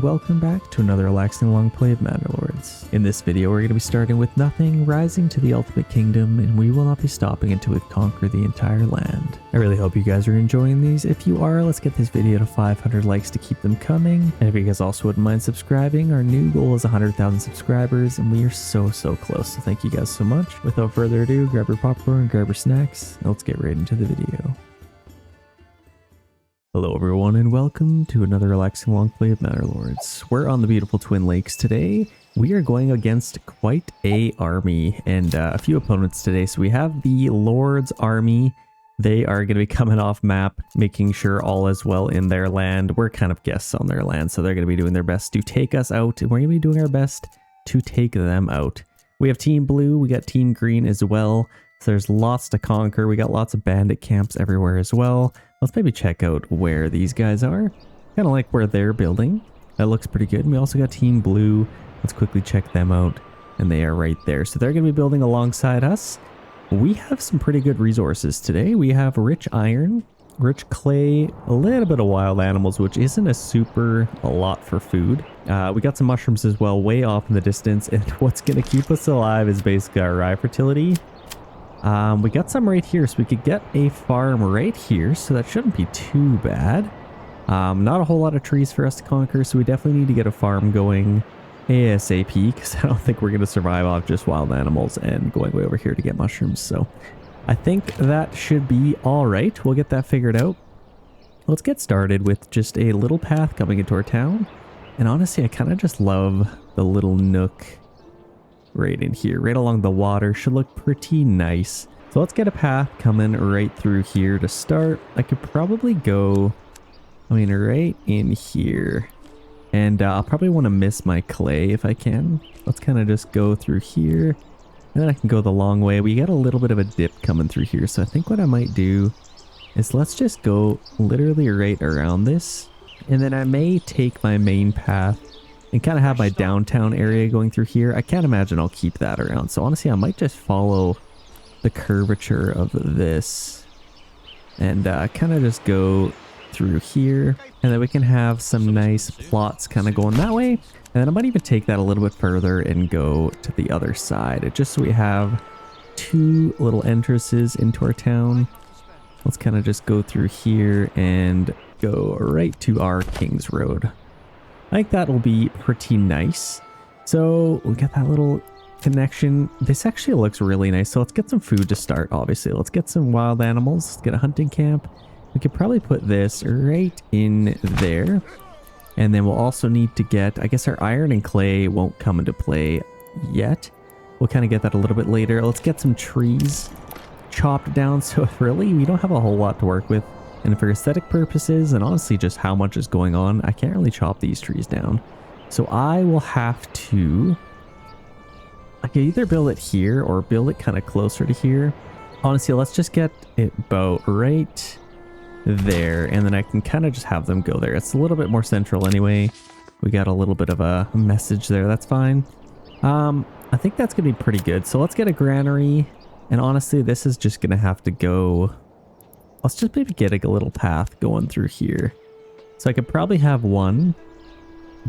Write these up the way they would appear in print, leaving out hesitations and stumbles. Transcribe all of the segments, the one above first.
welcome back to another relaxing long play of Manderlords. In this video we're going to be starting with nothing, rising to the ultimate kingdom, and we will not be stopping until we conquer the entire land. I really hope you guys are enjoying these. If you are, let's get this video to 500 likes to keep them coming. And if you guys also wouldn't mind subscribing, our new goal is 100,000 subscribers and we are so close, so thank you guys so much. Without further ado, grab your popcorn, grab your snacks, and let's get right into the video. Hello everyone and welcome to another relaxing long play of Manderlords. We're on the beautiful Twin Lakes today. We are going against quite a army and a few opponents today. So we have the Lord's army. They are going to be coming off map, making sure all is well in their land. We're kind of guests on their land, so they're going to be doing their best to take us out, and we're going to be doing our best to take them out. We have Team Blue, we got Team Green as well. So there's lots to conquer. We got lots of bandit camps everywhere as well. Let's maybe check out where these guys are. Kind of like where they're building. That looks pretty good. And we also got Team Blue. Let's quickly check them out. And they are right there. So they're going to be building alongside us. We have some pretty good resources today. We have rich iron, rich clay, a little bit of wild animals, which isn't a lot for food. We got some mushrooms as well, way off in the distance. And what's going to keep us alive is basically our rye fertility. We got some right here, so we could get a farm right here, so that shouldn't be too bad. Not a whole lot of trees for us to conquer, so we definitely need to get a farm going ASAP, because I don't think we're going to survive off just wild animals and going way over here to get mushrooms. So I think that should be all right. We'll get that figured out. Let's get started with just a little path coming into our town. And honestly, I kind of just love the little nook right in here, right along the water. Should look pretty nice. So let's get a path coming right through here to start. I could probably go, right in here. And I'll probably want to miss my clay if I can. Let's kind of just go through here. And then I can go the long way. We got a little bit of a dip coming through here. So I think what I might do is let's just go literally right around this. And then I may take my main path and kind of have my downtown area going through here. I can't imagine I'll keep that around. So honestly, I might just follow the curvature of this and kind of just go through here. And then we can have some nice plots kind of going that way. And then I might even take that a little bit further and go to the other side, just so we have two little entrances into our town. Let's kind of just go through here and go right to our King's Road. I think that will be pretty nice. So we'll get that little connection. This actually looks really nice. So let's get some food to start, obviously. Let's get some wild animals. Let's get a hunting camp. We could probably put this right in there. And then we'll also need to get, I guess our iron and clay won't come into play yet. We'll kind of get that a little bit later. Let's get some trees chopped down. So really, we don't have a whole lot to work with. And for aesthetic purposes, and honestly just how much is going on, I can't really chop these trees down. So I will have to... I can either build it here or build it kind of closer to here. Honestly, let's just get it about right there. And then I can kind of just have them go there. It's a little bit more central anyway. We got a little bit of a message there. That's fine. I think that's going to be pretty good. So let's get a granary. And honestly, this is just going to have to go... Let's just maybe get a little path going through here. So I could probably have one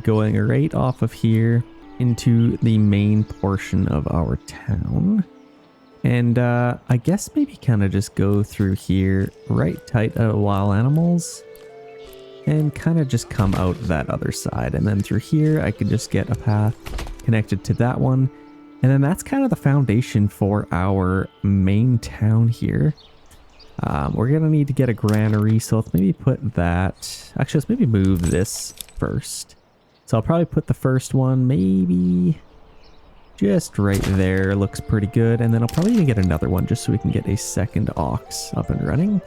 going right off of here into the main portion of our town. And I guess maybe kind of just go through here right tight at wild animals and kind of just come out that other side. And then through here, I could just get a path connected to that one. And then that's kind of the foundation for our main town here. We're gonna need to get a granary, so let's maybe put that... Actually, let's maybe move this first. So I'll probably put the first one maybe just right there. Looks pretty good. And then I'll probably even get another one just so we can get a second ox up and running.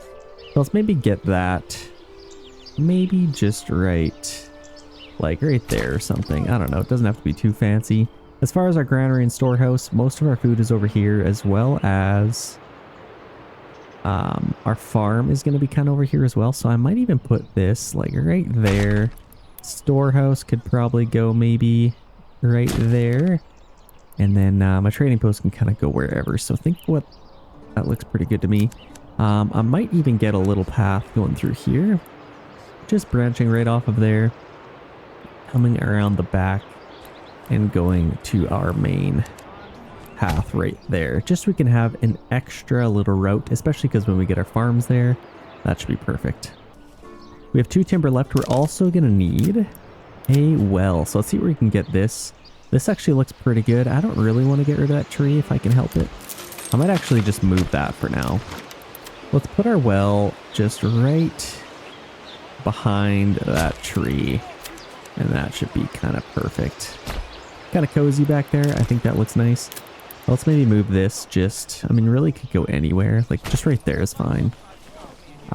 So let's maybe get that maybe just right, like right there or something. I don't know. It doesn't have to be too fancy. As far as our granary and storehouse, most of our food is over here, as well as... our farm is going to be kind of over here as well. So I might even put this like right there. Storehouse could probably go maybe right there. And then my trading post can kind of go wherever. So I think that looks pretty good to me. I might even get a little path going through here. Just branching right off of there. coming around the back and going to our main path right there. Just so we can have an extra little route, especially because when we get our farms there, that should be perfect. We have 2 timber left. We're also going to need a well. So let's see where we can get this. This actually looks pretty good. I don't really want to get rid of that tree if I can help it. I might actually just move that for now. Let's put our well just right behind that tree. And that should be kind of perfect. Kind of cozy back there. I think that looks nice. Let's maybe move this just, I mean, really could go anywhere. Like just right there is fine.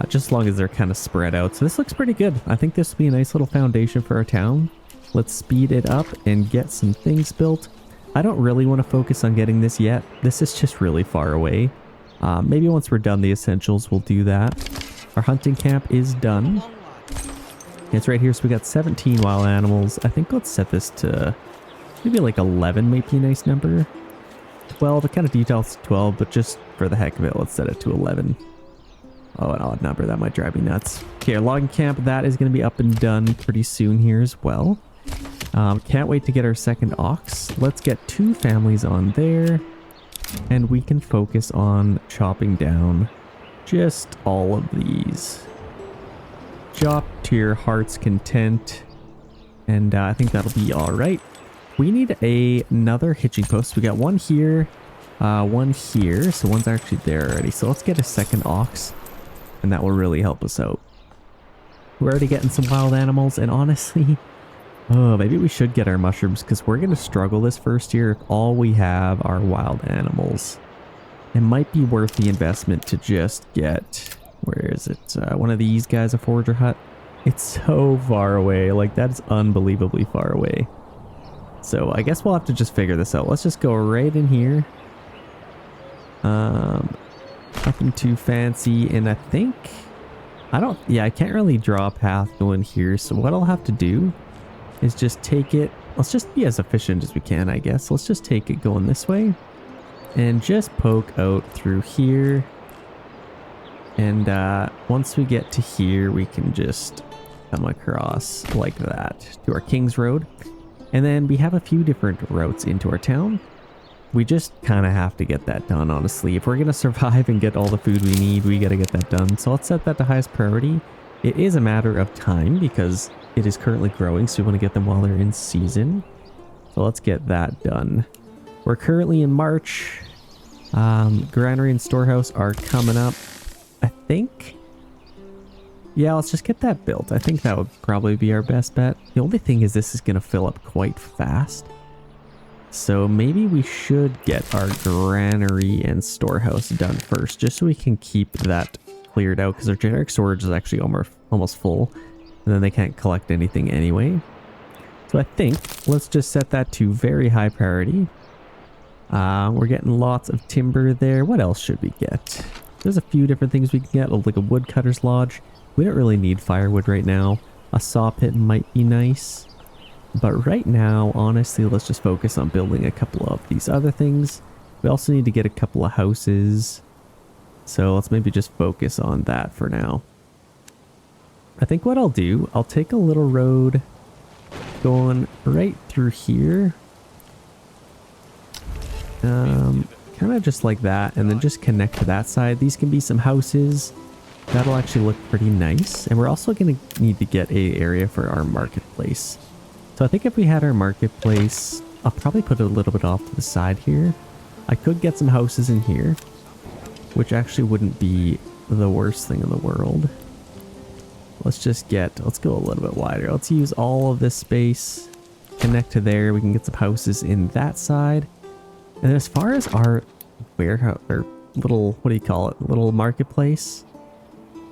Just as long as they're kind of spread out. So this looks pretty good. I think this will be a nice little foundation for our town. Let's speed it up and get some things built. I don't really want to focus on getting this yet. This is just really far away. Maybe once we're done the essentials, we'll do that. Our hunting camp is done. It's right here. So we got 17 wild animals. I think let's set this to maybe like 11 might be a nice number. 12, it kind of details 12, but just for the heck of it, let's set it to 11. Oh, an odd number. That might drive me nuts. Okay, our logging camp, that is going to be up and done pretty soon here as well. Can't wait to get our second ox. Let's get 2 families on there. And we can focus on chopping down just all of these. Chop to your heart's content. And I think that'll be all right. We need another hitching post. We got one here, one here. So one's actually there already. So let's get a second ox. And that will really help us out. We're already getting some wild animals. And honestly, oh, maybe we should get our mushrooms because we're going to struggle this first year if all we have are wild animals. It might be worth the investment to just get, where is it? One of these guys, a forager hut. It's so far away. Like, that is unbelievably far away. So I guess we'll have to just figure this out. Let's just go right in here. Nothing too fancy. And I think, I can't really draw a path going here. So what I'll have to do is just take it. Let's just be as efficient as we can, I guess. Let's just take it going this way and just poke out through here. And once we get to here, we can just come across like that to our King's Road. And then we have a few different routes into our town. We just kind of have to get that done, honestly. If we're going to survive and get all the food we need, we got to get that done. So let's set that to highest priority. It is a matter of time because it is currently growing, so we want to get them while they're in season. So let's get that done. We're currently in March. Granary and storehouse are coming up, I think. Yeah, let's just get that built. I think that would probably be our best bet. The only thing is this is going to fill up quite fast. So maybe we should get our granary and storehouse done first, just so we can keep that cleared out, because our generic storage is actually almost full, and then they can't collect anything anyway. So I think let's just set that to very high priority. We're getting lots of timber there. What else should we get? There's a few different things we can get, like a woodcutter's lodge. We don't really need firewood right now. A saw pit might be nice. But right now, honestly, let's just focus on building a couple of these other things. We also need to get a couple of houses. So let's maybe just focus on that for now. I think what I'll do, I'll take a little road going right through here. Kind of just like that, and then just connect to that side. These can be some houses. That'll actually look pretty nice. And we're also going to need to get an area for our marketplace. So I think if we had our marketplace, I'll probably put it a little bit off to the side here. I could get some houses in here, which actually wouldn't be the worst thing in the world. Let's go a little bit wider. Let's use all of this space, connect to there. We can get some houses in that side. And as far as our warehouse, or little, what do you call it? Little marketplace.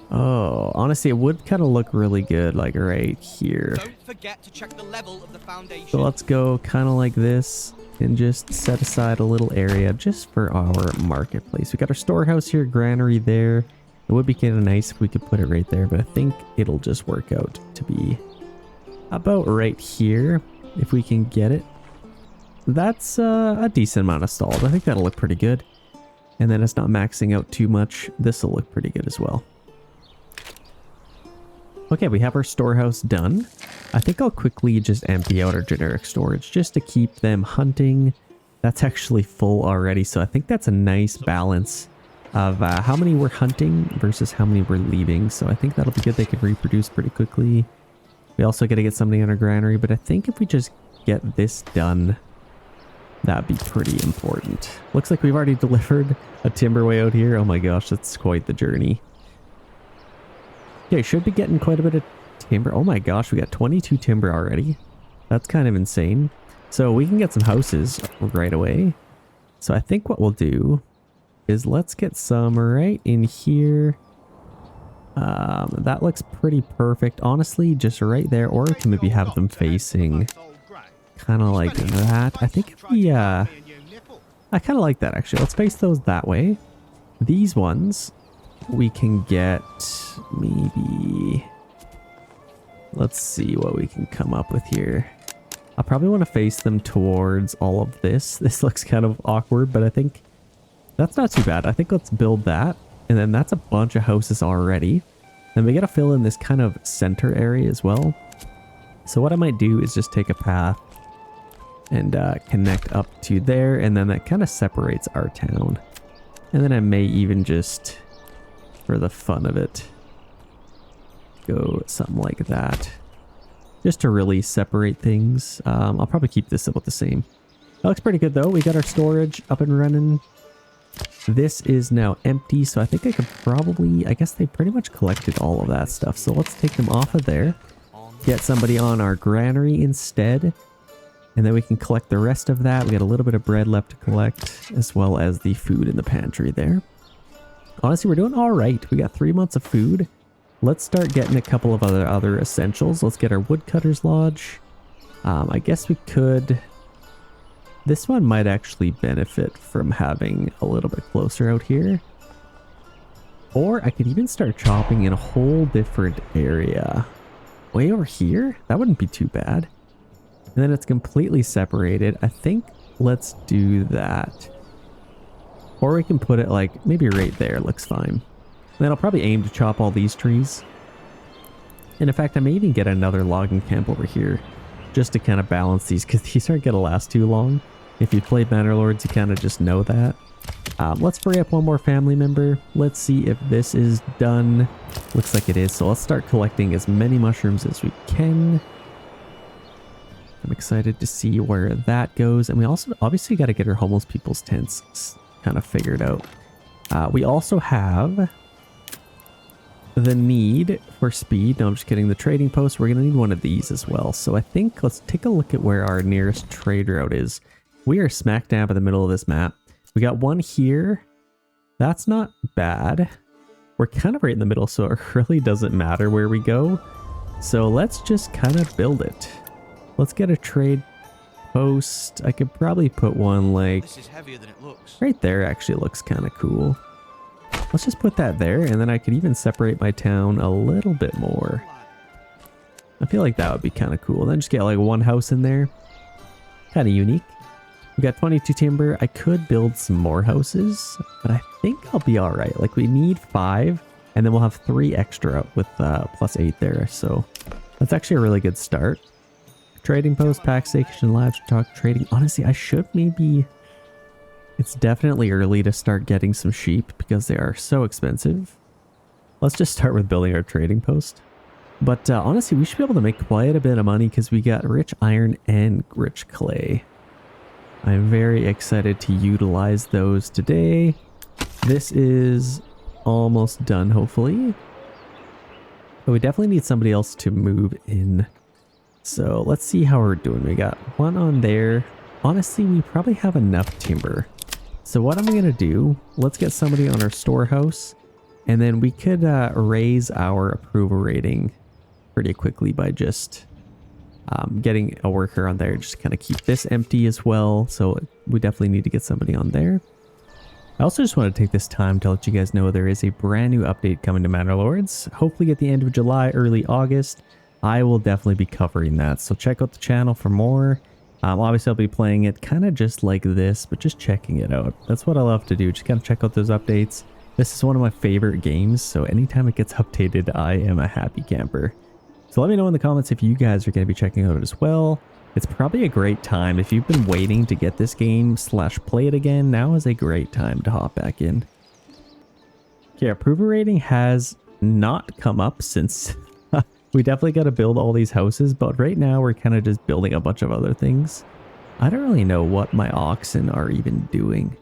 Oh, honestly, it would kind of look really good, like right here. Don't forget to check the level of the foundation. So let's go kind of like this and just set aside a little area just for our marketplace. We got our storehouse here, granary there. It would be kind of nice if we could put it right there, but I think it'll just work out to be about right here if we can get it. That's a decent amount of stalls. I think that'll look pretty good. And then it's not maxing out too much. This will look pretty good as well. Okay, we have our storehouse done. I think I'll quickly just empty out our generic storage just to keep them hunting. That's actually full already, so I think that's a nice balance of how many we're hunting versus how many we're leaving. So I think that'll be good. They can reproduce pretty quickly. We also got to get something on our granary, but I think if we just get this done, that'd be pretty important. Looks like we've already delivered a timber way out here. Oh my gosh, that's quite the journey. Okay, should be getting quite a bit of timber. Oh my gosh, we got 22 timber already. That's kind of insane. So we can get some houses right away. So I think what we'll do is let's get some right in here. That looks pretty perfect. Honestly, just right there. Or we can maybe have them facing kind of like that. I think if we, I kind of like that actually. Let's face those that way. These ones, we can get maybe... Let's see what we can come up with here. I'll probably want to face them towards all of this. This looks kind of awkward, but I think that's not too bad. I think let's build that. And then that's a bunch of houses already. Then we got to fill in this kind of center area as well. So what I might do is just take a path and connect up to there. And then that kind of separates our town. And then I may even just, for the fun of it, go something like that. Just to really separate things. I'll probably keep this about the same. That looks pretty good though. We got our storage up and running. This is now empty, so I think I could probably... I guess they pretty much collected all of that stuff. So let's take them off of there. Get somebody on our granary instead. And then we can collect the rest of that. We got a little bit of bread left to collect, as well as the food in the pantry there. Honestly, we're doing all right. We got 3 months of food. Let's start getting a couple of other essentials. Let's get our woodcutter's lodge. I guess we could... This one might actually benefit from having a little bit closer out here. Or I could even start chopping in a whole different area. Way over here? That wouldn't be too bad. And then it's completely separated. I think let's do that. Or we can put it like maybe right there. Looks fine. And then I'll probably aim to chop all these trees. And in fact, I may even get another logging camp over here just to kind of balance these, because these aren't going to last too long. If you play Bannerlords, you kind of just know that. Let's free up one more family member. Let's see if this is done. Looks like it is. So let's start collecting as many mushrooms as we can. I'm excited to see where that goes. And we also obviously got to get our homeless people's tents kind of figured out. We also have the need for speed. No, I'm just kidding. The trading post, we're going to need one of these as well. So I think let's take a look at where our nearest trade route is. We are smack dab in the middle of this map. We got one here. That's not bad. We're kind of right in the middle, so it really doesn't matter where we go. So let's just kind of build it. Let's get a trade post. I could probably put one like This is heavier than it looks. right there. Actually looks kind of cool. Let's just put that there, and then I could even separate my town a little bit more. I feel like that would be kind of cool. Then just get like one house in there. Kind of unique. We got 22 timber. I could build some more houses, but I think I'll be all right. Like we need 5, and then we'll have 3 extra with plus 8 there. So that's actually a really good start. Trading post, pack station, livestock trading. Honestly, I should maybe... It's definitely early to start getting some sheep because they are so expensive. Let's just start with building our trading post. But honestly, we should be able to make quite a bit of money because we got rich iron and rich clay. I'm very excited to utilize those today. This is almost done, hopefully. But we definitely need somebody else to move in. So let's see how we're doing. We got one on there. Honestly, we probably have enough timber. So what I'm going to do, let's get somebody on our storehouse. And then we could raise our approval rating pretty quickly by just getting a worker on there. Just kind of keep this empty as well. So we definitely need to get somebody on there. I also just want to take this time to let you guys know there is a brand new update coming to Bannerlords. Hopefully at the end of July, early August. I will definitely be covering that. So check out the channel for more. Obviously I'll be playing it kind of just like this, but just checking it out. That's what I love to do. Just kind of check out those updates. This is one of my favorite games, so anytime it gets updated, I am a happy camper. So let me know in the comments if you guys are going to be checking it out as well. It's probably a great time. If you've been waiting to get this game / play it again, now is a great time to hop back in. Okay, approval rating has not come up since we definitely got to build all these houses, but right now we're kind of just building a bunch of other things. I don't really know what my oxen are even doing,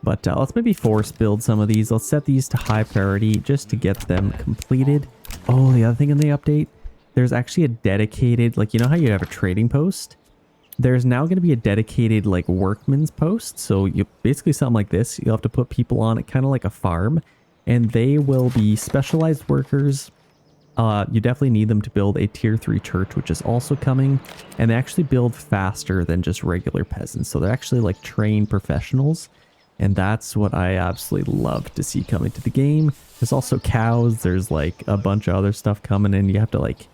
but let's maybe force build some of these. Let's set these to high priority just to get them completed. Oh, the other thing in the update, there's actually a dedicated, like, you know how you have a trading post? There's now going to be a dedicated, like, workman's post. So you basically something like this. You'll have to put people on it, kind of like a farm, and they will be specialized workers. You definitely need them to build a tier 3 church, which is also coming, and they actually build faster than just regular peasants. So they're actually like trained professionals, and that's what I absolutely love to see coming to the game. There's also cows. There's like a bunch of other stuff coming in. You have to like,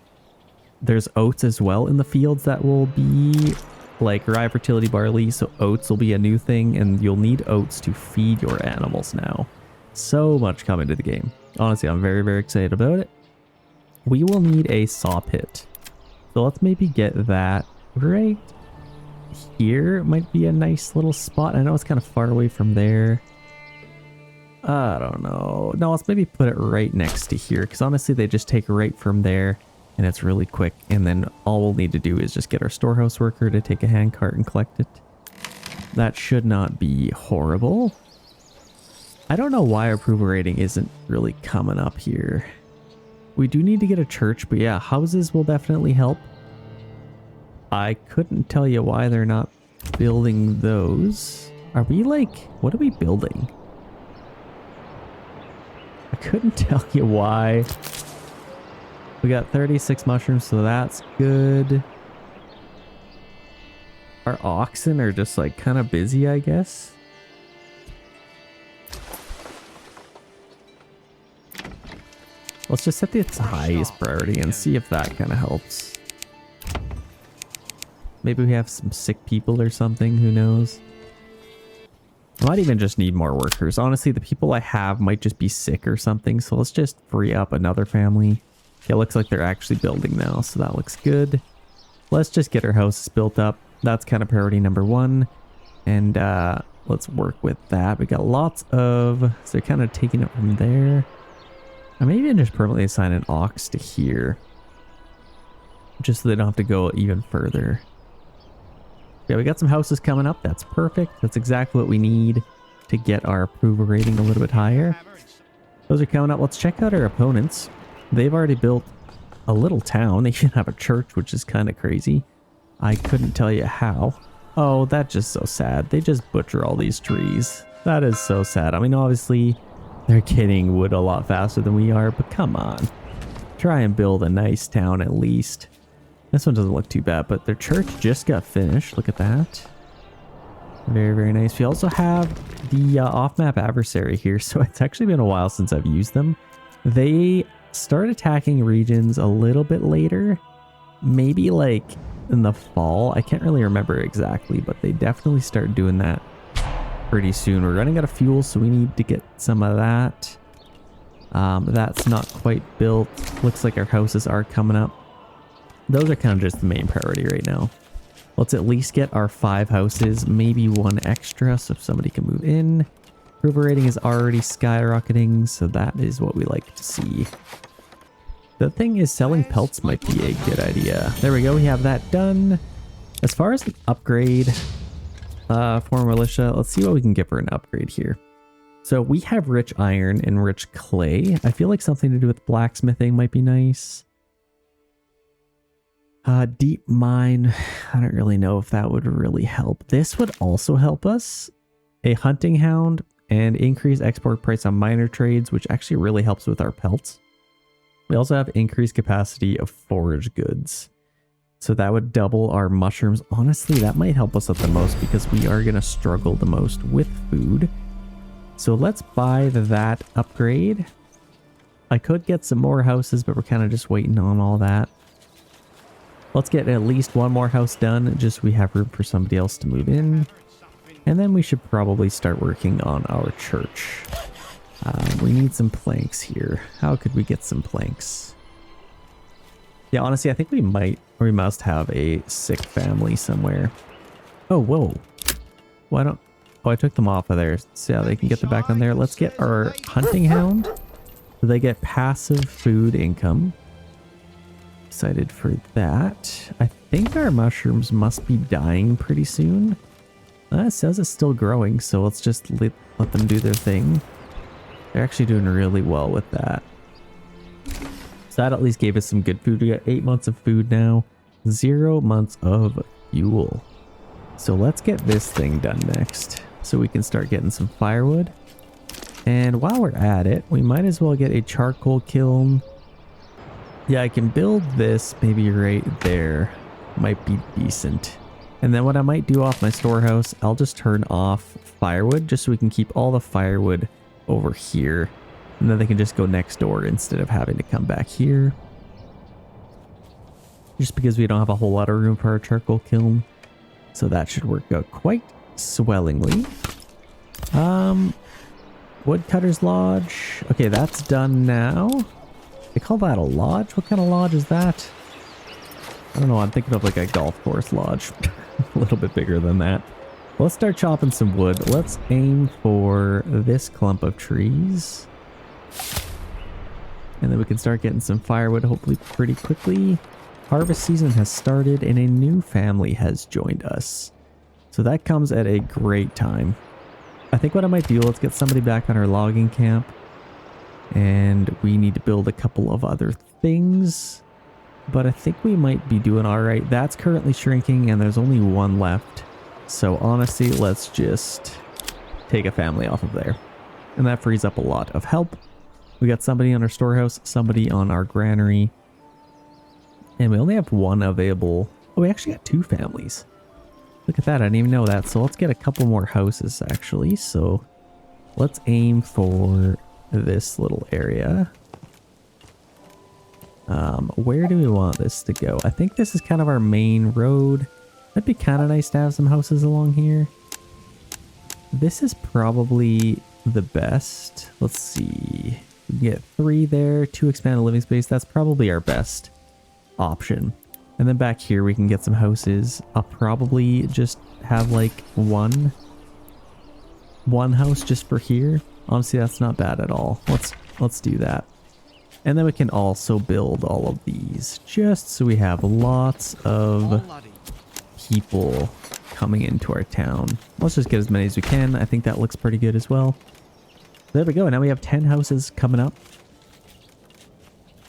there's oats as well in the fields that will be like rye fertility barley. So oats will be a new thing, and you'll need oats to feed your animals now. So much coming to the game. Honestly, I'm very, very excited about it. We will need a saw pit. So let's maybe get that right here. Might be a nice little spot. I know it's kind of far away from there. I don't know. No, let's maybe put it right next to here, because honestly they just take right from there and it's really quick. And then all we'll need to do is just get our storehouse worker to take a hand cart and collect it. That should not be horrible. I don't know why our approval rating isn't really coming up here. We do need to get a church, but yeah, houses will definitely help. I couldn't tell you why they're not building those. Are we like, what are we building? I couldn't tell you why. We got 36 mushrooms, so that's good. Our oxen are just like kind of busy, I guess. Let's just set the highest priority and see if that kind of helps. Maybe we have some sick people or something, who knows? I might even just need more workers. Honestly, the people I have might just be sick or something, so let's just free up another family. Okay, it looks like they're actually building now, so that looks good. Let's just get our houses built up. That's kind of priority number 1. And let's work with that. We got lots of... So they're kind of taking it from there. I may even just permanently assign an ox to here, just so they don't have to go even further. Yeah, we got some houses coming up. That's perfect. That's exactly what we need to get our approval rating a little bit higher. Those are coming up. Let's check out our opponents. They've already built a little town. They even have a church, which is kind of crazy. I couldn't tell you how. Oh, that's just so sad. They just butcher all these trees. That is so sad. I mean, obviously... they're getting wood a lot faster than we are, but come on. Try and build a nice town at least. This one doesn't look too bad, but their church just got finished. Look at that. Very, very nice. We also have the off-map adversary here, so it's actually been a while since I've used them. They start attacking regions a little bit later. Maybe like in the fall. I can't really remember exactly, but they definitely start doing that pretty soon. We're running out of fuel, so we need to get some of that. That's not quite built. Looks like our houses are coming up. Those are kind of just the main priority right now. Let's at least get our 5 houses, maybe 1 extra, so if somebody can move in. Approval rating is already skyrocketing, so that is what we like to see. The thing is, selling pelts might be a good idea. There we go, we have that done. As far as an upgrade for militia, let's see what we can get for an upgrade here. So we have rich iron and rich clay. I feel like something to do with blacksmithing might be nice. Deep mine, I don't really know if that would really help. This would also help us. A hunting hound and increase export price on minor trades, which actually really helps with our pelts. We also have increased capacity of forage goods. So that would double our mushrooms. Honestly, that might help us out the most because we are going to struggle the most with food. So let's buy that upgrade. I could get some more houses, but we're kind of just waiting on all that. Let's get at least 1 more house done, just so we have room for somebody else to move in. And then we should probably start working on our church. We need some planks here. How could we get some planks? Yeah, honestly, I think we might, or we must have a sick family somewhere. Oh, whoa. Why don't... Oh, I took them off of there. So yeah, they can get them back on there. Let's get our hunting hound. So they get passive food income. Excited for that. I think our mushrooms must be dying pretty soon. It says it's still growing, so let's just let them do their thing. They're actually doing really well with that. So that at least gave us some good food. We got 8 months of food now. 0 months of fuel. So let's get this thing done next, so we can start getting some firewood. And while we're at it, we might as well get a charcoal kiln. Yeah, I can build this maybe right there. Might be decent. And then what I might do off my storehouse, I'll just turn off firewood just so we can keep all the firewood over here. And then they can just go next door instead of having to come back here. Just because we don't have a whole lot of room for our charcoal kiln. So that should work out quite swellingly. Woodcutter's Lodge. Okay, that's done now. They call that a lodge? What kind of lodge is that? I don't know. I'm thinking of like a golf course lodge. A little bit bigger than that. Let's start chopping some wood. Let's aim for this clump of trees. And then we can start getting some firewood hopefully pretty quickly. Harvest season has started and a new family has joined us. So that comes at a great time. I think what I might do, let's get somebody back on our logging camp. And we need to build a couple of other things. But I think we might be doing all right. That's currently shrinking and there's only one left. So honestly, let's just take a family off of there. And that frees up a lot of help. We got somebody on our storehouse, somebody on our granary. And we only have one available. Oh, we actually got 2 families. Look at that. I didn't even know that. So let's get a couple more houses actually. So let's aim for this little area. Where do we want this to go? I think this is kind of our main road. That'd be kind of nice to have some houses along here. This is probably the best. Let's see. We get 3 there, 2 expanded living space. That's probably our best option. And then back here we can get some houses. I'll probably just have like one house just for here. Honestly, that's not bad at all. Let's do that. And then we can also build all of these just so we have lots of people coming into our town. Let's just get as many as we can. I think that looks pretty good as well. There we go. Now we have 10 houses coming up.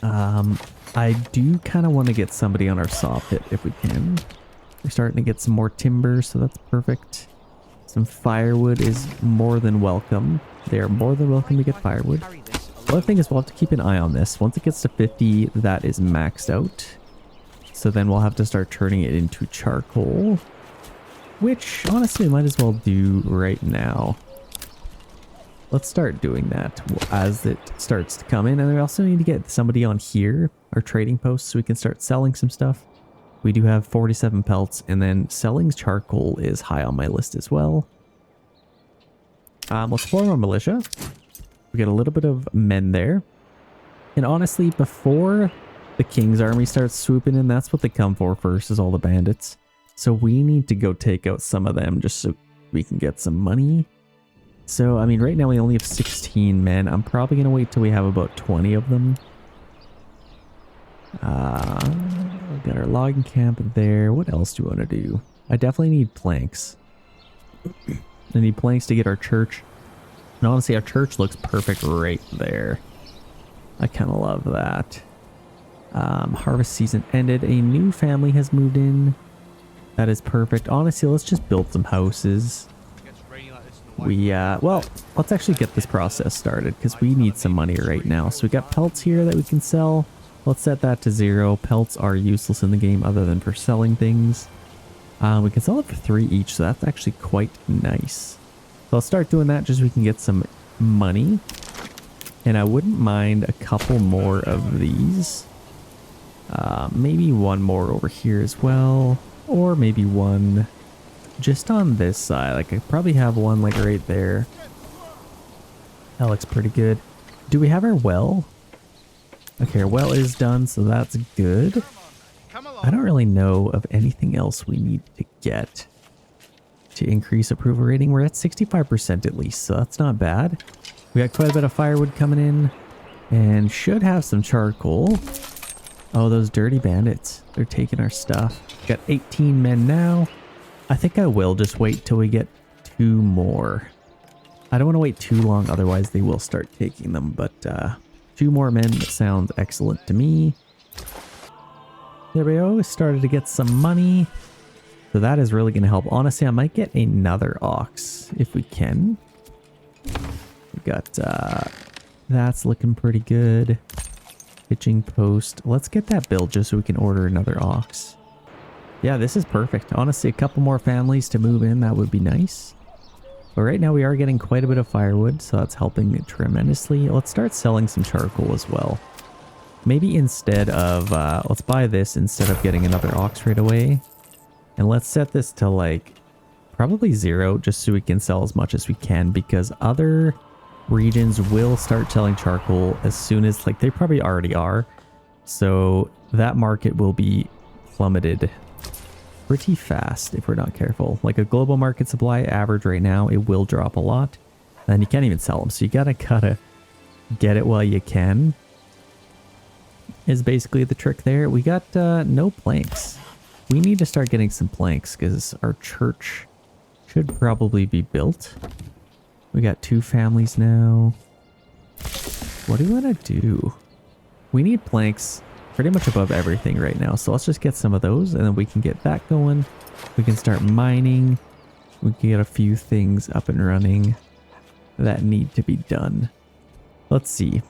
I do kind of want to get somebody on our saw pit if we can. We're starting to get some more timber, so that's perfect. Some firewood is more than welcome. They are more than welcome to get firewood. The other thing is we'll have to keep an eye on this. Once it gets to 50, that is maxed out. So then we'll have to start turning it into charcoal. Which, honestly, we might as well do right now. Let's start doing that as it starts to come in. And we also need to get somebody on here, our trading post, so we can start selling some stuff. We do have 47 pelts, and then selling charcoal is high on my list as well. Let's form our militia. We get a little bit of men there. And honestly, before the king's army starts swooping in, that's what they come for first, is all the bandits. So we need to go take out some of them just so we can get some money. So, I mean, right now we only have 16 men. I'm probably going to wait till we have about 20 of them. We've got our logging camp there. What else do we want to do? I definitely need planks. I need planks to get our church. And honestly, our church looks perfect right there. I kind of love that. Harvest season ended. A new family has moved in. That is perfect. Honestly, let's just build some houses. Well, let's actually get this process started because we need some money right now. So we got pelts here that we can sell. Let's set that to 0. Pelts are useless in the game other than for selling things. We can sell it for 3 each, so that's actually quite nice. So I'll start doing that just so we can get some money. And I wouldn't mind a couple more of these. Maybe one more over here as well. Or maybe one just on this side. Like I probably have one like right there. That looks pretty good. Do we have our well? Okay, our well is done, so that's good. I don't really know of anything else we need to get to increase approval rating. We're at 65% at least, so that's not bad. We got quite a bit of firewood coming in and should have some charcoal. Oh, those dirty bandits. They're taking our stuff. Got 18 men now. I think I will just wait till we get 2 more. I don't want to wait too long, otherwise they will start taking them, but 2 more men sounds excellent to me. There we go. We started to get some money. So that is really going to help. Honestly, I might get another ox if we can. We got, that's looking pretty good. Pitching post. Let's get that built just so we can order another ox. Yeah, this is perfect. Honestly, a couple more families to move in. That would be nice. But right now we are getting quite a bit of firewood, so that's helping tremendously. Let's start selling some charcoal as well. Maybe instead of, let's buy this instead of getting another ox right away. And let's set this to like probably 0 just so we can sell as much as we can, because other regions will start selling charcoal as soon as, like, they probably already are. So that market will be plummeted pretty fast if we're not careful. Like a global market supply average right now, it will drop a lot. And you can't even sell them. So you gotta get it while you can, is basically the trick there. We got no planks. We need to start getting some planks because our church should probably be built. We got 2 families now. What do we want to do? We need planks pretty much above everything right now. So let's just get some of those and then we can get that going. We can start mining. We can get a few things up and running that need to be done. Let's see.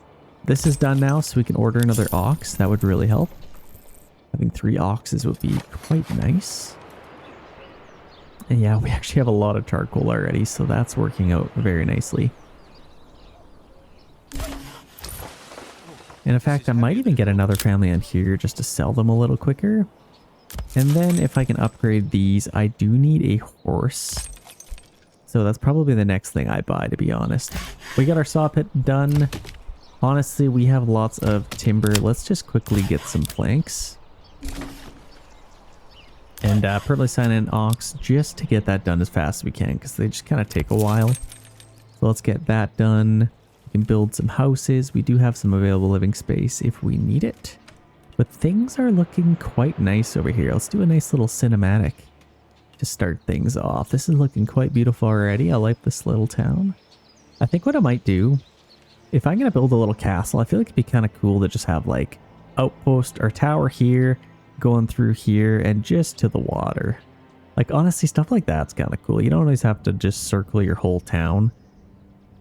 This is done now, so we can order another ox. That would really help. Having 3 oxes would be quite nice. And yeah, we actually have a lot of charcoal already, so that's working out very nicely. And in fact, I might even get another family on here just to sell them a little quicker. And then if I can upgrade these, I do need a horse. So that's probably the next thing I buy, to be honest. We got our saw pit done. Honestly, we have lots of timber. Let's just quickly get some planks. And probably sign in an ox just to get that done as fast as we can, because they just kind of take a while. So let's get that done. We can build some houses. We do have some available living space if we need it. But things are looking quite nice over here. Let's do a nice little cinematic to start things off. This is looking quite beautiful already. I like this little town. I think what I might do, if I'm going to build a little castle, I feel like it'd be kind of cool to just have like outpost or tower here, going through here, and just to the water. Like, honestly, stuff like that's kind of cool. You don't always have to just circle your whole town.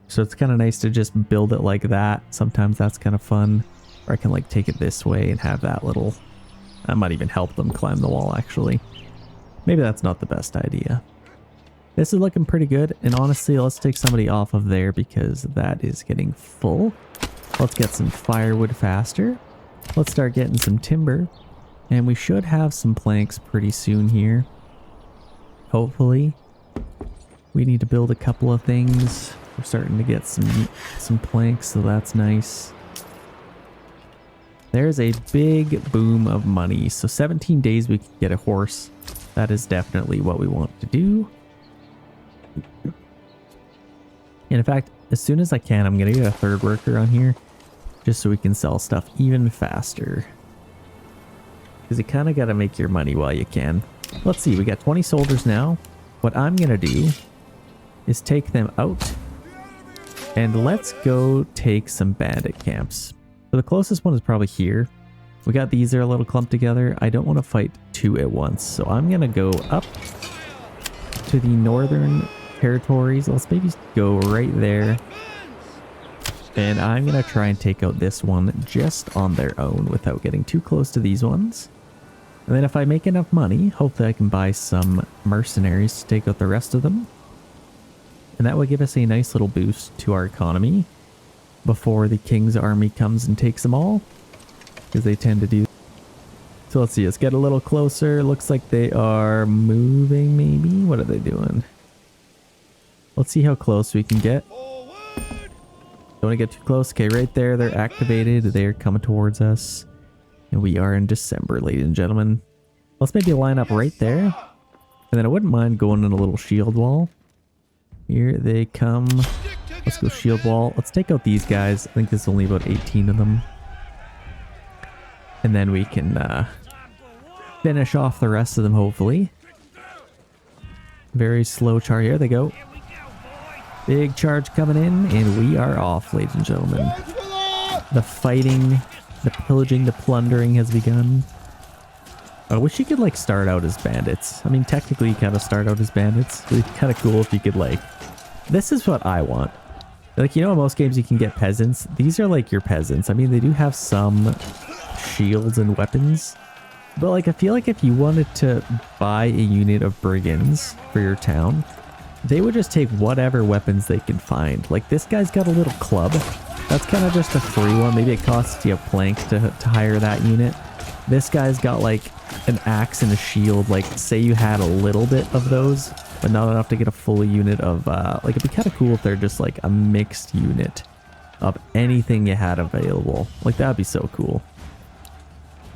So it's kind of nice to just build it like that. Sometimes that's kind of fun. Or I can like take it this way and have that little... I might even help them climb the wall, actually. Maybe that's not the best idea. This is looking pretty good. And honestly, let's take somebody off of there because that is getting full. Let's get some firewood faster. Let's start getting some timber. And we should have some planks pretty soon here. Hopefully. We need to build a couple of things. We're starting to get some planks, so that's nice. There's a big boom of money. So 17 days we can get a horse. That is definitely what we want to do. And in fact, as soon as I can, I'm going to get a 3rd worker on here. Just so we can sell stuff even faster. Because you kind of got to make your money while you can. Let's see, we got 20 soldiers now. What I'm going to do is take them out. And let's go take some bandit camps. So the closest one is probably here. We got these that are a little clumped together. I don't want to fight 2 at once. So I'm going to go up to the northern territories. Let's maybe go right there. And I'm going to try and take out this one just on their own without getting too close to these ones. And then if I make enough money, hopefully I can buy some mercenaries to take out the rest of them. And that will give us a nice little boost to our economy before the king's army comes and takes them all. Because they tend to do. So let's see, let's get a little closer. Looks like they are moving maybe. What are they doing? Let's see how close we can get. Don't want to get too close. Okay, right there. They're activated. They're coming towards us. And we are in December, ladies and gentlemen. Let's maybe line up right there. And then I wouldn't mind going in a little shield wall. Here they come. Let's go shield wall. Let's take out these guys. I think there's only about 18 of them. And then we can finish off the rest of them, hopefully. Very slow charge. Here they go. Big charge coming in, and we are off, ladies and gentlemen. The fighting, the pillaging, the plundering has begun. I wish you could, like, start out as bandits. I mean, technically, you kind of start out as bandits. It'd be kind of cool if you could, like... This is what I want. Like, you know, in most games you can get peasants. These are, like, your peasants. I mean, they do have some shields and weapons. But, like, I feel like if you wanted to buy a unit of brigands for your town... They would just take whatever weapons they can find. Like, this guy's got a little club. That's kind of just a free one. Maybe it costs you a plank to hire that unit. This guy's got, like, an axe and a shield. Like, say you had a little bit of those, but not enough to get a full unit of, like, it'd be kind of cool if they're just, like, a mixed unit of anything you had available. Like, that'd be so cool.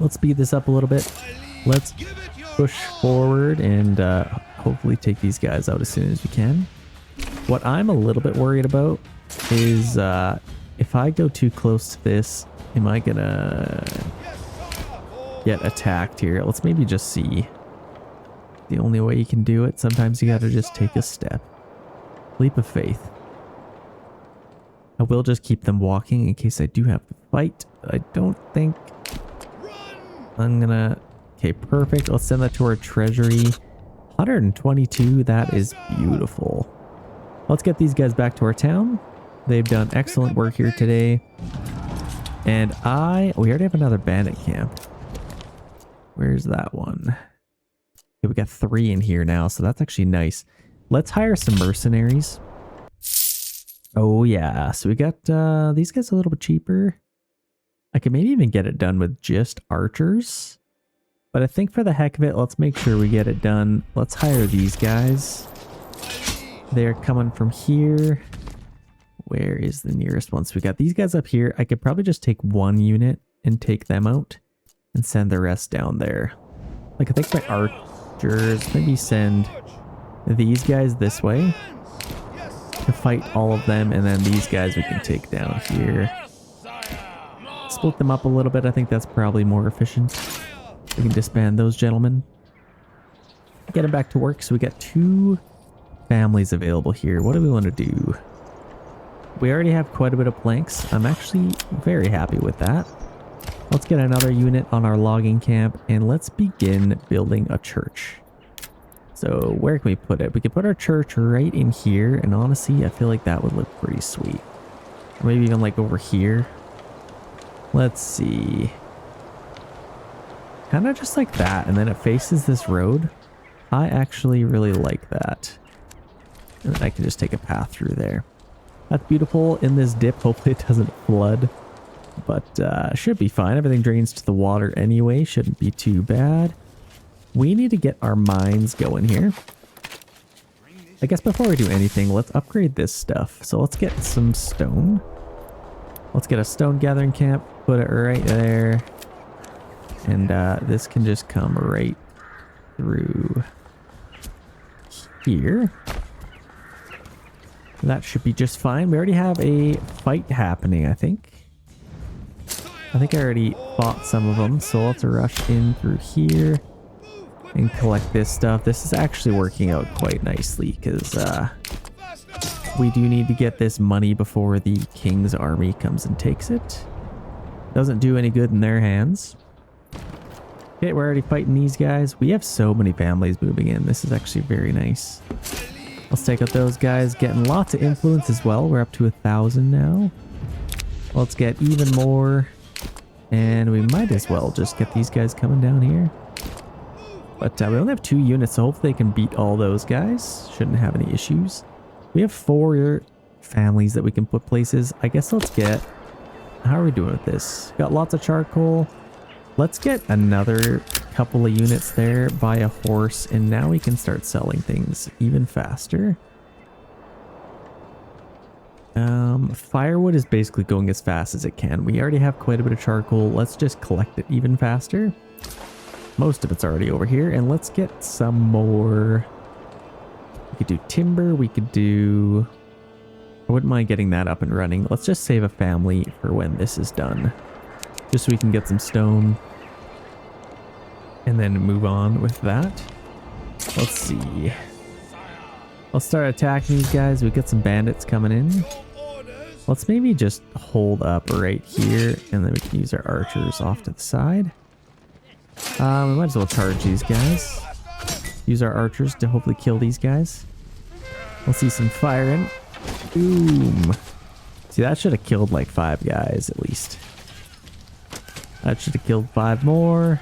Let's speed this up a little bit. Let's push forward and, hopefully take these guys out as soon as we can. What I'm a little bit worried about is if I go too close to this, am I gonna get attacked here? Let's maybe just see. The only way you can do it, sometimes you gotta just take a step. Leap of faith. I will just keep them walking in case I do have to fight. I don't think I'm gonna... Okay, perfect. Let's send that to our treasury. 122, that is beautiful. Let's get these guys back to our town. They've done excellent work here today. And we already have another bandit camp. Where's that one? Okay, we got 3 in here now, so that's actually nice. Let's hire some mercenaries. Oh yeah, so we got these guys a little bit cheaper. I could maybe even get it done with just archers. But I think for the heck of it, let's make sure we get it done. Let's hire these guys. They're coming from here. Where is the nearest one? So we got these guys up here. I could probably just take 1 unit and take them out and send the rest down there. Like, I think my archers, maybe send these guys this way to fight all of them. And then these guys we can take down here. Split them up a little bit. I think that's probably more efficient. We can disband those gentlemen. Get them back to work. So we got 2 families available here. What do we want to do? We already have quite a bit of planks. I'm actually very happy with that. Let's get another unit on our logging camp and let's begin building a church. So where can we put it? We could put our church right in here, and honestly, I feel like that would look pretty sweet. Or maybe even like over here. Let's see. Kind of just like that, and then it faces this road. I actually really like that. And then I can just take a path through there. That's beautiful in this dip. Hopefully it doesn't flood. But should be fine. Everything drains to the water anyway. Shouldn't be too bad. We need to get our mines going here. I guess before we do anything, let's upgrade this stuff. So let's get some stone. Let's get a stone gathering camp. Put it right there. And this can just come right through here. That should be just fine. We already have a fight happening, I think. I already fought some of them. So let's rush in through here and collect this stuff. This is actually working out quite nicely because we do need to get this money before the king's army comes and takes it. Doesn't do any good in their hands. Okay, we're already fighting these guys. We have so many families moving in. This is actually very nice. Let's take out those guys. Getting lots of influence as well. We're up to 1,000 now. Let's get even more. And we might as well just get these guys coming down here. But we only have 2 units, so hopefully they can beat all those guys. Shouldn't have any issues. We have 4 families that we can put places. I guess let's get... How are we doing with this? Got lots of charcoal. Let's get another couple of units there, buy a horse, and now we can start selling things even faster. Firewood is basically going as fast as it can. We already have quite a bit of charcoal. Let's just collect it even faster. Most of it's already over here, and let's get some more. We could do timber. We could do... I wouldn't mind getting that up and running. Let's just save a family for when this is done. Just so we can get some stone. And then move on with that. Let's see. Let's start attacking these guys. We've got some bandits coming in. Let's maybe just hold up right here, and then we can use our archers off to the side. We might as well charge these guys. Use our archers to hopefully kill these guys. We'll see some firing. Boom. See, that should have killed like 5 guys at least. That should have killed 5 more.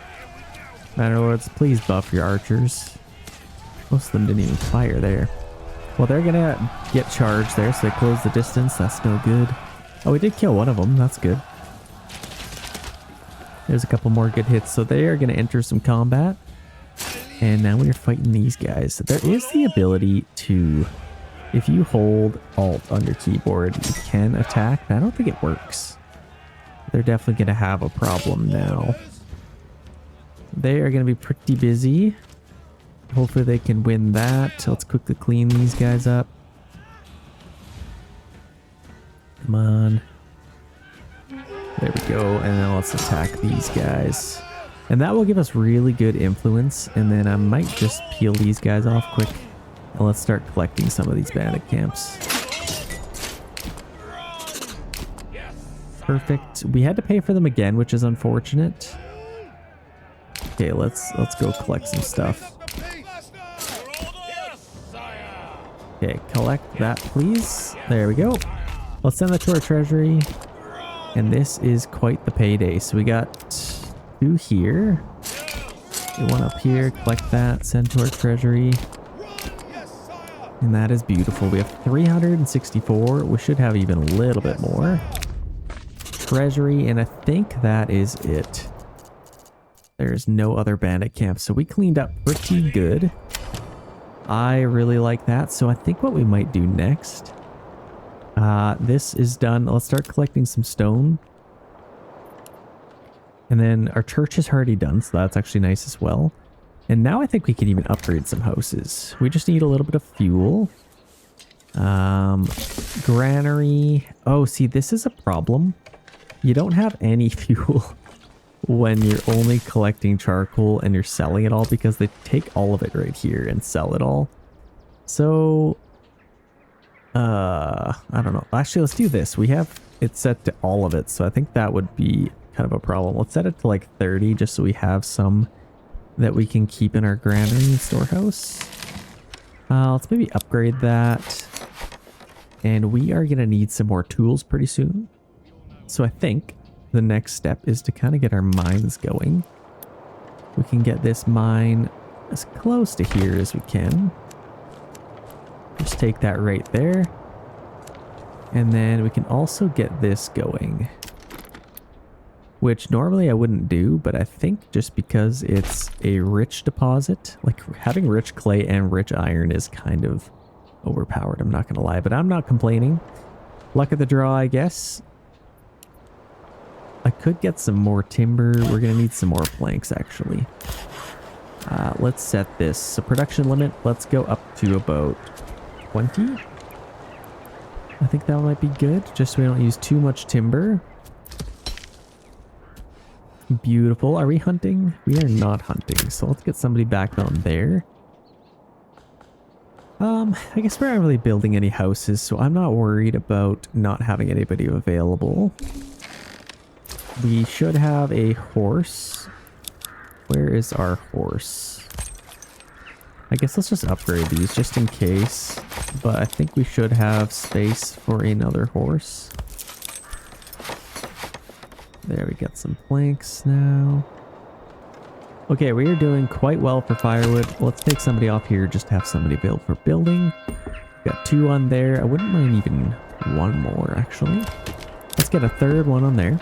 Bannerlords, please buff your archers. Most of them didn't even fire there. Well, they're gonna get charged there, so they close the distance. That's no good. Oh, we did kill one of them. That's good. There's a couple more good hits. So they are gonna enter some combat. And now we're fighting these guys. There is the ability to, if you hold Alt on your keyboard, you can attack. I don't think it works. They're definitely gonna have a problem now. They are gonna be pretty busy. Hopefully they can win that. Let's quickly clean these guys up. Come on. There we go. And then let's attack these guys. And that will give us really good influence. And then I might just peel these guys off quick. And let's start collecting some of these bandit camps. Perfect. We had to pay for them again, which is unfortunate. Okay, let's go collect some stuff. Okay, collect that, please. There we go. Let's send that to our treasury. And this is quite the payday. So we got 2 here. One up here. Collect that. Send to our treasury. And that is beautiful. We have 364. We should have even a little bit more. Treasury. And I think that is it. There's no other bandit camps. So we cleaned up pretty good. I really like that. So I think what we might do next, this is done. Let's start collecting some stone. And then our church is already done, so that's actually nice as well. And now I think we can even upgrade some houses. We just need a little bit of fuel. Granary. Oh, see, this is a problem. You don't have any fuel when you're only collecting charcoal and you're selling it all, because they take all of it right here and sell it all. So I don't know. Actually, let's do this. We have it set to all of it, so I think that would be kind of a problem. Let's set it to like 30 just so we have some that we can keep in our granary and storehouse. Let's maybe upgrade that. And we are gonna need some more tools pretty soon. So I think the next step is to kind of get our mines going. We can get this mine as close to here as we can. Just take that right there. And then we can also get this going, which normally I wouldn't do, but I think just because it's a rich deposit, like having rich clay and rich iron is kind of overpowered, I'm not gonna lie, but I'm not complaining. Luck of the draw, I guess. I could get some more timber. We're gonna need some more planks actually. Let's set this. So production limit, let's go up to about 20. I think that might be good, just so we don't use too much timber. Beautiful. Are we hunting? We are not hunting, so let's get somebody back on there. I guess we're not really building any houses, so I'm not worried about not having anybody available. We should have a horse. Where is our horse? I guess let's just upgrade these just in case, but I think we should have space for another horse. There, we got some planks now. Okay, we are doing quite well for firewood. Let's take somebody off here just to have somebody build for building. Got 2 on there. I wouldn't mind even 1 more, actually. Let's get a 3rd one on there.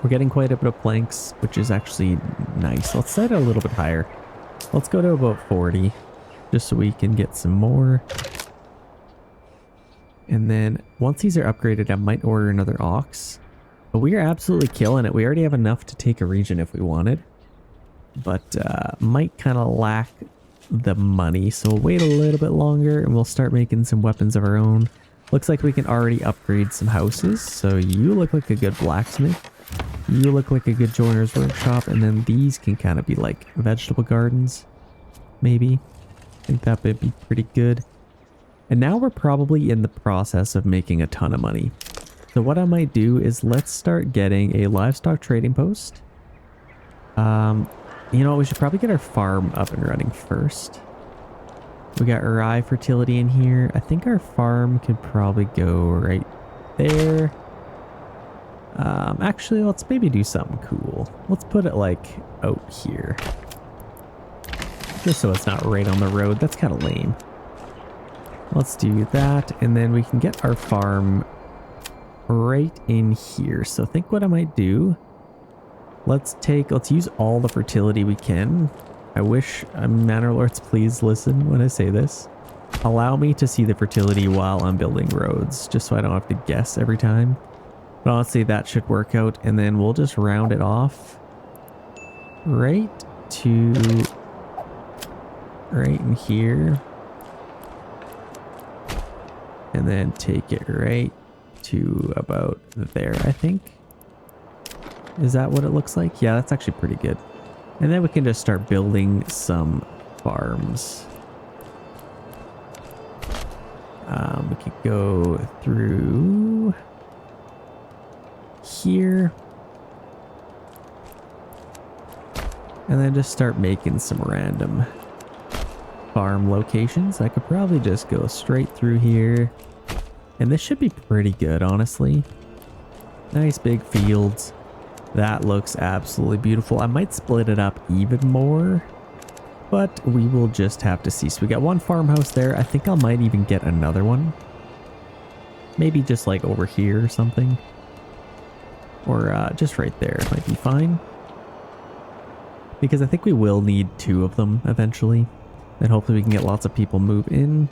We're getting quite a bit of planks, which is actually nice. Let's set it a little bit higher. Let's go to about 40, just so we can get some more. And then once these are upgraded, I might order another ox. But we are absolutely killing it. We already have enough to take a region if we wanted. But might kind of lack the money. So we'll wait a little bit longer and we'll start making some weapons of our own. Looks like we can already upgrade some houses. So you look like a good blacksmith. You look like a good joiner's workshop. And then these can kind of be like vegetable gardens. Maybe. I think that would be pretty good. And now we're probably in the process of making a ton of money. So what I might do is let's start getting a livestock trading post. You know, we should probably get our farm up and running first. We got rye fertility in here. I think our farm could probably go right there. Actually, let's maybe do something cool. Let's put it like out here. Just so it's not right on the road. That's kind of lame. Let's do that. And then we can get our farm right in here. So think what I might do. Let's use all the fertility we can. I wish, Manor Lords, please listen when I say this. Allow me to see the fertility while I'm building roads, just so I don't have to guess every time. But honestly, that should work out, and then we'll just round it off right in here. And then take it right to about there, I think. Is that what it looks like? Yeah, that's actually pretty good. And then we can just start building some farms. We could go through here. And then just start making some random farm locations. I could probably just go straight through here. And this should be pretty good, honestly. Nice big fields. That looks absolutely beautiful. I might split it up even more, but we will just have to see. So we got one farmhouse there. I think I might even get another one. Maybe just like over here or something. Or just right there might be fine. Because I think we will need 2 of them eventually. And hopefully we can get lots of people move in.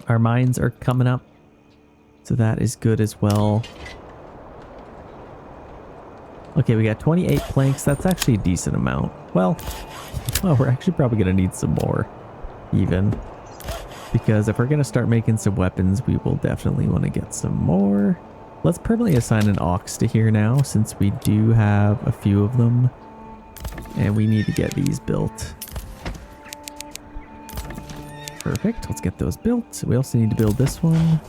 Our mines are coming up. So that is good as well. Okay, we got 28 planks. That's actually a decent amount. Well, we're actually probably going to need some more, even. Because if we're going to start making some weapons, we will definitely want to get some more. Let's permanently assign an ox to here now, since we do have a few of them. And we need to get these built. Perfect. Let's get those built. We also need to build this one.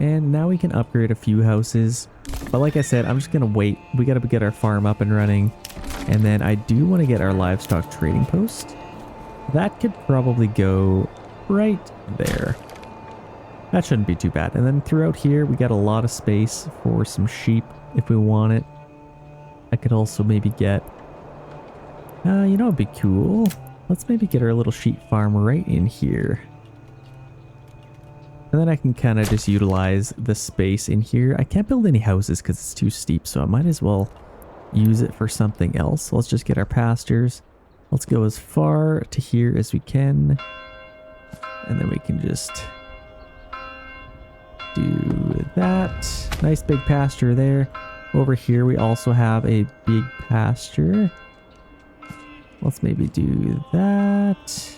And now we can upgrade a few houses. But like I said, I'm just going to wait. We got to get our farm up and running. And then I do want to get our livestock trading post. That could probably go right there. That shouldn't be too bad. And then throughout here, we got a lot of space for some sheep if we want it. I could also maybe get... you know, it'd be cool. Let's maybe get our little sheep farm right in here. And then I can kind of just utilize the space in here. I can't build any houses because it's too steep, so I might as well use it for something else. Let's just get our pastures. Let's go as far to here as we can. And then we can just do that. Nice big pasture there. Over here we also have a big pasture. Let's maybe do that.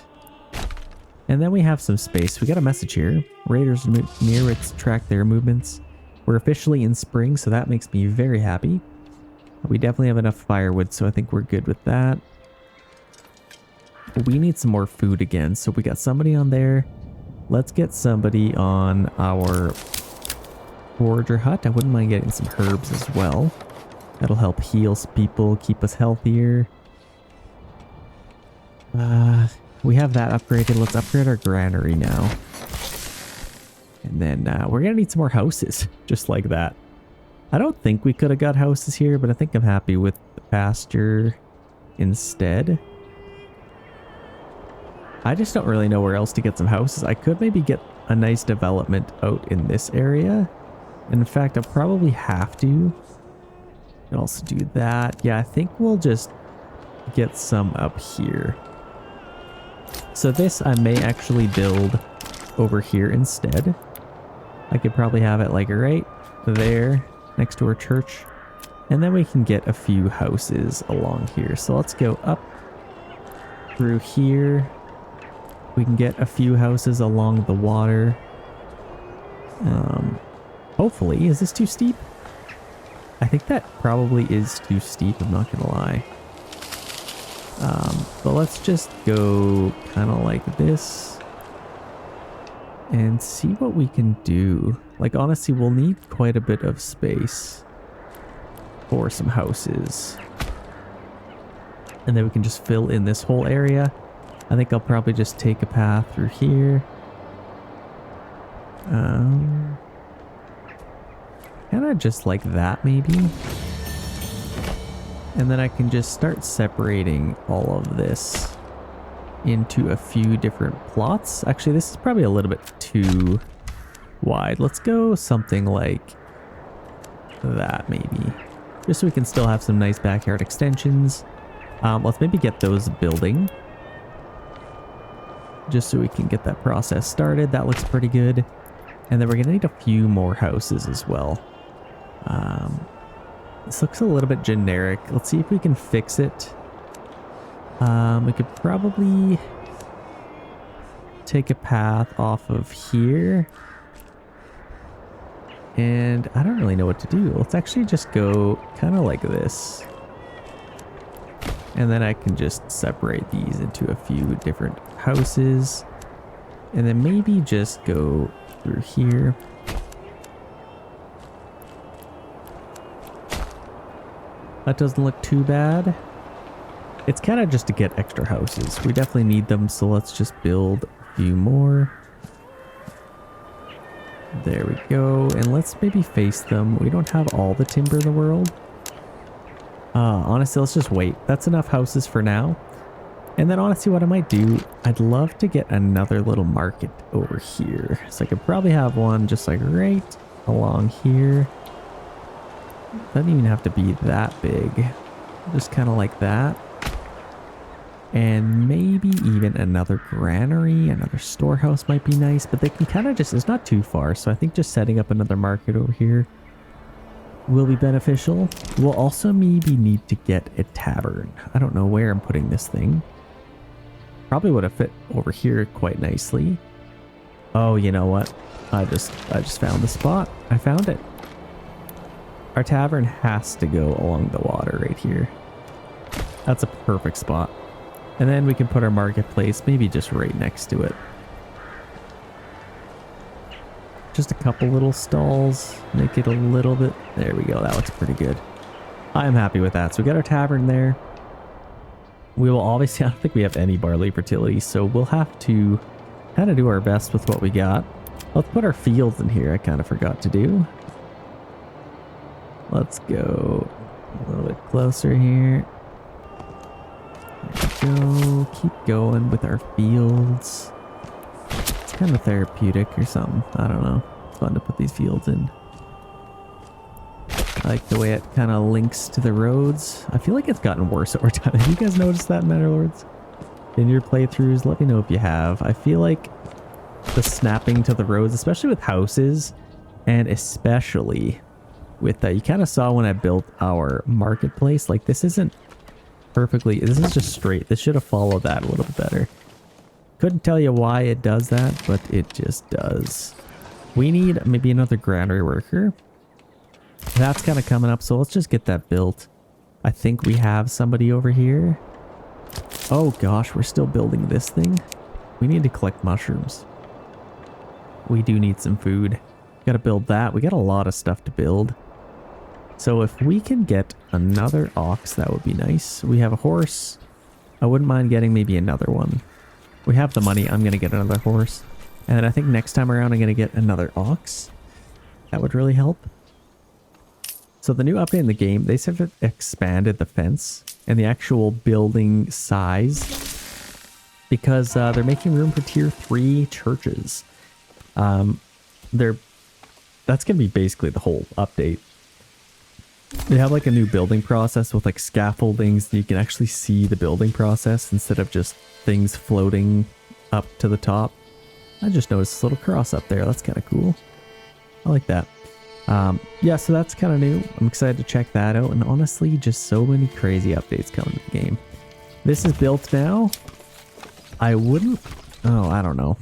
And then we have some space. We got a message here. Raiders near its track their movements. We're officially in spring, so that makes me very happy. We definitely have enough firewood, so I think we're good with that. We need some more food again, so we got somebody on there. Let's get somebody on our forager hut. I wouldn't mind getting some herbs as well. That'll help heal people, keep us healthier. We have that upgraded. Let's upgrade our granary now. And then we're going to need some more houses, just like that. I don't think we could have got houses here, but I think I'm happy with the pasture instead. I just don't really know where else to get some houses. I could maybe get a nice development out in this area. In fact, I'll probably have to. And also do that. Yeah, I think we'll just get some up here. So this I may actually build over here instead. I could probably have it like right there next to our church. And then we can get a few houses along here. So let's go up through here. We can get a few houses along the water. Hopefully, is this too steep? I think that probably is too steep, I'm not gonna lie. But let's just go kind of like this and see what we can do. Like, honestly, we'll need quite a bit of space for some houses. And then we can just fill in this whole area. I think I'll probably just take a path through here. Kind of just like that, maybe. And then I can just start separating all of this into a few different plots. Actually, this is probably a little bit too wide. Let's go something like that, maybe. Just so we can still have some nice backyard extensions. Let's maybe get those building. Just so we can get that process started. That looks pretty good. And then we're gonna need a few more houses as well. This looks a little bit generic. Let's see if we can fix it. We could probably take a path off of here. And I don't really know what to do. Let's actually just go kind of like this. And then I can just separate these into a few different houses. And then maybe just go through here. That doesn't look too bad. It's kind of just to get extra houses. We definitely need them, so let's just build a few more. There we go. And let's maybe face them. We don't have all the timber in the world. Honestly, let's just wait. That's enough houses for now. And then honestly, what I might do, I'd love to get another little market over here. So I could probably have one just like right along here. Doesn't even have to be that big. Just kind of like that. And maybe even another granary, another storehouse might be nice, but they can kind of just, it's not too far. So I think just setting up another market over here will be beneficial. We'll also maybe need to get a tavern. I don't know where I'm putting this thing. Probably would have fit over here quite nicely. Oh, you know what? I just found the spot. I found it. Our tavern has to go along the water right here. That's a perfect spot. And then we can put our marketplace maybe just right next to it. Just a couple little stalls. Make it a little bit... There we go. That looks pretty good. I'm happy with that. So we got our tavern there. We will obviously... I don't think we have any barley fertility, so we'll have to kind of do our best with what we got. Let's put our fields in here. I kind of forgot to do. Let's go a little bit closer here. There we go. Keep going with our fields. It's kind of therapeutic or something. I don't know. It's fun to put these fields in. I like the way it kind of links to the roads. I feel like it's gotten worse over time. Have you guys noticed that, Matterlords? In your playthroughs, let me know if you have. I feel like the snapping to the roads, especially with houses, and especially with that, you kind of saw when I built our marketplace, like this isn't perfectly, this is just straight. This should have followed that a little bit better. Couldn't tell you why it does that, but it just does. We need maybe another granary worker. That's kind of coming up, so let's just get that built. I think we have somebody over here. Oh gosh, we're still building this thing. We need to collect mushrooms. We do need some food. Gotta build that. We got a lot of stuff to build. So if we can get another ox, that would be nice. We have a horse. I wouldn't mind getting maybe another one. We have the money. I'm going to get another horse. And then I think next time around, I'm going to get another ox. That would really help. So the new update in the game, they sort of expanded the fence and the actual building size because they're making room for tier 3 churches. That's going to be basically the whole update. They have like a new building process with like scaffoldings. You can actually see the building process instead of just things floating up to the top. I just noticed this little cross up there. That's kind of cool. I like that. Yeah, so that's kind of new. I'm excited to check that out. And honestly, just so many crazy updates coming to the game. This is built now. I wouldn't... Oh, I don't know.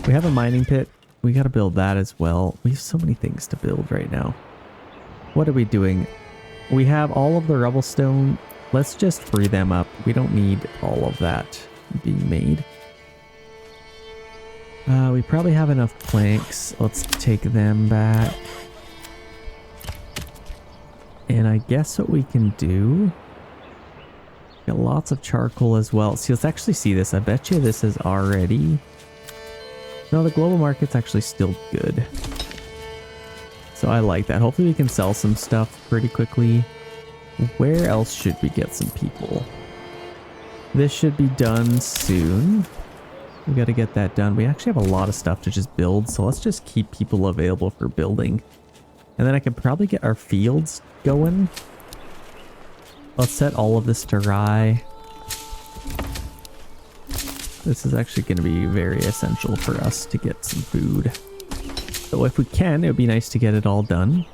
We have a mining pit. We got to build that as well. We have so many things to build right now. What are we doing? We have all of the rubble stone. Let's just free them up. We don't need all of that being made. We probably have enough planks. Let's take them back. And I guess what we can do... Got lots of charcoal as well. See, let's actually see this. I bet you this is already... No, the global market's actually still good. So I like that. Hopefully we can sell some stuff pretty quickly. Where else should we get some people? This should be done soon. We got to get that done. We actually have a lot of stuff to just build, so let's just keep people available for building. And then I could probably get our fields going. Let's set all of this to rye. This is actually going to be very essential for us to get some food. So if we can, it would be nice to get it all done.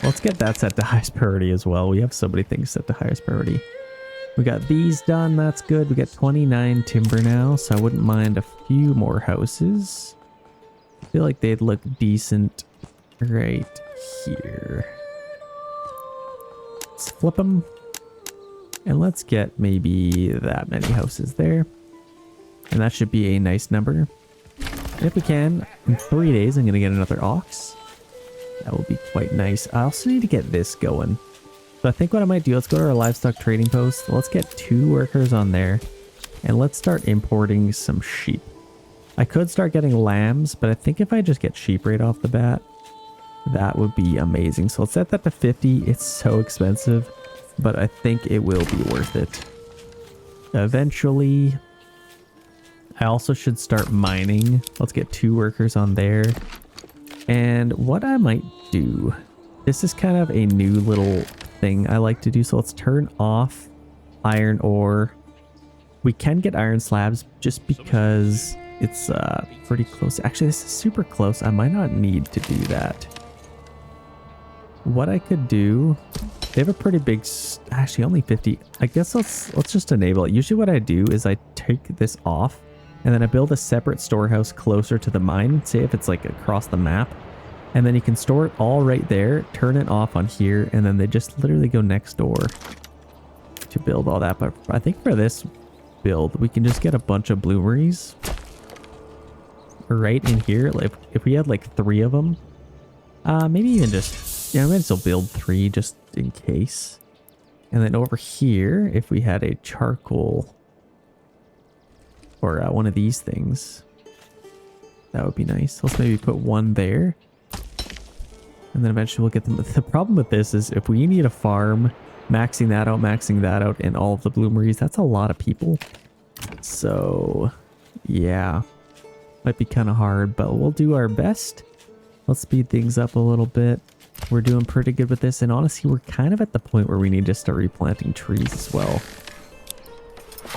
Let's get that set to highest priority as well. We have so many things set to highest priority. We got these done. That's good. We got 29 timber now, so I wouldn't mind a few more houses. I feel like they'd look decent right here. Let's flip them. And let's get maybe that many houses there. And that should be a nice number. And if we can, in 3 days, I'm going to get another ox. That will be quite nice. I also need to get this going. So I think what I might do, let's go to our livestock trading post. Let's get 2 workers on there. And let's start importing some sheep. I could start getting lambs, but I think if I just get sheep right off the bat, that would be amazing. So let's set that to 50. It's so expensive, but I think it will be worth it. Eventually, I also should start mining. Let's get 2 workers on there. And what I might do, this is kind of a new little thing I like to do. So let's turn off iron ore. We can get iron slabs just because it's pretty close. Actually, this is super close. I might not need to do that. What I could do, they have a pretty big, actually only 50. I guess let's just enable it. Usually what I do is I take this off and then I build a separate storehouse closer to the mine. Say if it's like across the map. And then you can store it all right there, turn it off on here, and then they just literally go next door to build all that. But I think for this build, we can just get a bunch of bloomeries right in here. Like if we had like 3 of them, maybe even just, yeah, I might still build 3 just in case. And then over here, if we had a charcoal or one of these things, that would be nice. Let's maybe put 1 there. And then eventually we'll get them. The problem with this is if we need a farm, maxing that out, and all of the bloomeries, that's a lot of people. So, yeah. Might be kind of hard, but we'll do our best. Let's speed things up a little bit. We're doing pretty good with this, and honestly, we're kind of at the point where we need to start replanting trees as well.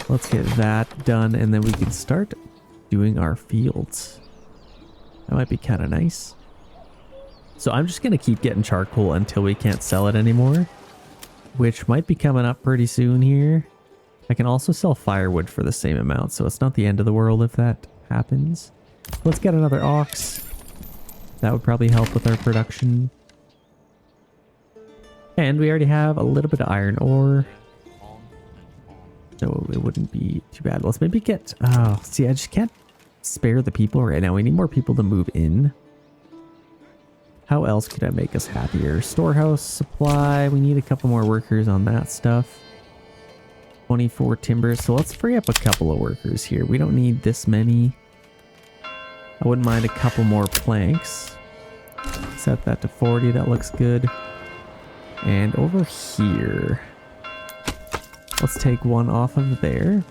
Let's get that done, and then we can start doing our fields. That might be kind of nice. So I'm just going to keep getting charcoal until we can't sell it anymore, which might be coming up pretty soon here. I can also sell firewood for the same amount, so it's not the end of the world if that happens. Let's get another ox. That would probably help with our production. And we already have a little bit of iron ore, so it wouldn't be too bad. Let's maybe get... Oh, see, I just can't spare the people right now. We need more people to move in. How else could I make us happier? Storehouse supply. We need a couple more workers on that stuff. 24 timber. So let's free up a couple of workers here. We don't need this many. I wouldn't mind a couple more planks. Set that to 40. That looks good. And over here, let's take 1 off of there.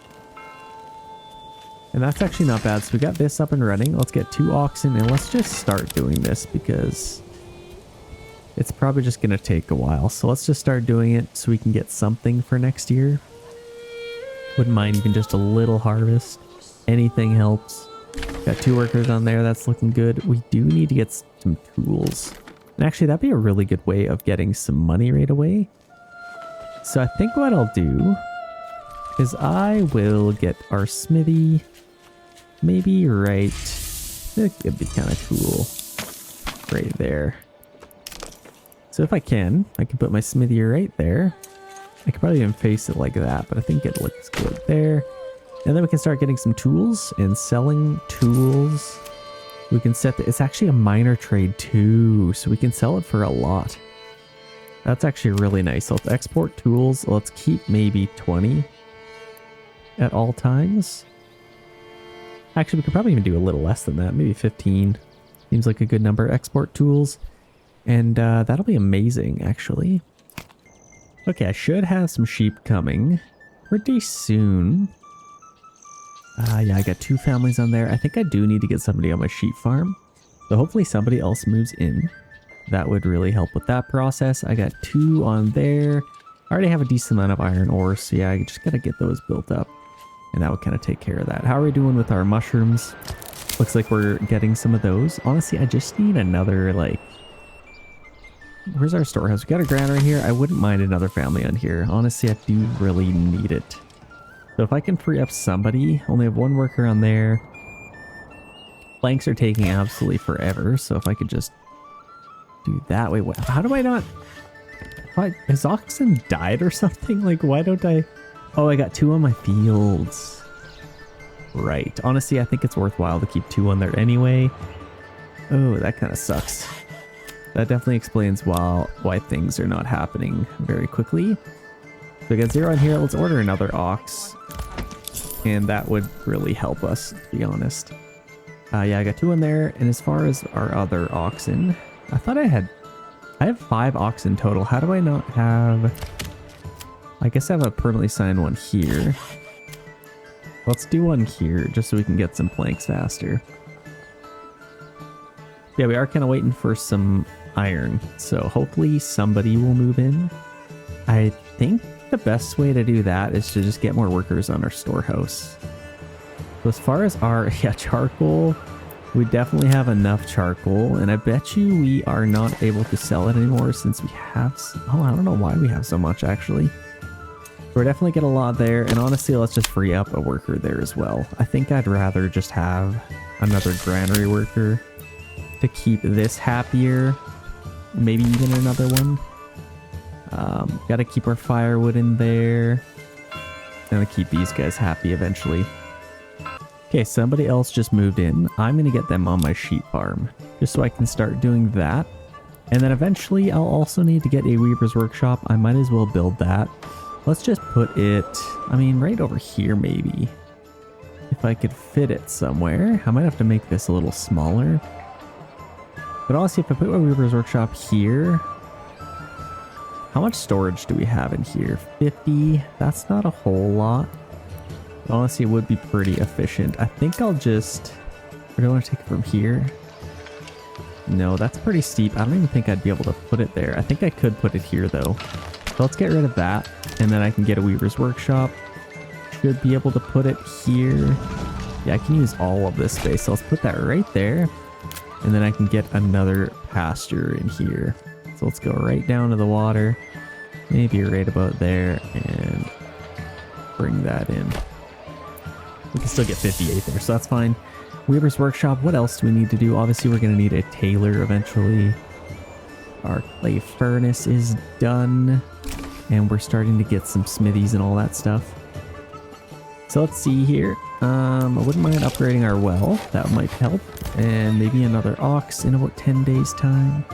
And that's actually not bad. So we got this up and running. Let's get 2 oxen and let's just start doing this because it's probably just going to take a while. So let's just start doing it so we can get something for next year. Wouldn't mind even just a little harvest. Anything helps. Got 2 workers on there. That's looking good. We do need to get some tools. And actually, that'd be a really good way of getting some money right away. So I think what I'll do is I will get our smithy maybe right. It'd be kind of cool right there. So if I can put my smithy right there. I could probably even face it like that, but I think it looks good there. And then we can start getting some tools and selling tools. We can set it's actually a minor trade too, so we can sell it for a lot. That's actually really nice. So let's export tools. Let's keep maybe 20 at all times. Actually, we could probably even do a little less than that. Maybe 15. Seems like a good number. Export tools. And that'll be amazing, actually. Okay, I should have some sheep coming pretty soon. Yeah, I got 2 families on there. I think I do need to get somebody on my sheep farm. So hopefully somebody else moves in. That would really help with that process. I got 2 on there. I already have a decent amount of iron ore, so yeah, I just gotta get those built up. And that would kind of take care of that. How are we doing with our mushrooms? Looks like we're getting some of those. Honestly, I just need another, like... Where's our storehouse? We got a granary here. I wouldn't mind another family on here. Honestly, I do really need it. So if I can free up somebody, only have 1 worker on there. Planks are taking absolutely forever, so if I could just do that. Wait, what? How do I not... What? Has oxen died or something? Like, why don't I... Oh, I got 2 on my fields. Right. Honestly, I think it's worthwhile to keep 2 on there anyway. Oh, that kind of sucks. That definitely explains why things are not happening very quickly. So we got 0 on here. Let's order another ox. And that would really help us, to be honest. Yeah, I got 2 in there. And as far as our other oxen, I thought I have 5 oxen total. How do I not have... I guess I have a permanently signed one here. Let's do one here just so we can get some planks faster. Yeah, we are kind of waiting for some iron. So hopefully somebody will move in. I think the best way to do that is to just get more workers on our storehouse. So as far as our charcoal, we definitely have enough charcoal, and I bet you we are not able to sell it anymore since we have... Oh, I don't know why we have so much, actually. We're definitely get a lot there, and honestly, let's just free up a worker there as well. I think I'd rather just have another granary worker to keep this happier. Maybe even another one. Gotta keep our firewood in there. Gonna keep these guys happy eventually. Okay, somebody else just moved in. I'm gonna get them on my sheep farm, just so I can start doing that. And then eventually I'll also need to get a weaver's workshop. I might as well build that. Let's just put it, I mean, right over here maybe. If I could fit it somewhere. I might have to make this a little smaller. But honestly, if I put my weaver's workshop here, how much storage do we have in here? 50. That's not a whole lot. But honestly, it would be pretty efficient. I think I'll just... Or do I want to take it from here? No, that's pretty steep. I don't even think I'd be able to put it there. I think I could put it here, though. So let's get rid of that. And then I can get a weaver's workshop. Should be able to put it here. Yeah, I can use all of this space. So let's put that right there. And then I can get another pasture in here. So let's go right down to the water. Maybe right about there. And bring that in. We can still get 58 there, so that's fine. Weaver's workshop. What else do we need to do? Obviously, we're going to need a tailor eventually. Our clay furnace is done. And we're starting to get some smithies and all that stuff. So let's see here. I wouldn't mind upgrading our well. That might help. And maybe another ox in about 10 days time.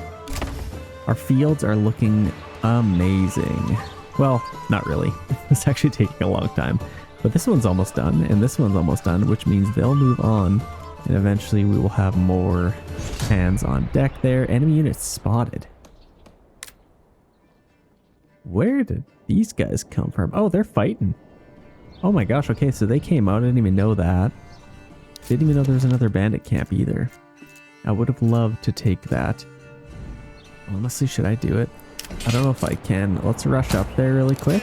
Our fields are looking amazing. Well, not really. It's actually taking a long time. But this one's almost done, and this one's almost done, which means they'll move on. And eventually we will have more hands on deck there. Enemy units spotted. Where did these guys come from? Oh, they're fighting. Oh my gosh, okay, so they came out. I didn't even know that. Didn't even know there was another bandit camp either. I would have loved to take that. Honestly, should I do it? I don't know if I can. Let's rush up there really quick.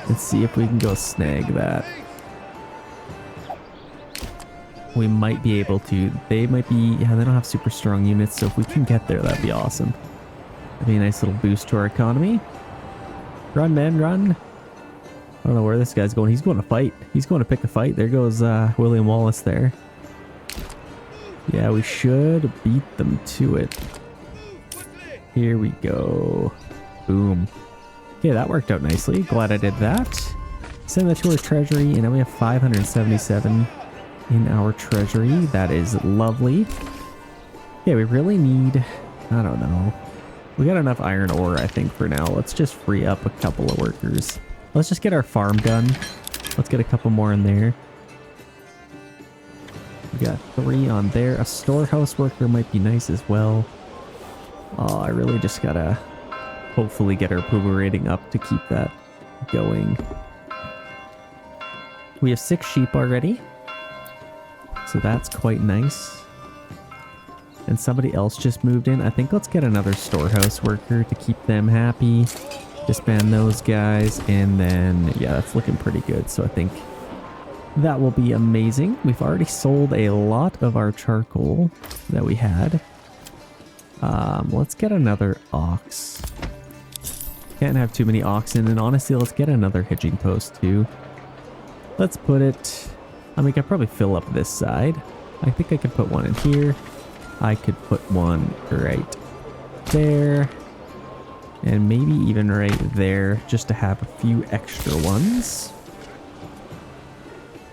Let's see if we can go snag that. we might be able to. They might be, yeah, they don't have super strong units, so if we can get there, that'd be awesome. That'd be a nice little boost to our economy. Run, man, run. I don't know where this guy's going. He's going to fight. He's going to pick a fight. There goes William Wallace there. Yeah, we should beat them to it. Here we go. Boom. Okay, that worked out nicely. Glad I did that. Send that to our treasury, and now we have 577 in our treasury. That is lovely. Yeah, we really need, I don't know. We got enough iron ore, I think, for now. Let's just free up a couple of workers. Let's just get our farm done. Let's get a couple more in there. We got 3 on there. A storehouse worker might be nice as well. Oh, I really just gotta hopefully get our approval rating up to keep that going. We have 6 sheep already, so that's quite nice. And somebody else just moved in. I think let's get another storehouse worker to keep them happy. Disband those guys, and then, yeah, that's looking pretty good. So I think that will be amazing. We've already sold a lot of our charcoal that we had. Let's get another ox. Can't have too many oxen, and honestly, let's get another hitching post too. Let's put it, I mean, I could probably fill up this side. I think I could put one in here. I could put one right there. And maybe even right there, just to have a few extra ones.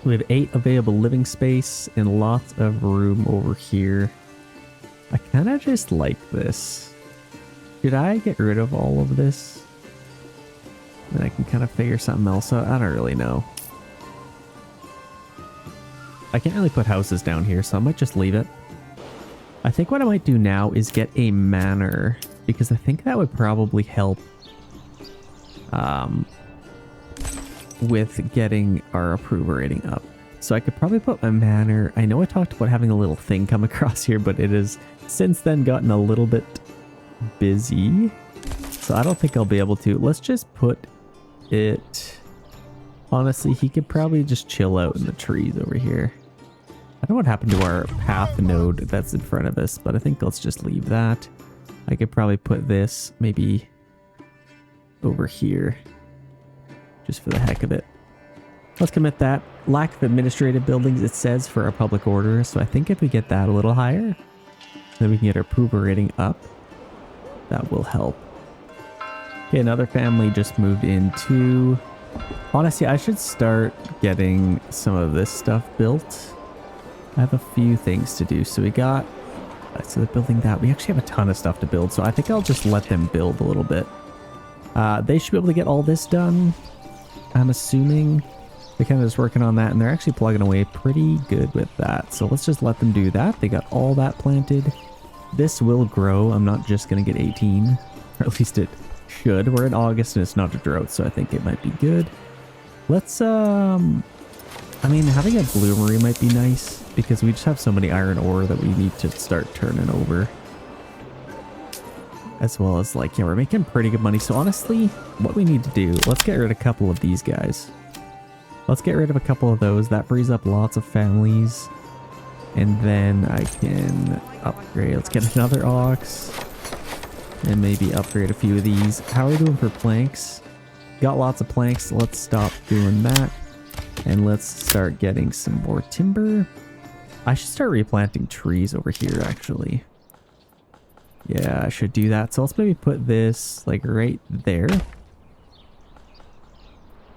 We have 8 available living space and lots of room over here. I kind of just like this. Should I get rid of all of this? Then I can kind of figure something else out. I don't really know. I can't really put houses down here, so I might just leave it. I think what I might do now is get a manor, because I think that would probably help with getting our approval rating up. So I could probably put my manor. I know I talked about having a little thing come across here, but it has since then gotten a little bit busy. So I don't think I'll be able to. Let's just put it. Honestly, he could probably just chill out in the trees over here. I don't know what happened to our path node that's in front of us, but I think let's just leave that. I could probably put this maybe over here, just for the heck of it. Let's commit that. Lack of administrative buildings, it says, for our public order. So I think if we get that a little higher, then we can get our approval rating up. That will help. Okay, another family just moved in too. Honestly, I should start getting some of this stuff built. I have a few things to do. So we got, so they're building that. We actually have a ton of stuff to build, so I think I'll just let them build a little bit. They should be able to get all this done, I'm assuming. They're kind of just working on that, and they're actually plugging away pretty good with that. So let's just let them do that. They got all that planted. This will grow. I'm not just going to get 18, or at least it should. We're in August, and it's not a drought, so I think it might be good. Let's, I mean, having a bloomery might be nice, because we just have so many iron ore that we need to start turning over. As well as, like, yeah, we're making pretty good money. So honestly, what we need to do, let's get rid of a couple of these guys. Let's get rid of a couple of those. That frees up lots of families. And then I can upgrade. Let's get another ox. And maybe upgrade a few of these. How are we doing for planks? Got lots of planks. Let's stop doing that. And let's start getting some more timber. I should start replanting trees over here, actually. Yeah, I should do that. So let's maybe put this, like, right there.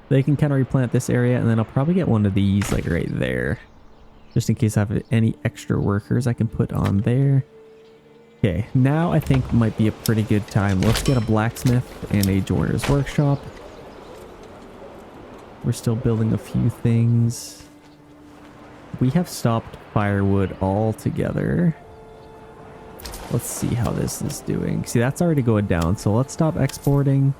They can kind of replant this area, and then I'll probably get one of these, like, right there. Just in case I have any extra workers I can put on there. Okay, now I think might be a pretty good time. Let's get a blacksmith and a joiner's workshop. We're still building a few things. We have stopped firewood altogether. Let's see how this is doing. See, that's already going down. So let's stop exporting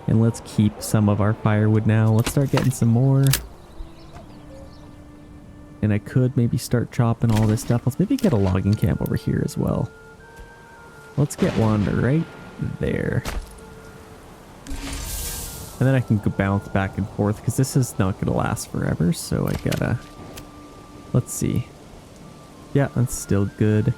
and let's keep some of our firewood now. Let's start getting some more. And I could maybe start chopping all this stuff. Let's maybe get a logging camp over here as well. Let's get one right there. And then I can go bounce back and forth because this is not going to last forever. So I gotta, let's see. Yeah, that's still good.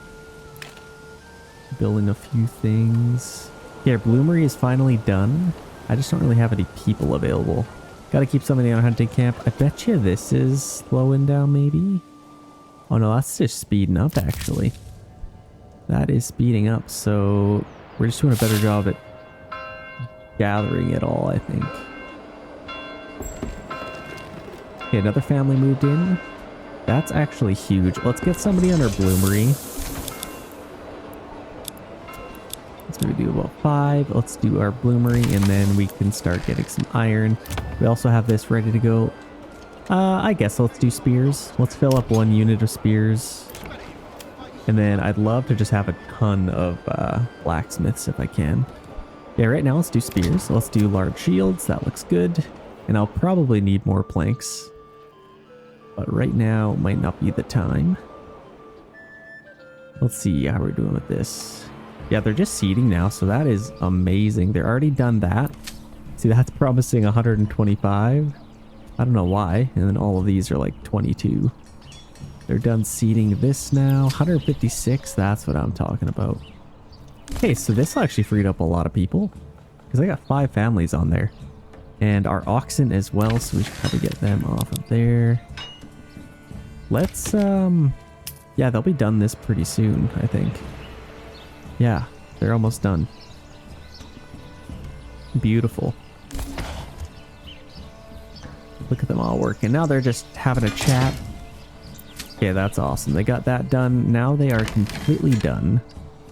Building a few things. Yeah, Bloomery is finally done. I just don't really have any people available. Gotta keep somebody on hunting camp. I bet you this is slowing down maybe. Oh no, that's just speeding up actually. That is speeding up, so we're just doing a better job at gathering it all, I think. Okay, another family moved in. That's actually huge. Let's get somebody on our Bloomery. Let's maybe do about 5. Let's do our Bloomery, and then we can start getting some iron. We also have this ready to go. I guess let's do spears. Let's fill up 1 unit of spears. And then I'd love to just have a ton of blacksmiths if I can. Yeah, right now let's do spears. Let's do large shields. That looks good. And I'll probably need more planks. But right now might not be the time. Let's see how we're doing with this. Yeah, they're just seeding now, so that is amazing. They're already done that. See, that's promising 125. I don't know why. And then all of these are like 22. They're done seeding this now. 156, that's what I'm talking about. Okay, so this actually freed up a lot of people. Because I got 5 families on there. And our oxen as well, so we should probably get them off of there. Let's, yeah, they'll be done this pretty soon, I think. Yeah, they're almost done. Beautiful. Look at them all working. Now they're just having a chat. Okay, that's awesome. They got that done. Now they are completely done.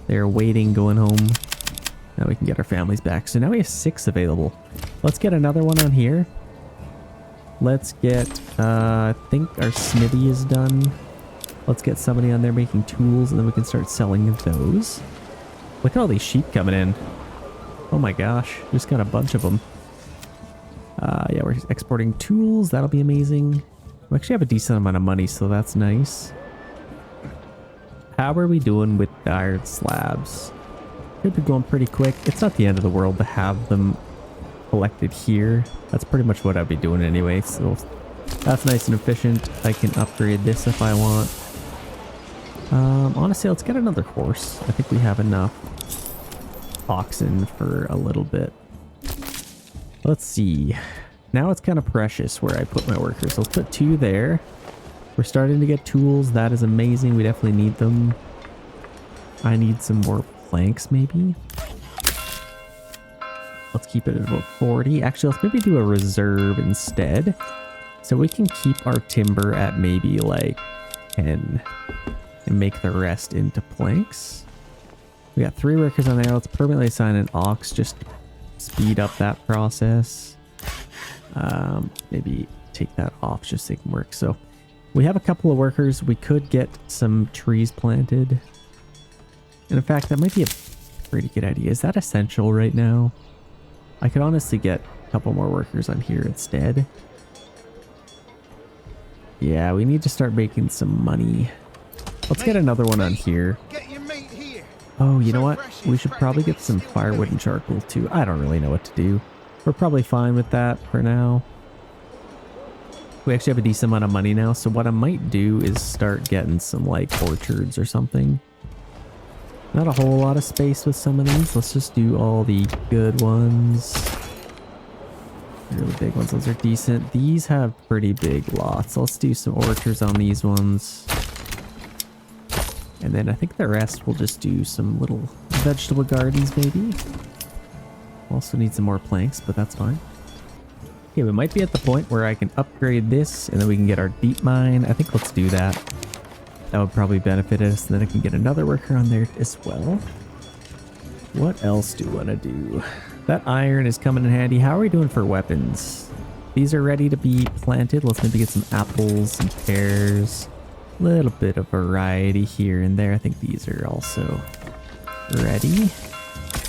They're waiting, going home. Now we can get our families back. So now we have 6 available. Let's get another one on here. Let's get, I think our smithy is done. Let's get somebody on there making tools, and then we can start selling those. Look at all these sheep coming in. Oh my gosh, just got a bunch of them. Yeah, we're exporting tools. That'll be amazing. We actually have a decent amount of money, so that's nice. How are we doing with the iron slabs? Could be going pretty quick. It's not the end of the world to have them collected here. That's pretty much what I'd be doing anyway, so that's nice and efficient. I can upgrade this if I want. Honestly, let's get another horse. I think we have enough oxen for a little bit. Let's see. Now it's kind of precious where I put my workers. Let's put 2 there. We're starting to get tools. That is amazing. We definitely need them. I need some more planks maybe. Let's keep it at about 40. Actually, let's maybe do a reserve instead. So we can keep our timber at maybe like 10 and make the rest into planks. We got 3 workers on there. Let's permanently assign an ox just to speed up that process. Maybe take that off just so they can work. So we have a couple of workers. We could get some trees planted. And in fact, that might be a pretty good idea. Is that essential right now? I could honestly get a couple more workers on here instead. Yeah, we need to start making some money. Let's get another one on here. Oh, you know what? We should probably get some firewood and charcoal too. I don't really know what to do. We're probably fine with that for now. We actually have a decent amount of money now, so what I might do is start getting some like orchards or something. Not a whole lot of space with some of these. Let's just do all the good ones. The really big ones, those are decent. These have pretty big lots. Let's do some orchards on these ones. And then I think the rest we'll just do some little vegetable gardens maybe. Also need some more planks, but that's fine. Okay, we might be at the point where I can upgrade this and then we can get our deep mine. I think let's do that. That would probably benefit us. And then I can get another worker on there as well. What else do I want to do? That iron is coming in handy. How are we doing for weapons? These are ready to be planted. Let's maybe get some apples and pears. A little bit of variety here and there. I think these are also ready.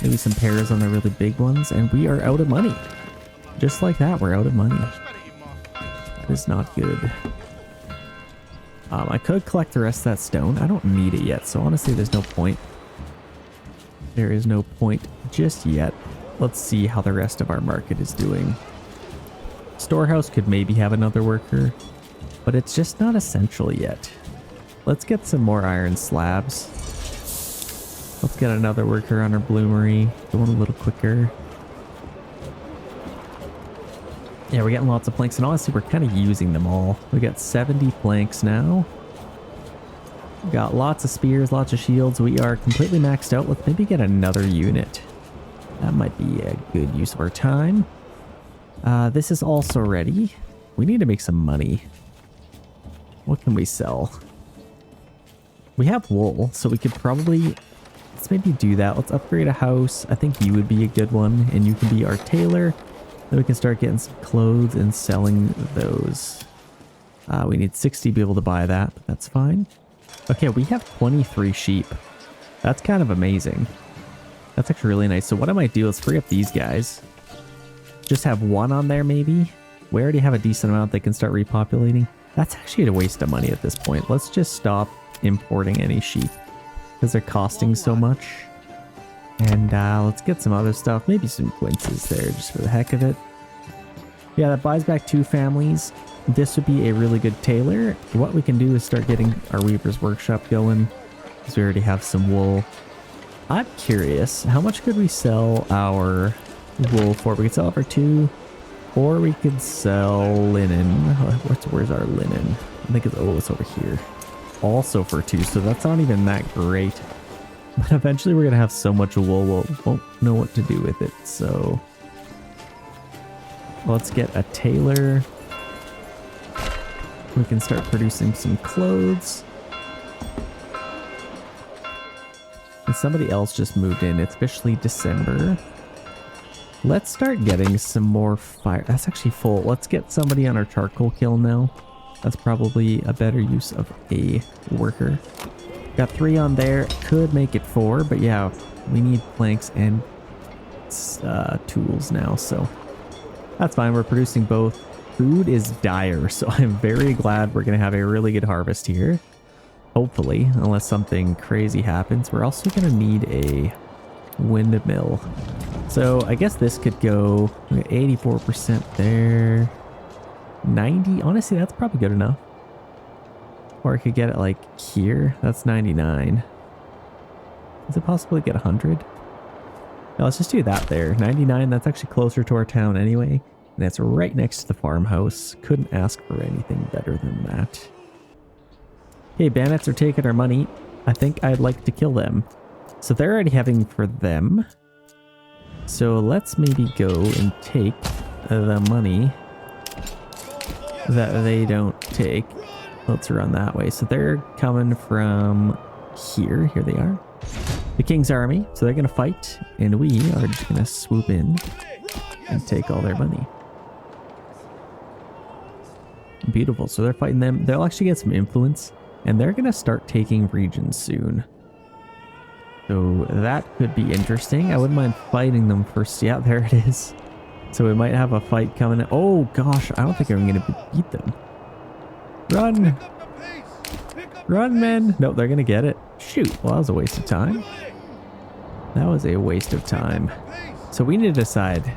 Maybe some pears on the really big ones. And we are out of money. Just like that, we're out of money. That is not good. I could collect the rest of that stone. I don't need it yet, so honestly there's no point. There is no point just yet. Let's see how the rest of our market is doing. Storehouse could maybe have another worker, but it's just not essential yet. let's get some more iron slabs. Let's get another worker on our bloomery. Going a little quicker. Yeah, we're getting lots of planks, and honestly, we're kind of using them all. We got 70 planks now. We got lots of spears, lots of shields. We are completely maxed out. Let's maybe get another unit. That might be a good use of our time. This is also ready. We need to make some money. What can we sell? We have wool, so we could probably... Let's maybe do that. Let's upgrade a house. I think you would be a good one, and you can be our tailor. Then we can start getting some clothes and selling those. We need 60 to be able to buy that, but that's fine. Okay, we have 23 sheep. That's kind of amazing. That's actually really nice. So what I might do is free up these guys. Just have one on there maybe. We already have a decent amount that can start repopulating. That's actually a waste of money at this point. Let's just stop importing any sheep because they're costing so much. And let's get some other stuff. Maybe some quinces there just for the heck of it. Yeah, that buys back 2 families. This would be a really good tailor. What we can do is start getting our Weaver's Workshop going because we already have some wool. I'm curious, how much could we sell our wool for? We could sell it for 2, or we could sell linen. Where's our linen? I think it's over here. Also for 2, so that's not even that great. But eventually we're gonna have so much wool we won't know what to do with it. So let's get a tailor. We can start producing some clothes. And somebody else just moved in. It's officially December. Let's start getting some more fire. That's actually full. Let's get somebody on our charcoal kiln now. That's probably a better use of a worker. Got 3 on there. Could make it 4, but yeah, we need planks and tools now, so that's fine. We're producing both. Food is dire, so I'm very glad we're going to have a really good harvest here. Hopefully, unless something crazy happens. We're also going to need a windmill. So I guess this could go 84% there. 90? Honestly, that's probably good enough. Or I could get it like here. That's 99. Is it possible to get 100? No, let's just do that there. 99, that's actually closer to our town anyway. And that's right next to the farmhouse. Couldn't ask for anything better than that. Okay, bandits are taking our money. I think I'd like to kill them. So they're already having for them. So let's maybe go and take the money that they don't take. Let's run that way. So they're coming from here. Here they are. The King's Army. So they're going to fight. And we are just going to swoop in and take all their money. Beautiful. So they're fighting them. They'll actually get some influence. And they're going to start taking regions soon. So that could be interesting. I wouldn't mind fighting them first. Yeah, there it is. So we might have a fight coming. Oh gosh, I don't think I'm going to beat them. Run! Run, men! No, they're going to get it. Shoot, well, that was a waste of time. That was a waste of time. So we need to decide,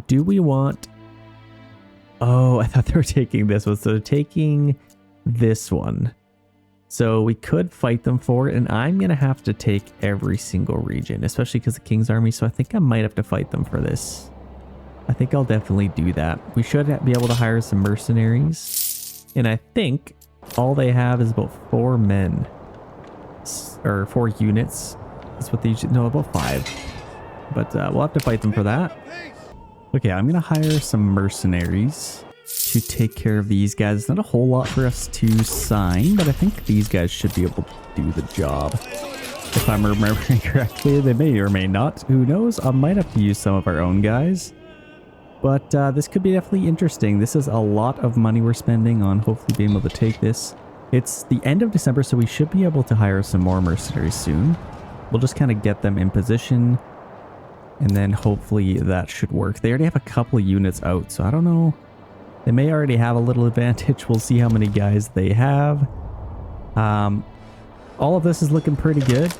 do we want... Oh, I thought they were taking this one. So they're taking this one. So we could fight them for it, and I'm going to have to take every single region, especially because the King's Army, so I think I might have to fight them for this. I think I'll definitely do that. We should be able to hire some mercenaries, and I think all they have is about 4 men, or 4 units. That's what they usually, no, about 5. But we'll have to fight them for that. Okay, I'm going to hire some mercenaries to take care of these guys. It's not a whole lot for us to sign, but I think these guys should be able to do the job. If I'm remembering correctly, they may or may not. Who knows? I might have to use some of our own guys. But this could be definitely interesting. This is a lot of money we're spending on hopefully being able to take this. It's the end of December, so we should be able to hire some more mercenaries soon. We'll just kind of get them in position, and then hopefully that should work. They already have a couple of units out, so I don't know. They may already have a little advantage. We'll see how many guys they have. All of this is looking pretty good.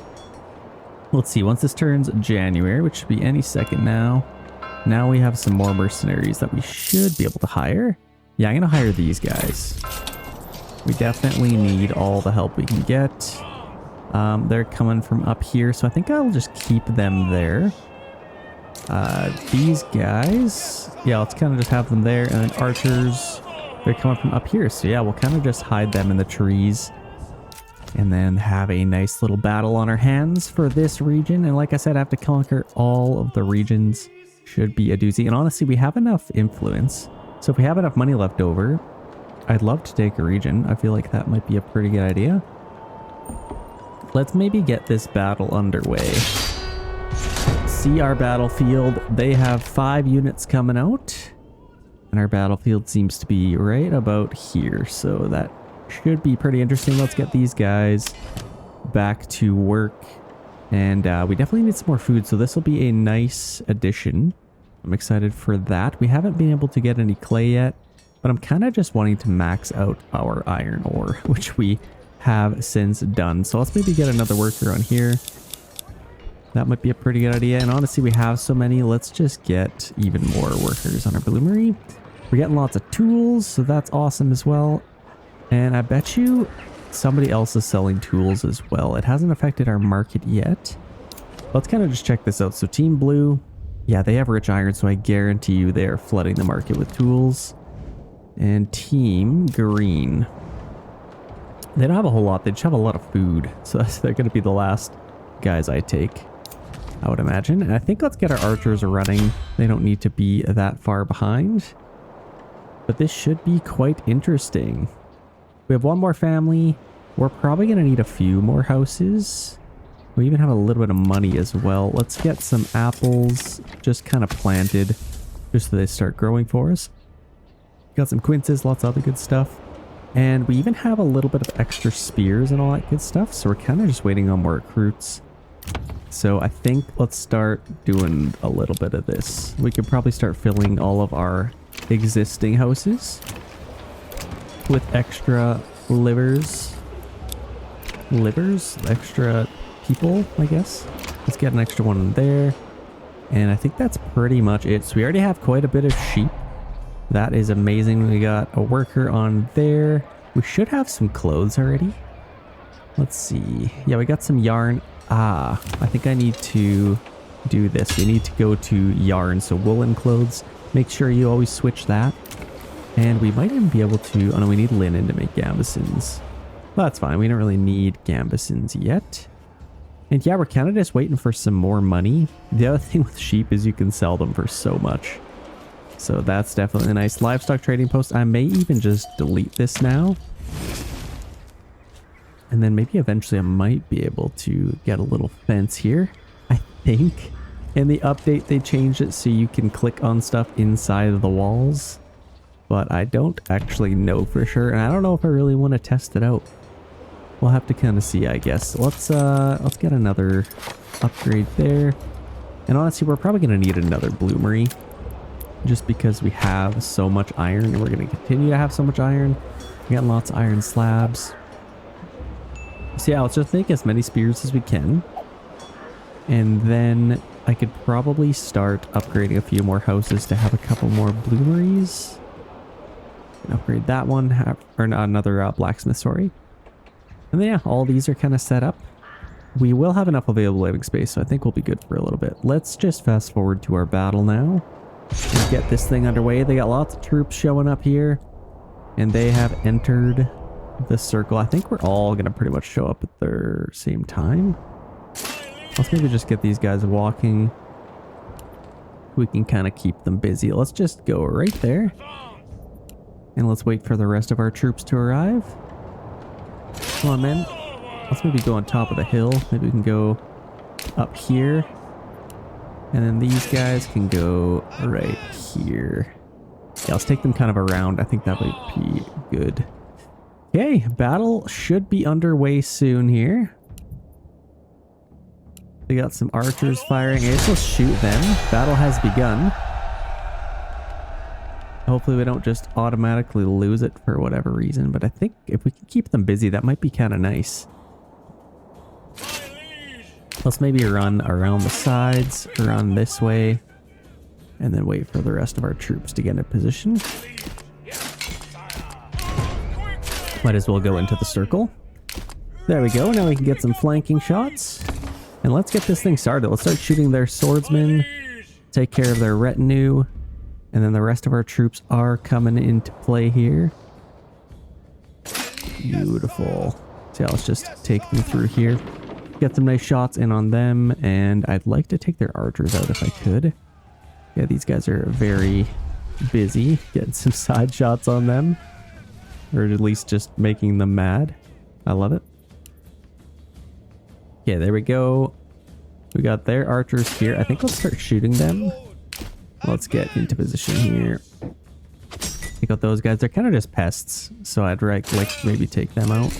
Let's see, once this turns January, which should be any second now. Now we have some more mercenaries that we should be able to hire. Yeah, I'm going to hire these guys. We definitely need all the help we can get. They're coming from up here, so I think I'll just keep them there. These guys, yeah, let's kind of just have them there. And then archers, they're coming from up here, so yeah, we'll kind of just hide them in the trees and then have a nice little battle on our hands for this region. And like I said, I have to conquer all of the regions. Should be a doozy. And honestly, we have enough influence, so if we have enough money left over, I'd love to take a region. I feel like that might be a pretty good idea. Let's maybe get this battle underway. See our battlefield. They have 5 units coming out, and our battlefield seems to be right about here, so that should be pretty interesting. Let's get these guys back to work, and we definitely need some more food, so this will be a nice addition. I'm excited for that. We haven't been able to get any clay yet, but I'm kind of just wanting to max out our iron ore, which we have since done. So let's maybe get another worker on here. That might be a pretty good idea. And honestly, we have so many. Let's just get even more workers on our bloomery. We're getting lots of tools, so that's awesome as well. And I bet you somebody else is selling tools as well. It hasn't affected our market yet. Let's kind of just check this out. So Team Blue, yeah, they have rich iron, so I guarantee you they are flooding the market with tools. And Team Green, they don't have a whole lot. They just have a lot of food, so they're going to be the last guys I take, I would imagine. And I think let's get our archers running. They don't need to be that far behind, but this should be quite interesting. We have one more family. We're probably going to need a few more houses. We even have a little bit of money as well. Let's get some apples just kind of planted just so they start growing for us. Got some quinces, lots of other good stuff. And we even have a little bit of extra spears and all that good stuff. So we're kind of just waiting on more recruits. So I think let's start doing a little bit of this. We could probably start filling all of our existing houses with extra extra people, I guess. Let's get an extra one in there. And I think that's pretty much it. So we already have quite a bit of sheep. That is amazing. We got a worker on there. We should have some clothes already. Let's see. Yeah, we got some yarn. I think I need to do this. We need to go to yarn, so woolen clothes. Make sure you always switch that. And we might even be able to... Oh no, we need linen to make gambesons. Well, that's fine. We don't really need gambesons yet. And yeah, we're kind of just waiting for some more money. The other thing with sheep is you can sell them for so much. So that's definitely a nice livestock trading post. I may even just delete this now. And then maybe eventually I might be able to get a little fence here. I think in the update they changed it so you can click on stuff inside of the walls. But I don't actually know for sure. And I don't know if I really want to test it out. We'll have to kind of see, I guess. Let's get another upgrade there. And honestly, we're probably going to need another bloomery. Just because we have so much iron, and we're going to continue to have so much iron. We got lots of iron slabs. So yeah, let's just make as many spears as we can. And then I could probably start upgrading a few more houses to have a couple more bloomeries. Upgrade that one, or another blacksmith, sorry. And then yeah, all these are kind of set up. We will have enough available living space, so I think we'll be good for a little bit. Let's just fast forward to our battle now. And get this thing underway. They got lots of troops showing up here, and they have entered the circle. I think we're all gonna pretty much show up at the same time. Let's maybe just get these guys walking. We can kind of keep them busy. Let's just go right there, and let's wait for the rest of our troops to arrive. Come on, men. Let's maybe go on top of the hill. Maybe we can go up here. And then these guys can go right here. Yeah, let's take them kind of around. I think that might be good. Okay, battle should be underway soon here. We got some archers firing. I guess we'll shoot them. Battle has begun. Hopefully we don't just automatically lose it for whatever reason. But I think if we can keep them busy, that might be kind of nice. Let's maybe run around the sides, around this way, and then wait for the rest of our troops to get in position. Might as well go into the circle. There we go. Now we can get some flanking shots. And let's get this thing started. Let's start shooting their swordsmen. Take care of their retinue. And then the rest of our troops are coming into play here. Beautiful. So yeah, let's just take them through here. Get some nice shots in on them. And I'd like to take their archers out if I could. Yeah, these guys are very busy. Getting some side shots on them. Or at least just making them mad. I love it. Okay, there we go. We got their archers here. I think let's start shooting them. Let's get into position here. Take out those guys. They're kind of just pests, so I'd like maybe take them out.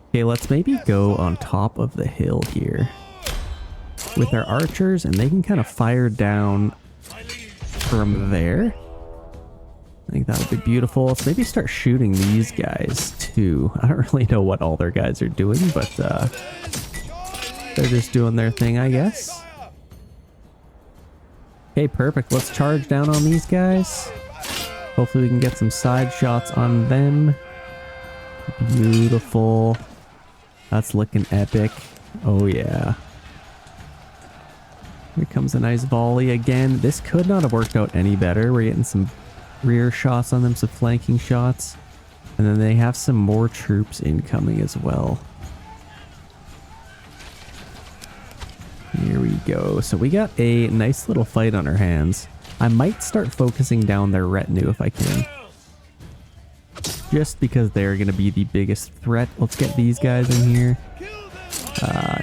Okay, let's maybe go on top of the hill here with our archers, and they can kind of fire down from there. I think that would be beautiful. Let's maybe start shooting these guys too. I don't really know what all their guys are doing, but they're just doing their thing, I guess. Okay, perfect. Let's charge down on these guys. Hopefully we can get some side shots on them. Beautiful. That's looking epic. Oh yeah. Here comes a nice volley again. This could not have worked out any better. We're getting some rear shots on them, some flanking shots. And then they have some more troops incoming as well. Here we go. So we got a nice little fight on our hands. I might start focusing down their retinue if I can. Just because they're going to be the biggest threat. Let's get these guys in here.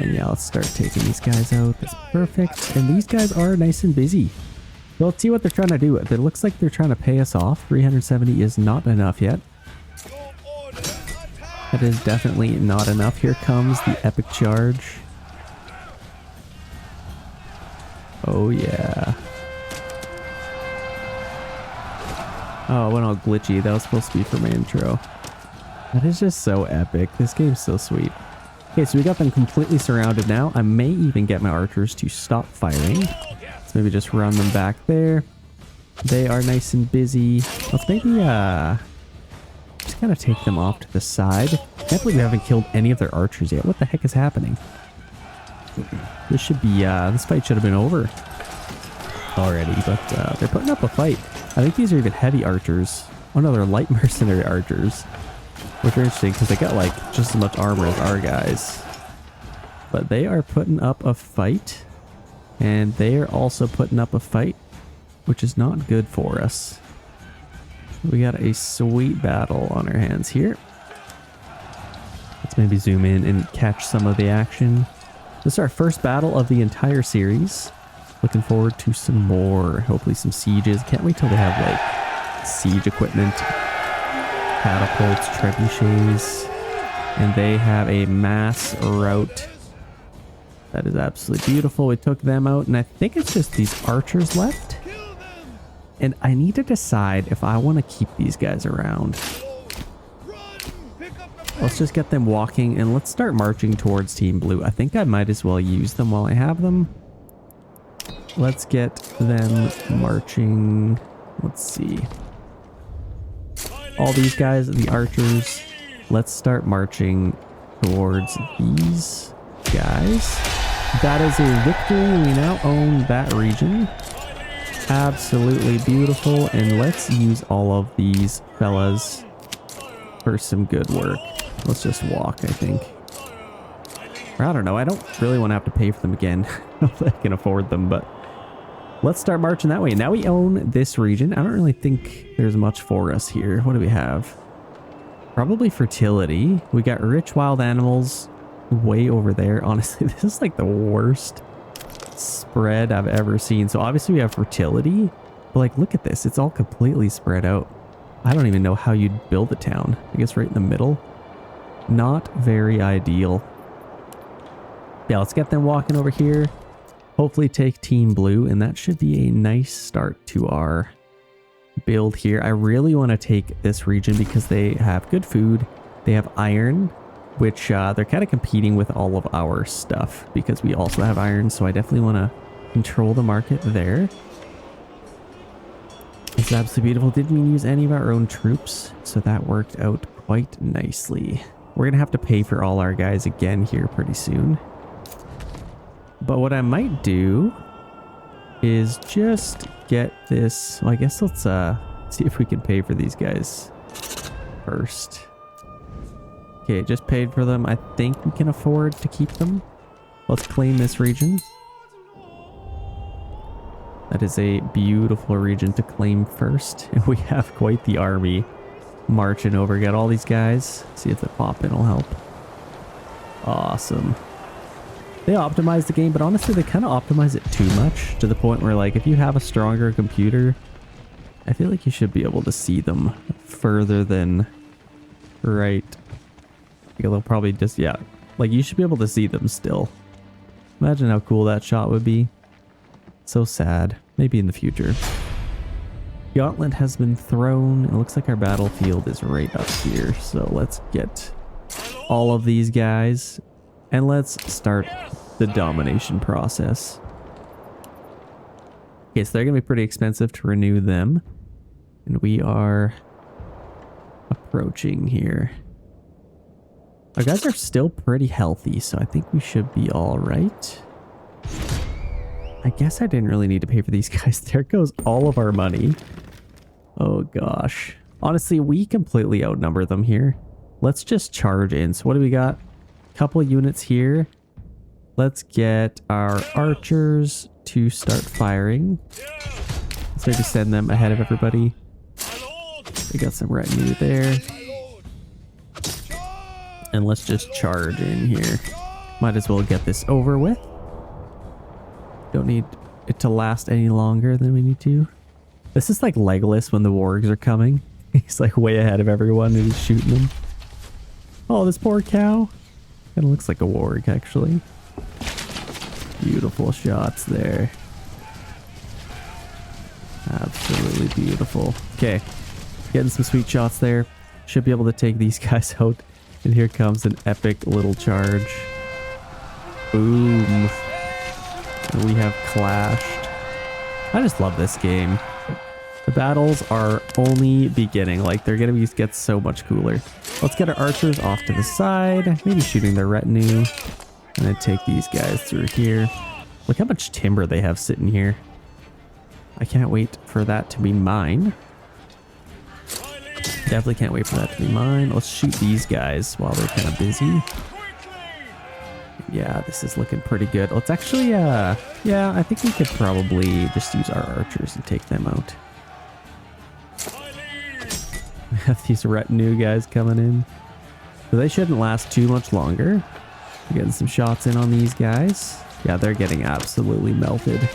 Yeah, let's start taking these guys out. That's perfect. And these guys are nice and busy. So let's see what they're trying to do. It looks like they're trying to pay us off. 370 is not enough yet. That is definitely not enough. Here comes the epic charge. Oh yeah. Oh, it went all glitchy. That was supposed to be for my intro. That is just so epic. This game's so sweet. Okay, so we got them completely surrounded now. I may even get my archers to stop firing. Let's maybe just run them back there. They are nice and busy. Let's maybe just kind of take them off to the side. Can't believe we haven't killed any of their archers yet. What the heck is happening? This should be, this fight should have been over already, but they're putting up a fight. I think these are even heavy archers. Oh no, they're light mercenary archers, which are interesting because they got like just as much armor as our guys. But they are putting up a fight, and they are also putting up a fight, which is not good for us. We got a sweet battle on our hands here. Let's maybe zoom in and catch some of the action. This is our first battle of the entire series. Looking forward to some more. Hopefully some sieges. Can't wait till they have like siege equipment, catapults, trebuchets, and they have a mass rout. That is absolutely beautiful. We took them out, and I think it's just these archers left. And I need to decide if I want to keep these guys around. Let's just get them walking, and let's start marching towards Team Blue. I think I might as well use them while I have them. Let's get them marching. Let's see. All these guys, the archers. Let's start marching towards these guys. That is a victory. We now own that region. Absolutely beautiful. And let's use all of these fellas for some good work. Let's just walk, I think. Or I don't know. I don't really want to have to pay for them again. If I can afford them, but let's start marching that way. Now we own this region. I don't really think there's much for us here. What do we have? Probably fertility. We got rich wild animals way over there. Honestly, this is like the worst spread I've ever seen. So obviously we have fertility, but like, look at this. It's all completely spread out. I don't even know how you'd build a town. I guess right in the middle. Not very ideal. Yeah, let's get them walking over here. Hopefully take Team Blue, and that should be a nice start to our build here. I really want to take this region because they have good food. They have iron, which they're kind of competing with all of our stuff because we also have iron. So I definitely want to control the market there. It's absolutely beautiful. Didn't even use any of our own troops, so that worked out quite nicely. We're gonna have to pay for all our guys again here pretty soon. But what I might do is just get this. Well, I guess let's see if we can pay for these guys first. Okay, just paid for them. I think we can afford to keep them. Let's claim this region. That is a beautiful region to claim first. And we have quite the army marching over. Got all these guys. See if the pop in will help. Awesome. They optimize the game, but honestly, they kind of optimize it too much to the point where, like, if you have a stronger computer, I feel like you should be able to see them further than right. Yeah, they'll probably just, yeah, like you should be able to see them still. Imagine how cool that shot would be. So sad. Maybe in the future. Gauntlet has been thrown. It looks like our battlefield is right up here. So let's get all of these guys and let's start the domination process. Okay, so they're going to be pretty expensive to renew them. And we are approaching here. Our guys are still pretty healthy, so I think we should be all right. I guess I didn't really need to pay for these guys. There goes all of our money. Oh gosh. Honestly, we completely outnumber them here. Let's just charge in. So what do we got? Couple units here. Let's get our archers to start firing. Let's maybe send them ahead of everybody. We got some retinue there. And let's just charge in here. Might as well get this over with. Don't need it to last any longer than we need to. This is like Legolas when the wargs are coming. He's like way ahead of everyone and he's shooting them. Oh, this poor cow. Kind of looks like a warg, actually. Beautiful shots there. Absolutely beautiful. Okay, getting some sweet shots there. Should be able to take these guys out. And here comes an epic little charge. Boom. And we have clashed. I just love this game. The battles are only beginning. Like, they're gonna get so much cooler. Let's get our archers off to the side. Maybe shooting their retinue. And then take these guys through here. Look how much timber they have sitting here. I can't wait for that to be mine. Definitely can't wait for that to be mine. Let's shoot these guys while they're kind of busy. Yeah, this is looking pretty good. Let's actually, yeah, I think we could probably just use our archers and take them out. We have these retinue guys coming in. So they shouldn't last too much longer. We're getting some shots in on these guys. Yeah, they're getting absolutely melted.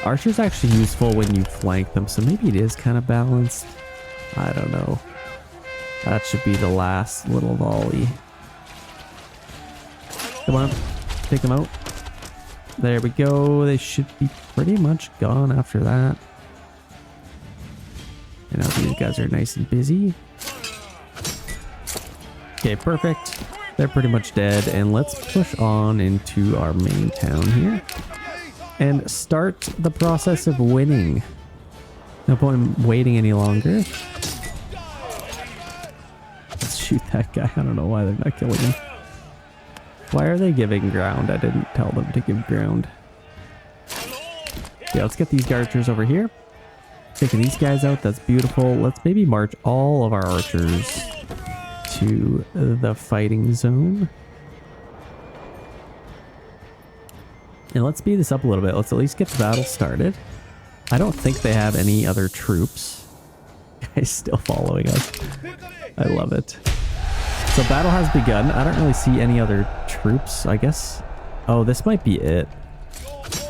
Archer's actually useful when you flank them, so maybe it is kind of balanced. I don't know. That should be the last little volley. Come on, take them out. There we go. They should be pretty much gone after that. You know, these guys are nice and busy. Okay, perfect. They're pretty much dead. And let's push on into our main town here. And start the process of winning. No point in waiting any longer. Let's shoot that guy. I don't know why they're not killing him. Why are they giving ground? I didn't tell them to give ground. Yeah, let's get these archers over here. Taking these guys out. That's beautiful. Let's maybe march all of our archers to the fighting zone. And let's speed this up a little bit. Let's at least get the battle started. I don't think they have any other troops. Guy's still following us. I love it. So battle has begun. I don't really see any other troops, I guess. Oh, this might be it.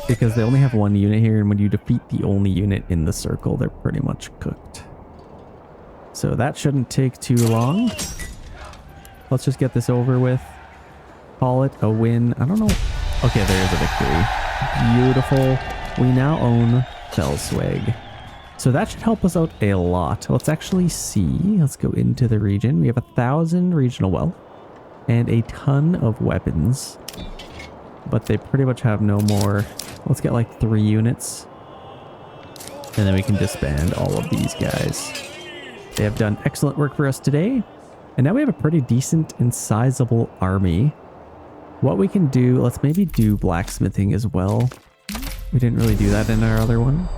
Because they only have one unit here, and when you defeat the only unit in the circle, they're pretty much cooked. So that shouldn't take too long. Let's just get this over with. Call it a win. I don't know. Okay, there's a victory. Beautiful. We now own Felswag. So that should help us out a lot. Let's actually see. Let's go into the region. We have 1,000 regional wealth and a ton of weapons. But they pretty much have no more. Let's get like 3 units. And then we can disband all of these guys. They have done excellent work for us today. And now we have a pretty decent and sizable army. What we can do, let's maybe do blacksmithing as well. We didn't really do that in our other one.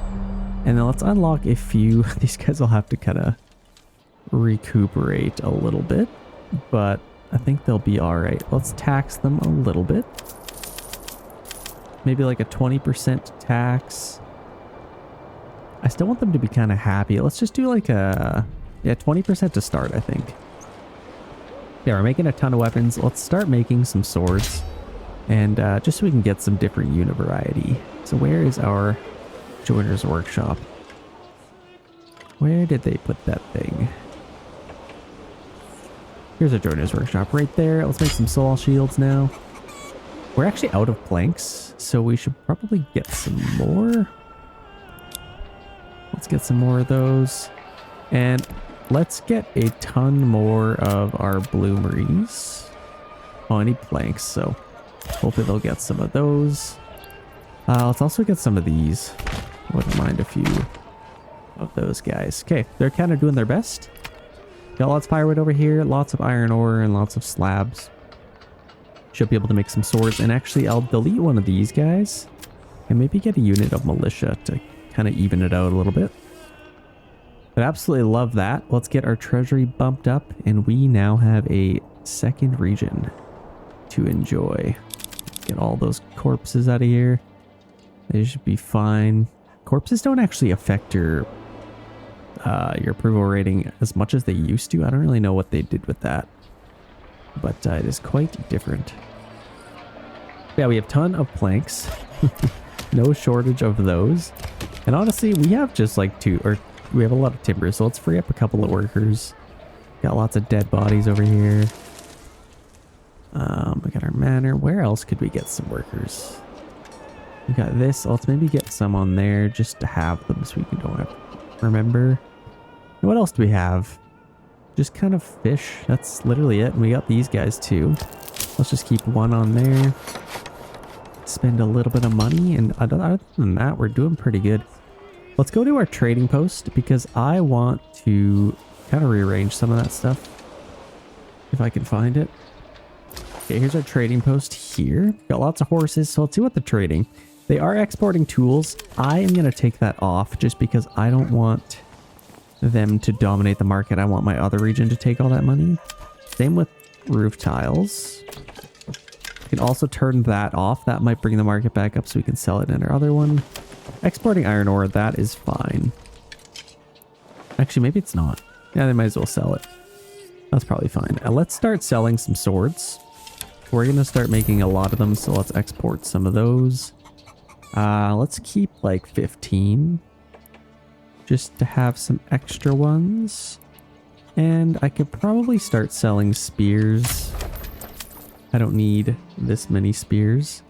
And then let's unlock a few. These guys will have to kind of recuperate a little bit, but I think they'll be all right. Let's tax them a little bit. Maybe like a 20% tax. I still want them to be kind of happy. Let's just do like a, yeah, 20% to start, I think. Yeah, we're making a ton of weapons. Let's start making some swords. And just so we can get some different unit variety. So where is our joiner's workshop? Where did they put that thing? Here's a joiner's workshop right there. Let's make some soul shields now. We're actually out of planks, so we should probably get some more. Let's get some more of those. And let's get a ton more of our bloomeries. Oh, I need planks, so hopefully they'll get some of those. Let's also get some of these. Wouldn't mind a few of those guys. Okay, they're kind of doing their best. Got lots of firewood over here, lots of iron ore, and lots of slabs. Should be able to make some swords. And actually, I'll delete one of these guys and maybe get a unit of militia to kind of even it out a little bit. But absolutely love that. Let's get our treasury bumped up, and we now have a second region to enjoy. Get all those corpses out of here. They should be fine. Corpses don't actually affect your approval rating as much as they used to. I don't really know what they did with that, but it is quite different. Yeah, we have a ton of planks. No shortage of those. And honestly, we have just like we have a lot of timber, so let's free up a couple of workers. Got lots of dead bodies over here. We got our manor. Where else could we get some workers? We got this. Let's maybe get some on there just to have them so we can don't have to remember. And what else do we have? Just kind of fish. That's literally it. And we got these guys too. Let's just keep one on there. Spend a little bit of money. And other than that, we're doing pretty good. Let's go to our trading post because I want to kind of rearrange some of that stuff. If I can find it. Okay, here's our trading post here. Got lots of horses, so let's see what they're trading. They are exporting tools. I am going to take that off just because I don't want them to dominate the market. I want my other region to take all that money. Same with roof tiles. You can also turn that off. That might bring the market back up so we can sell it in our other one. Exporting iron ore, that is fine. Actually, maybe it's not. Yeah, they might as well sell it. That's probably fine. Let's start selling some swords. We're going to start making a lot of them, so let's export some of those. Let's keep like 15. Just to have some extra ones. And I could probably start selling spears. I don't need this many spears.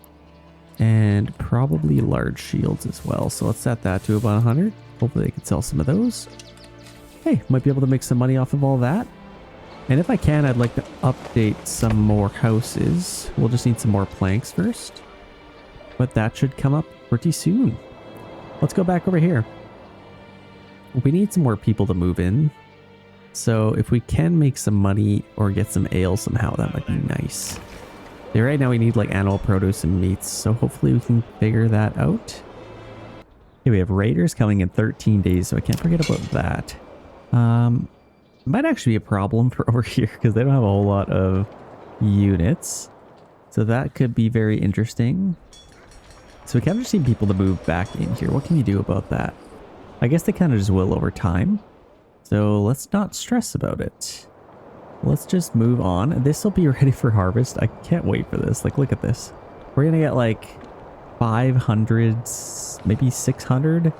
And probably large shields as well. So let's set that to about 100. Hopefully they can sell some of those. Hey, might be able to make some money off of all that. And if I can, I'd like to update some more houses. We'll just need some more planks first. But that should come up pretty soon. Let's go back over here. We need some more people to move in. So if we can make some money or get some ale somehow, that might be nice. Yeah, right now we need like animal produce and meats. So hopefully we can figure that out. Okay, we have raiders coming in 13 days. So I can't forget about that. Might actually be a problem for over here because they don't have a whole lot of units. So that could be very interesting. So we kind of just need people to move back in here. What can you do about that? I guess they kind of just will over time. So let's not stress about it. Let's just move on. This will be ready for harvest. I can't wait for this. Like, look at this. We're going to get like 500, maybe 600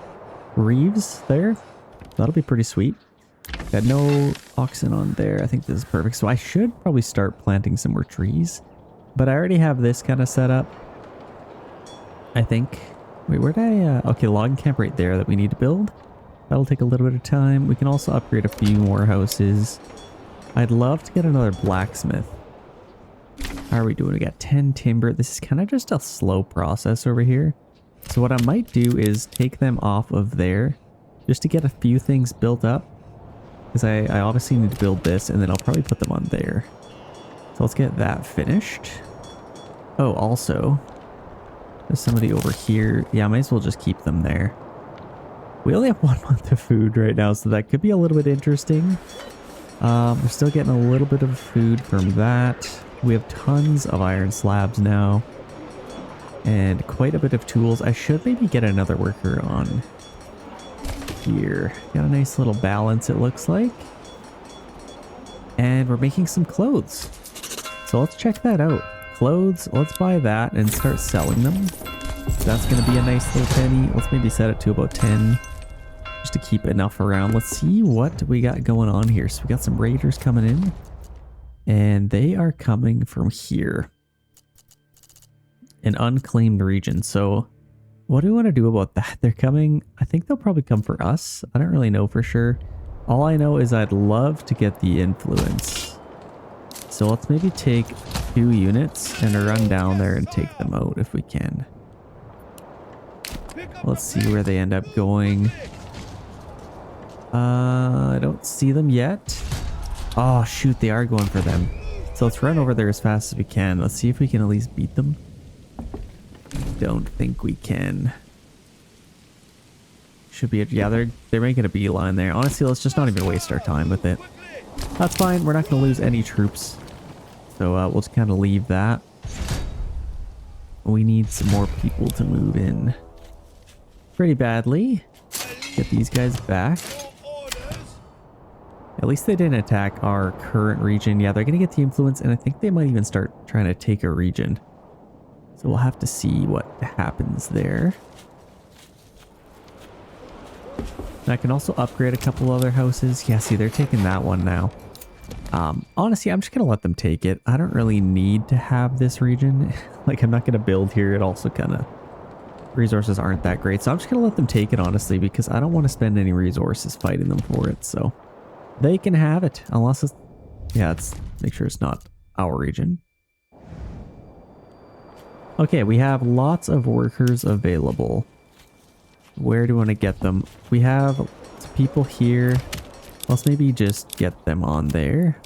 reeves there. That'll be pretty sweet. Got no oxen on there. I think this is perfect. So I should probably start planting some more trees. But I already have this kind of set up. I think. Wait, where did I... okay, logging camp right there that we need to build. That'll take a little bit of time. We can also upgrade a few more houses. I'd love to get another blacksmith. How are we doing? We got 10 timber. This is kind of just a slow process over here. So what I might do is take them off of there just to get a few things built up. Because I obviously need to build this, and then I'll probably put them on there. So let's get that finished. Oh, also, there's somebody over here. Yeah, I might as well just keep them there. We only have 1 month of food right now, so that could be a little bit interesting. We're still getting a little bit of food from that. We have tons of iron slabs now. And quite a bit of tools. I should maybe get another worker on here. Got a nice little balance, it looks like. And we're making some clothes. So let's check that out. Clothes, let's buy that and start selling them. That's going to be a nice little penny. Let's maybe set it to about 10. Just to keep enough around. Let's see what we got going on here. So we got some raiders coming in. And they are coming from here. An unclaimed region. So what do we want to do about that? They're coming. I think they'll probably come for us. I don't really know for sure. All I know is I'd love to get the influence. So let's maybe take 2 units and run down there and take them out if we can. Let's see where they end up going. I don't see them yet. Oh shoot, they are going for them. So let's run over there as fast as we can. Let's see if we can at least beat them. Don't think we can. Should be, yeah, they're making a beeline there. Honestly, let's just not even waste our time with it. That's fine. We're not going to lose any troops. So we'll just kind of leave that. We need some more people to move in pretty badly. Get these guys back. At least they didn't attack our current region. Yeah, they're going to get the influence, and I think they might even start trying to take a region. So we'll have to see what happens there. And I can also upgrade a couple other houses. Yeah, see, they're taking that one now. Honestly, I'm just going to let them take it. I don't really need to have this region. Like, I'm not going to build here. It also kind of... resources aren't that great. So I'm just going to let them take it, honestly, because I don't want to spend any resources fighting them for it. So they can have it. Unless it's... yeah, it's... make sure it's not our region. Okay, we have lots of workers available. Where do we want to get them? We have people here. Let's maybe just get them on there.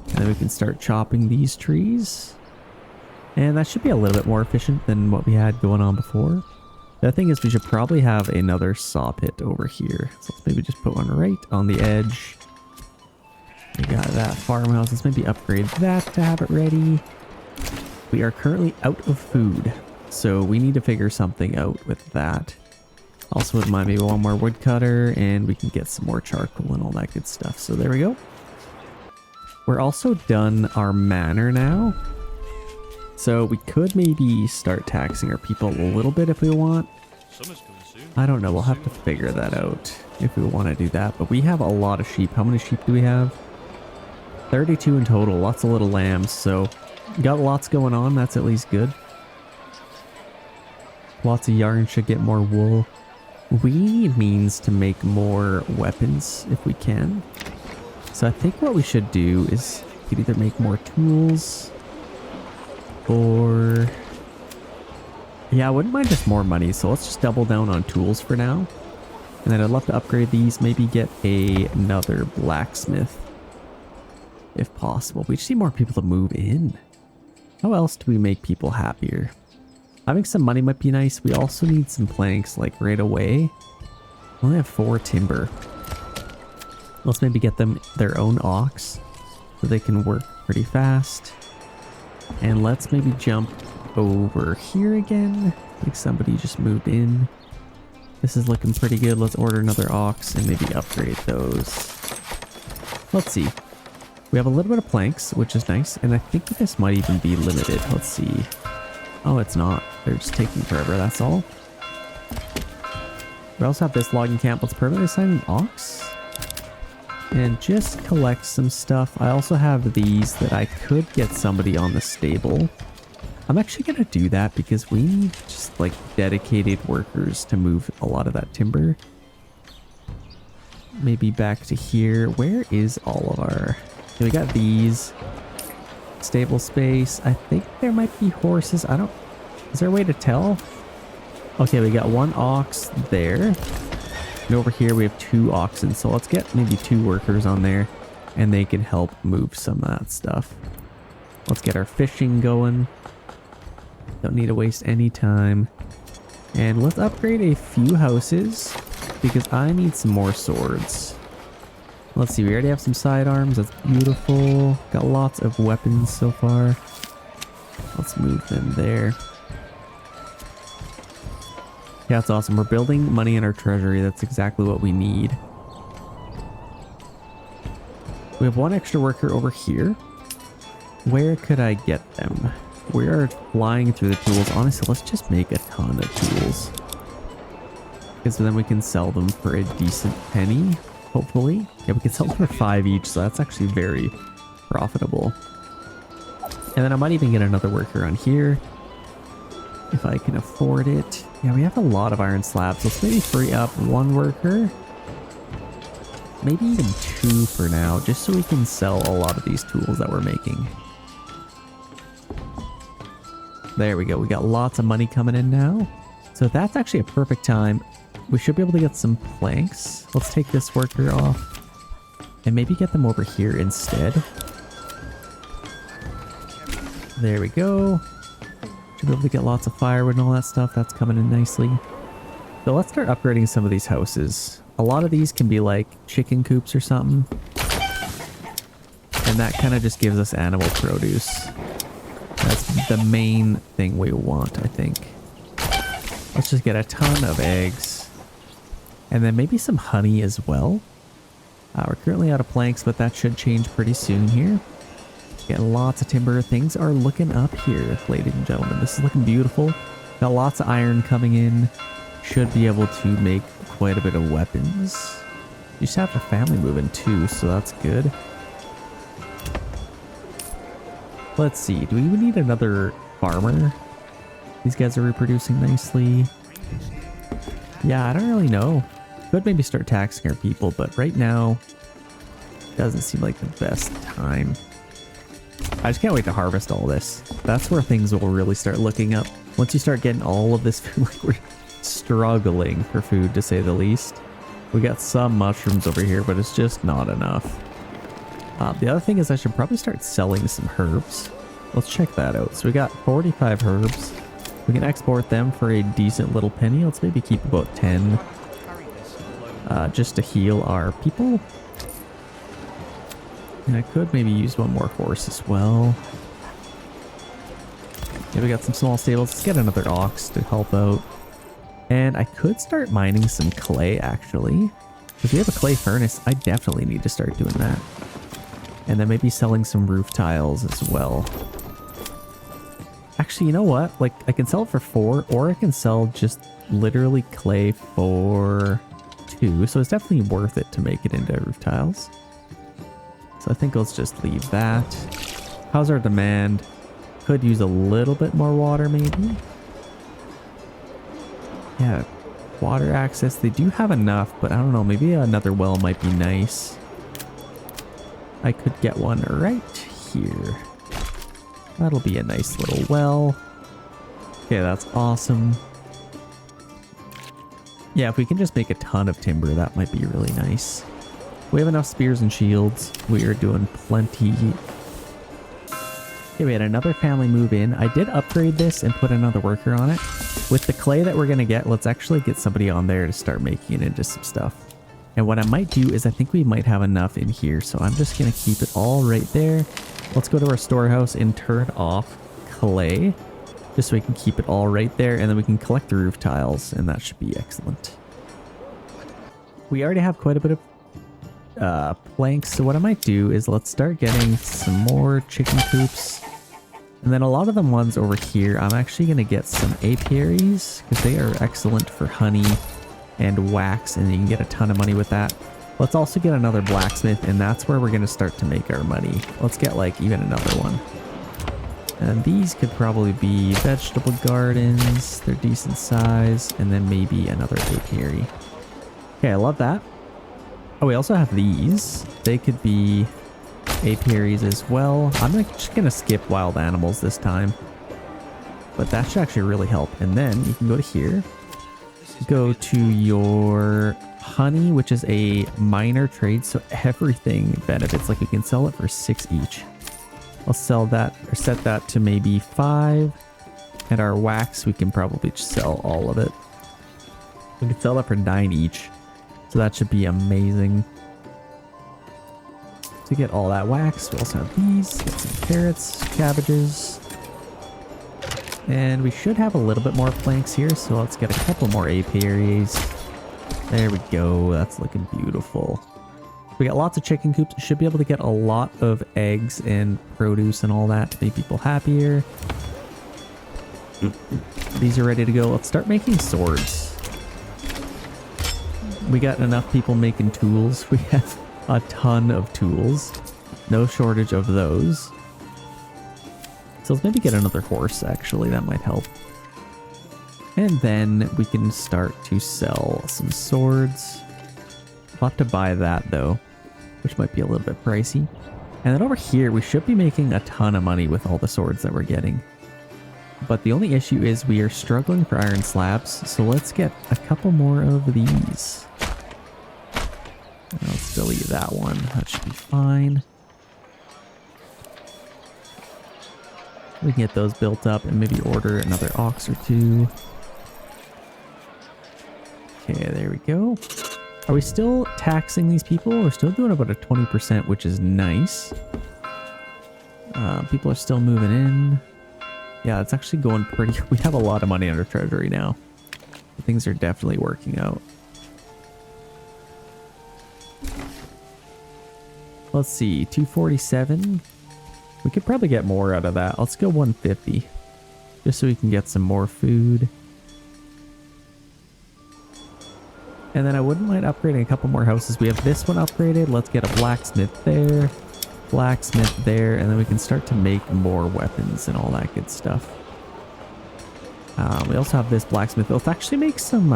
And then we can start chopping these trees. And that should be a little bit more efficient than what we had going on before. The thing is, we should probably have another saw pit over here. So let's maybe just put one right on the edge. We got that farmhouse. Let's maybe upgrade that to have it ready. We are currently out of food, so we need to figure something out with that. Also wouldn't mind maybe one more woodcutter, and we can get some more charcoal and all that good stuff. So there we go. We're also done our manor now. So we could maybe start taxing our people a little bit if we want. I don't know. We'll have to figure that out if we want to do that. But we have a lot of sheep. How many sheep do we have? 32 in total. Lots of little lambs. So got lots going on. That's at least good. Lots of yarn should get more wool. We need means to make more weapons if we can. So I think what we should do is we could either make more tools or... yeah, I wouldn't mind just more money. So let's just double down on tools for now. And then I'd love to upgrade these. Maybe get another blacksmith if possible. We just need more people to move in. How else do we make people happier? Having some money might be nice. We also need some planks like right away. We only have 4 timber. Let's maybe get them their own ox so they can work pretty fast. And let's maybe jump over here again. Like somebody just moved in. This is looking pretty good. Let's order another ox and maybe upgrade those. Let's see. We have a little bit of planks, which is nice. And I think this might even be limited. Let's see. Oh, it's not. They're just taking forever, that's all. We also have this logging camp. Let's permanently assign an ox. And just collect some stuff. I also have these that I could get somebody on the stable. I'm actually going to do that because we need just like dedicated workers to move a lot of that timber. Maybe back to here. Where is all of our... okay, we got these. Stable space. I think there might be horses. I don't... is there a way to tell? Okay, we got 1 ox there. And over here we have 2 oxen, so let's get maybe 2 workers on there, and they can help move some of that stuff. Let's get our fishing going. Don't need to waste any time. And let's upgrade a few houses, because I need some more swords. Let's see, we already have some sidearms. That's beautiful. Got lots of weapons so far. Let's move them there. Yeah, that's awesome. We're building money in our treasury. That's exactly what we need. We have 1 extra worker over here. Where could I get them? We are flying through the tools. Honestly, let's just make a ton of tools, because then we can sell them for a decent penny, hopefully. Yeah, we can sell them for 5 each, so that's actually very profitable. And then I might even get another worker on here if I can afford it. Yeah, we have a lot of iron slabs. Let's maybe free up 1 worker. Maybe even 2 for now, just so we can sell a lot of these tools that we're making. There we go. We got lots of money coming in now. So that's actually a perfect time. We should be able to get some planks. Let's take this worker off and maybe get them over here instead. There we go. Should be able to get lots of firewood and all that stuff. That's coming in nicely. So let's start upgrading some of these houses. A lot of these can be like chicken coops or something. And that kind of just gives us animal produce. That's the main thing we want, I think. Let's just get a ton of eggs. And then maybe some honey as well. We're currently out of planks, but that should change pretty soon here. Get lots of timber. Things are looking up here, ladies and gentlemen. This is looking beautiful. Got lots of iron coming in. Should be able to make quite a bit of weapons. You just have a family moving too, so that's good. Let's see, do we even need another farmer? These guys are reproducing nicely. Yeah, I don't really know. Could maybe start taxing our people, but right now doesn't seem like the best time. I just can't wait to harvest all this. That's where things will really start looking up. Once you start getting all of this food, like we're struggling for food to say the least. We got some mushrooms over here, but it's just not enough. The other thing is I should probably start selling some herbs. Let's check that out. So we got 45 herbs. We can export them for a decent little penny. Let's maybe keep about 10 just to heal our people. And I could maybe use 1 more horse as well. Yeah, we got some small stables. Let's get another ox to help out. And I could start mining some clay actually. If we have a clay furnace, I definitely need to start doing that. And then maybe selling some roof tiles as well. Actually, you know what? Like, I can sell it for 4, or I can sell just literally clay for 2. So it's definitely worth it to make it into roof tiles. So I think let's just leave that. How's our demand? Could use a little bit more water maybe. Yeah, water access. They do have enough, but I don't know. Maybe another well might be nice. I could get one right here. That'll be a nice little well. Okay, that's awesome. Yeah, if we can just make a ton of timber, that might be really nice. We have enough spears and shields. We are doing plenty. Okay, we had another family move in. I did upgrade this and put another worker on it. With the clay that we're going to get, let's actually get somebody on there to start making it into some stuff. And what I might do is I think we might have enough in here. So I'm just going to keep it all right there. Let's go to our storehouse and turn off clay. Just so we can keep it all right there. And then we can collect the roof tiles. And that should be excellent. We already have quite a bit of planks. So what I might do is let's start getting some more chicken coops. And then a lot of the ones over here, I'm actually going to get some apiaries. Because they are excellent for honey and wax, and you can get a ton of money with that. Let's also get another blacksmith, and that's where we're going to start to make our money. Let's get like even another one. And these could probably be vegetable gardens. They're decent size. And then maybe another apiary. Okay, I love that. Oh, we also have these. They could be apiaries as well. I'm just going to skip wild animals this time. But that should actually really help. And then you can go to here. Go to your honey, which is a minor trade, so everything benefits. Like we can sell it for 6 each. I'll sell that or set that to maybe 5. And our wax, we can probably just sell all of it. We can sell that for 9 each. So that should be amazing. To get all that wax, we also have these. Get some carrots, cabbages. And we should have a little bit more planks here, so let's get a couple more apiaries. There we go. That's looking beautiful. We got lots of chicken coops. Should be able to get a lot of eggs and produce and all that to make people happier. These are ready to go. Let's start making swords. We got enough people making tools. We have a ton of tools. No shortage of those. So let's maybe get another horse, actually. That might help. And then we can start to sell some swords. I'll have to buy that, though, which might be a little bit pricey. And then over here, we should be making a ton of money with all the swords that we're getting. But the only issue is we are struggling for iron slabs, so let's get a couple more of these. Let's delete that one. That should be fine. We can get those built up and maybe order another ox or 2. Okay, there we go. Are we still taxing these people? We're still doing about a 20%, which is nice. People are still moving in. Yeah, it's actually going pretty... We have a lot of money under treasury now. Things are definitely working out. Let's see, 247. We could probably get more out of that. Let's go 150. Just so we can get some more food. And then I wouldn't mind upgrading a couple more houses. We have this one upgraded. Let's get a blacksmith there. Blacksmith there. And then we can start to make more weapons and all that good stuff. We also have this blacksmith. Let's actually make some...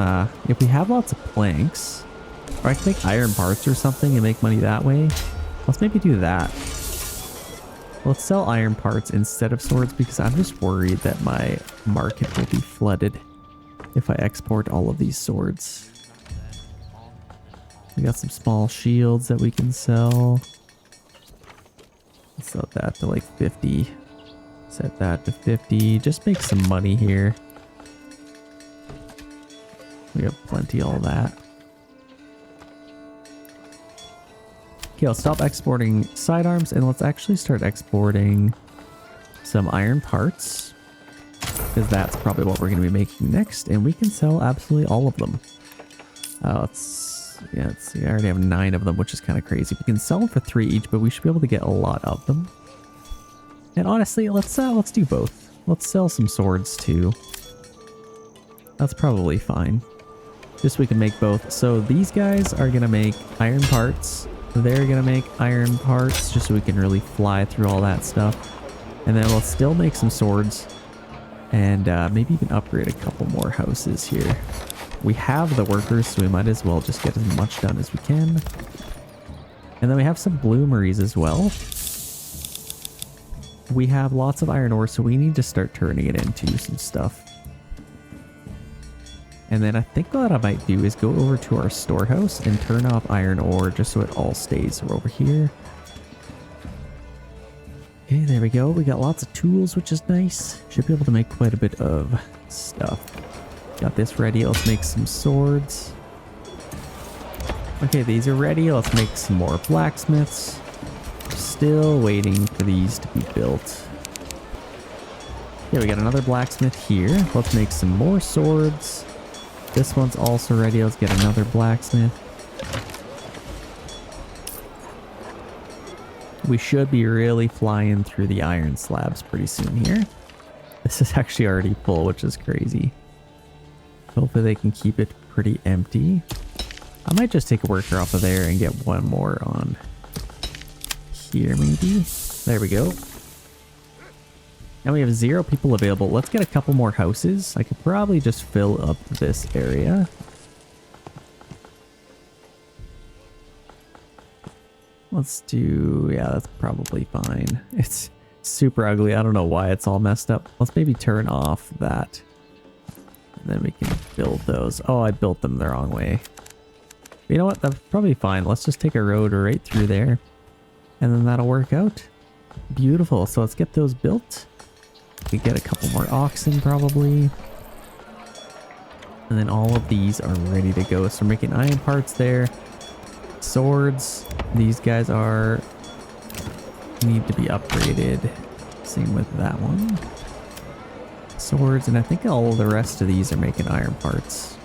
if we have lots of planks... Or I can make iron parts or something and make money that way. Let's maybe do that. Let's sell iron parts instead of swords because I'm just worried that my market will be flooded if I export all of these swords. We got some small shields that we can sell. Let's sell that to like 50. Set that to 50. Just make some money here. We have plenty of all that. Okay, I'll stop exporting sidearms and let's actually start exporting some iron parts. Because that's probably what we're going to be making next. And we can sell absolutely all of them. Let's see. I already have 9 of them, which is kind of crazy. We can sell them for 3 each, but we should be able to get a lot of them. And honestly, let's do both. Let's sell some swords too. That's probably fine. Just so we can make both. So these guys are going to make iron parts. They're going to make iron parts just so we can really fly through all that stuff. And then we'll still make some swords and maybe even upgrade a couple more houses here. We have the workers, so we might as well just get as much done as we can. And then we have some bloomeries as well. We have lots of iron ore, so we need to start turning it into some stuff. And then I think what I might do is go over to our storehouse and turn off iron ore just so it all stays over here. Okay, there we go. We got lots of tools, which is nice. Should be able to make quite a bit of stuff. Got this ready. Let's make some swords. Okay, these are ready. Let's make some more blacksmiths. Still waiting for these to be built. Yeah, we got another blacksmith here. Let's make some more swords. This one's also ready. Let's get another blacksmith. We should be really flying through the iron slabs pretty soon here. This is actually already full, which is crazy. Hopefully they can keep it pretty empty. I might just take a worker off of there and get one more on here maybe. There we go. Now we have 0 people available. Let's get a couple more houses. I could probably just fill up this area. Let's do... yeah, that's probably fine. It's super ugly. I don't know why it's all messed up. Let's maybe turn off that. And then we can build those. Oh, I built them the wrong way. You know what? That's probably fine. Let's just take a road right through there. And then that'll work out. Beautiful. So let's get those built. We get a couple more oxen probably. And then all of these are ready to go. So we're making iron parts there. Swords. These guys need to be upgraded. Same with that one. Swords. And I think all of the rest of these are making iron parts.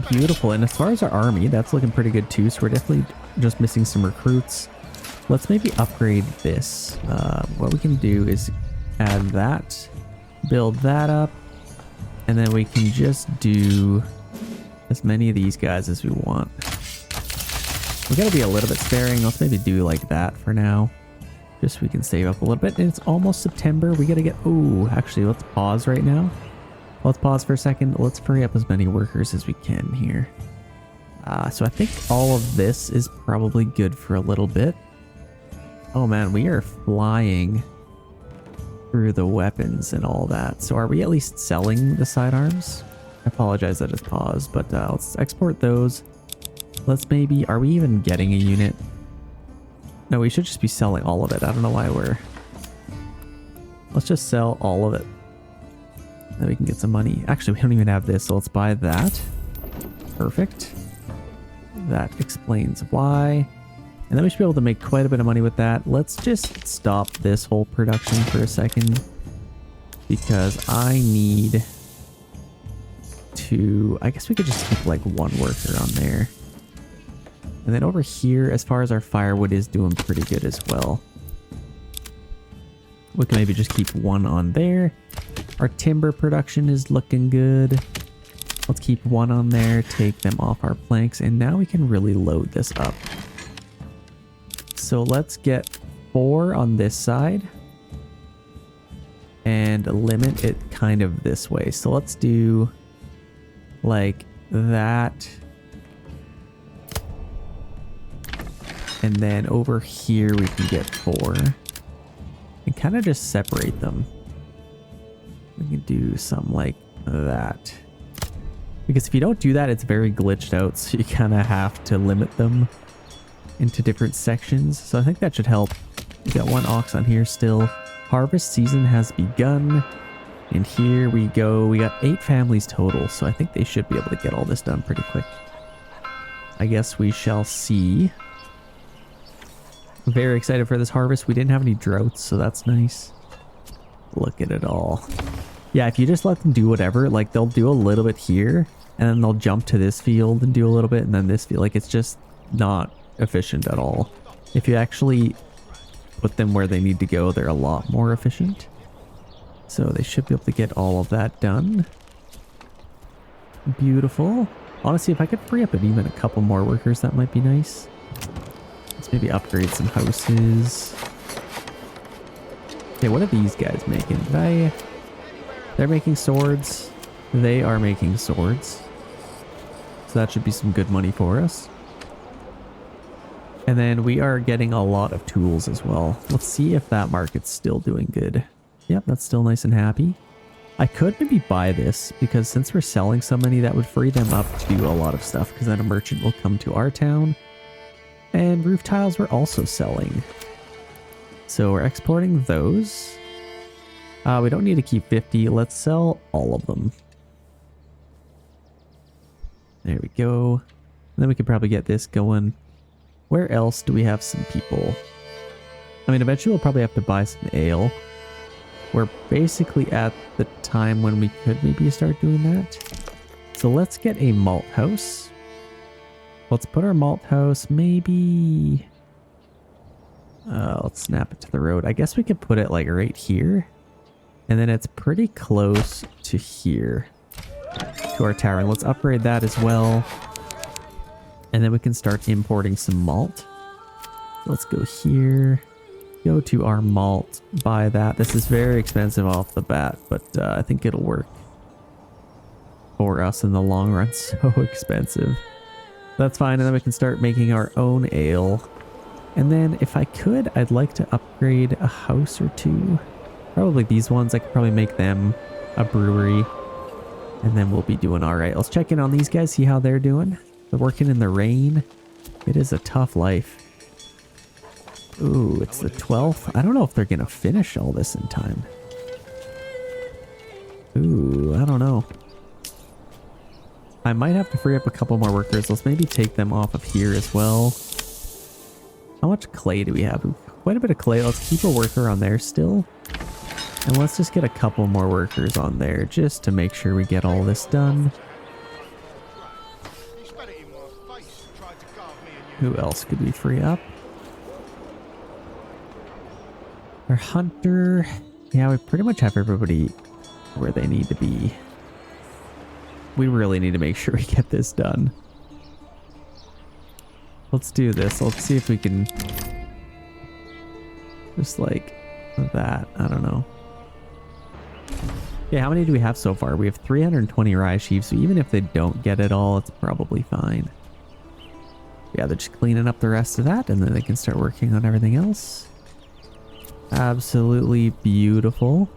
Beautiful. And as far as our army, that's looking pretty good too. So we're definitely just missing some recruits. Let's maybe upgrade this. What we can do is add that, build that up, and then we can just do as many of these guys as we want. We gotta be a little bit sparing. Let's maybe do like that for now. Just so we can save up a little bit. And it's almost September. We gotta get... Oh, actually, let's pause right now. Let's pause for a second. Let's free up as many workers as we can here. So I think all of this is probably good for a little bit. Oh man, we are flying through the weapons and all that. So are we at least selling the sidearms? I apologize that it's paused, but let's export those. Let's maybe... Are we even getting a unit? No, we should just be selling all of it. I don't know why we're... Let's just sell all of it. Then we can get some money. Actually, we don't even have this, so let's buy that. Perfect. That explains why. And then we should be able to make quite a bit of money with that. Let's just stop this whole production for a second. Because I need to... I guess we could just keep like one worker on there. And then over here, as far as our firewood is doing pretty good as well. We can maybe just keep one on there. Our timber production is looking good. Let's keep one on there, take them off our planks, and now we can really load this up. So let's get 4 on this side and limit it kind of this way. So let's do like that. And then over here we can get 4 and kind of just separate them. We can do something like that. Because if you don't do that, it's very glitched out. So you kind of have to limit them into different sections. So I think that should help. We got 1 ox on here still. Harvest season has begun. And here we go. We got 8 families total. So I think they should be able to get all this done pretty quick. I guess we shall see. Very excited for this harvest. We didn't have any droughts, so that's nice. Look at it all. Yeah, if you just let them do whatever, like they'll do a little bit here, and then they'll jump to this field and do a little bit, and then this field. Like, it's just not efficient at all. If you actually put them where they need to go, they're a lot more efficient. So they should be able to get all of that done. Beautiful. Honestly, if I could free up even a couple more workers, that might be nice. Let's maybe upgrade some houses. Okay, what are these guys making? They're making swords. They are making swords. So that should be some good money for us. And then we are getting a lot of tools as well. Let's see if that market's still doing good. Yep, that's still nice and happy. I could maybe buy this because since we're selling so many, that would free them up to do a lot of stuff because then a merchant will come to our town. And roof tiles we're also selling. So we're exporting those. We don't need to keep 50. Let's sell all of them. There we go. And then we could probably get this going. Where else do we have some people? I mean, eventually we'll probably have to buy some ale. We're basically at the time when we could maybe start doing that. So let's get a malt house. Let's put our malt house maybe... let's snap it to the road. I guess we could put it like right here. And then it's pretty close to here. To our tower. And let's upgrade that as well. And then we can start importing some malt. Let's go here. Go to our malt. Buy that. This is very expensive off the bat. But I think it'll work for us in the long run. So expensive. That's fine. And then we can start making our own ale. And then if I could, I'd like to upgrade a house or two. Probably these ones. I could probably make them a brewery. And then we'll be doing all right. Let's check in on these guys, see how they're doing. They're working in the rain. It is a tough life. Ooh, it's the 12th. I don't know if they're going to finish all this in time. Ooh, I don't know. I might have to free up a couple more workers. Let's maybe take them off of here as well. How much clay do we have? Quite a bit of clay. Let's keep a worker on there still. And let's just get a couple more workers on there just to make sure we get all this done. Who else could we free up? Our hunter. Yeah, we pretty much have everybody where they need to be. We really need to make sure we get this done. Let's do this. Let's see if we can just like that. I don't know. Yeah, how many do we have so far? We have 320 Rise Sheaves, so even if they don't get it all, it's probably fine. Yeah, they're just cleaning up the rest of that, and then they can start working on everything else. Absolutely beautiful.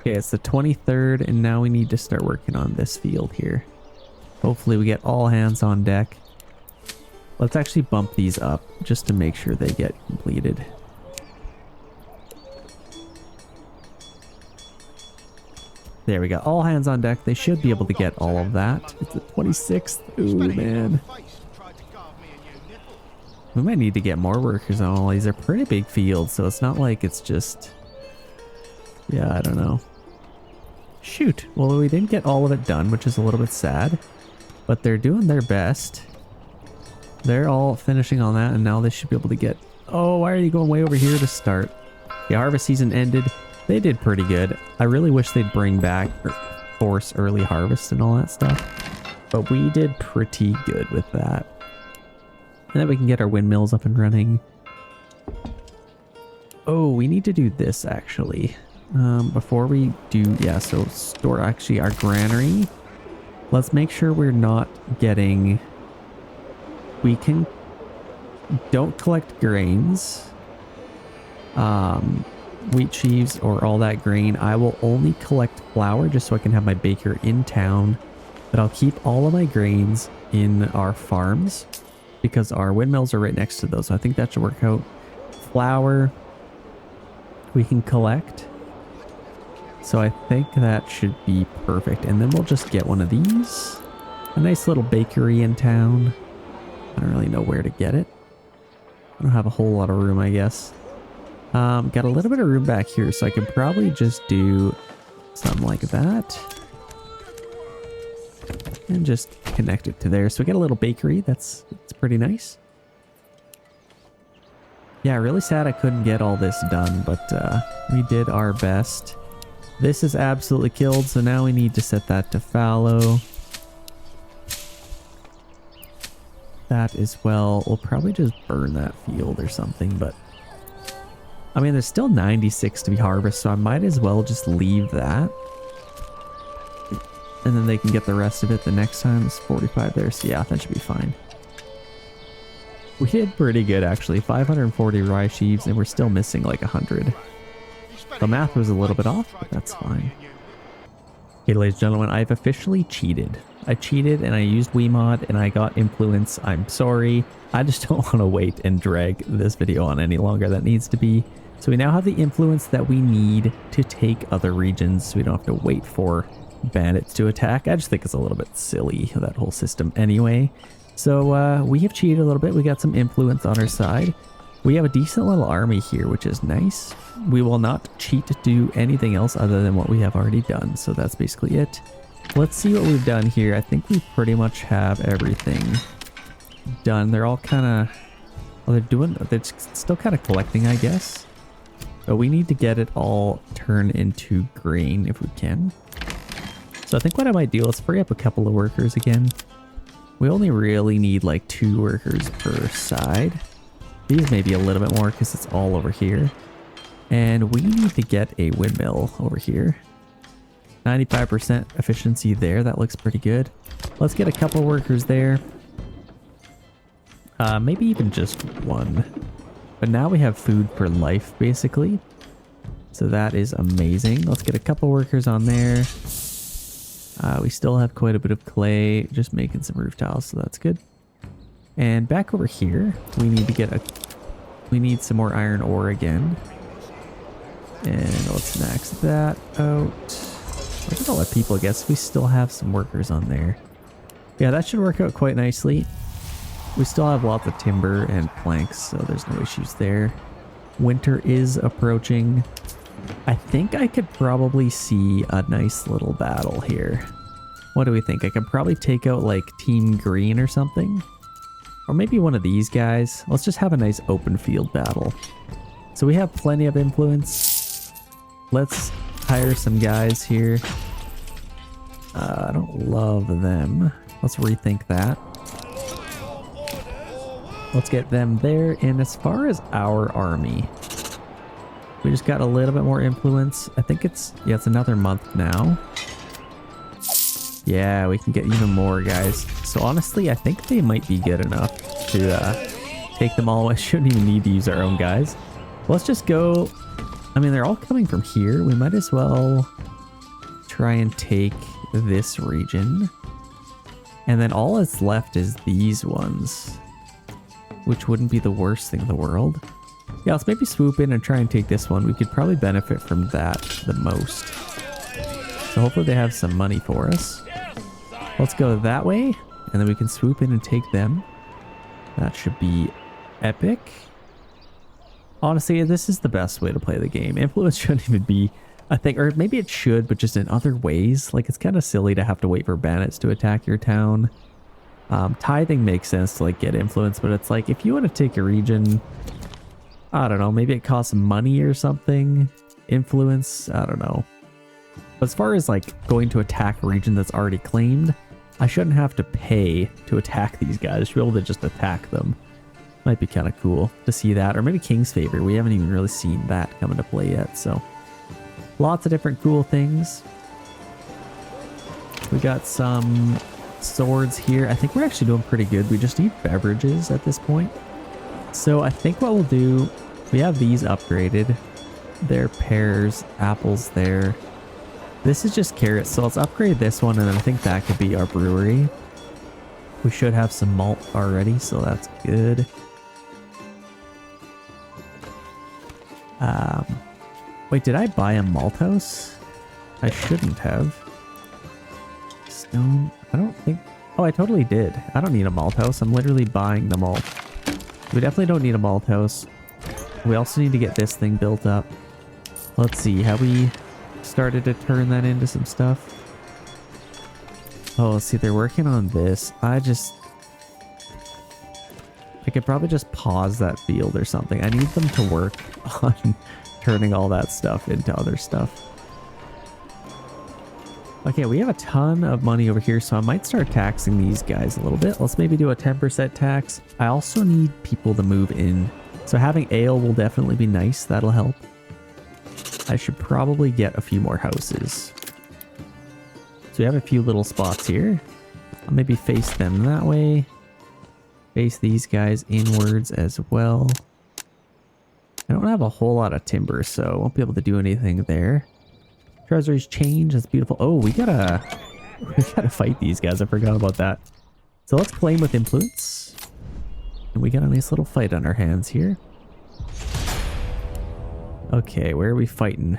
Okay, it's the 23rd, and now we need to start working on this field here. Hopefully we get all hands on deck. Let's actually bump these up just to make sure they get completed. There we go. All hands on deck. They should be able to get all of that. It's the 26th. Ooh, man. We might need to get more workers on all these. Are pretty big fields, so it's not like it's just... Yeah, I don't know. Shoot. Well, we didn't get all of it done, which is a little bit sad. But they're doing their best. They're all finishing on that, and now they should be able to get... Oh, why are you going way over here to start? The harvest season ended. They did pretty good. I really wish they'd bring back or force early harvest and all that stuff. But we did pretty good with that. And then we can get our windmills up and running. Oh, we need to do this actually. Before we do, yeah, so store actually our granary. Let's make sure we're not getting... We can... Don't collect grains. Wheat sheaves or all that grain. I will only collect flour just so I can have my baker in town. But I'll keep all of my grains in our farms because our windmills are right next to those. So I think that should work out. Flour we can collect. So I think that should be perfect. And then we'll just get one of these. A nice little bakery in town. I don't really know where to get it. I don't have a whole lot of room, I guess. Got a little bit of room back here, so I can probably just do something like that. And just connect it to there. So we get a little bakery. That's pretty nice. Yeah, really sad I couldn't get all this done, but we did our best. This is absolutely killed, so now we need to set that to fallow. That as well. We'll probably just burn that field or something, but... I mean, there's still 96 to be harvested, so I might as well just leave that. And then they can get the rest of it the next time. It's 45 there, so yeah, that should be fine. We did pretty good, actually. 540 rye sheaves, and we're still missing like 100. The math was a little bit off, but that's fine. Okay, ladies and gentlemen, I've officially cheated. I cheated and I used Wiimod and I got influence. I'm sorry. I just don't want to wait and drag this video on any longer. That needs to be. So we now have the influence that we need to take other regions. So we don't have to wait for bandits to attack. I just think it's a little bit silly, that whole system anyway. So we have cheated a little bit. We got some influence on our side. We have a decent little army here, which is nice. We will not cheat to do anything else other than what we have already done. So that's basically it. Let's see what we've done here. I think we pretty much have everything done. They're all kind of... Well, they're still kind of collecting, I guess. But we need to get it all turned into grain if we can. So I think what I might do, let's free up a couple of workers again. We only really need like 2 workers per side. These may be a little bit more because it's all over here. And we need to get a windmill over here. 95% efficiency there. That looks pretty good. Let's get a couple workers there. Maybe even just 1. But now we have food for life, basically. So that is amazing. Let's get a couple workers on there. We still have quite a bit of clay, just making some roof tiles, so that's good. And back over here, we need to get we need some more iron ore again. And let's max that out. We're gonna let people guess we still have some workers on there. Yeah, that should work out quite nicely. We still have lots of timber and planks, so there's no issues there. Winter is approaching. I think I could probably see a nice little battle here. What do we think? I could probably take out like Team Green or something. Or maybe one of these guys. Let's just have a nice open field battle. So we have plenty of influence. Let's hire some guys here. I don't love them. Let's rethink that. Let's get them there. And as far as our army, we just got a little bit more influence. I think it's another month now. Yeah, we can get even more guys. So honestly, I think they might be good enough to take them all. I shouldn't even need to use our own guys. Let's just go. I mean, they're all coming from here. We might as well try and take this region. And then all that's left is these ones, which wouldn't be the worst thing in the world. Yeah, let's maybe swoop in and try and take this one. We could probably benefit from that the most. So hopefully they have some money for us. Let's go that way, and then we can swoop in and take them. That should be epic. Honestly, this is the best way to play the game. Influence shouldn't even be a thing, or maybe it should, but just in other ways. Like, it's kind of silly to have to wait for bandits to attack your town. Tithing makes sense to like get influence, but it's like if you want to take a region, I don't know, maybe it costs money or something. Influence, I don't know. But as far as like going to attack a region that's already claimed, I shouldn't have to pay to attack these guys. I should be able to just attack them. Might be kind of cool to see that. Or maybe King's Favor. We haven't even really seen that come into play yet. So lots of different cool things. We got some swords here. I think we're actually doing pretty good. We just need beverages at this point. So I think what we'll do, we have these upgraded. They're pears, apples there. This is just carrots. So let's upgrade this one, and then I think that could be our brewery. We should have some malt already, so that's good. Wait, did I buy a malt house? I shouldn't have. Stone, I don't think... Oh, I totally did. I don't need a malt house. I'm literally buying the malt. We definitely don't need a malt house. We also need to get this thing built up. Let's see, have we started to turn that into some stuff? Oh, let's see, they're working on this. I could probably just pause that field or something. I need them to work on turning all that stuff into other stuff. Okay, we have a ton of money over here, so I might start taxing these guys a little bit. Let's maybe do a 10% tax. I also need people to move in. So having ale will definitely be nice. That'll help. I should probably get a few more houses. So we have a few little spots here. I'll maybe face them that way. Face these guys inwards as well. I don't have a whole lot of timber, so I won't be able to do anything there. Treasuries change. That's beautiful. Oh, we gotta fight these guys. I forgot about that. So let's claim with influence. And we got a nice little fight on our hands here. Okay, where are we fighting?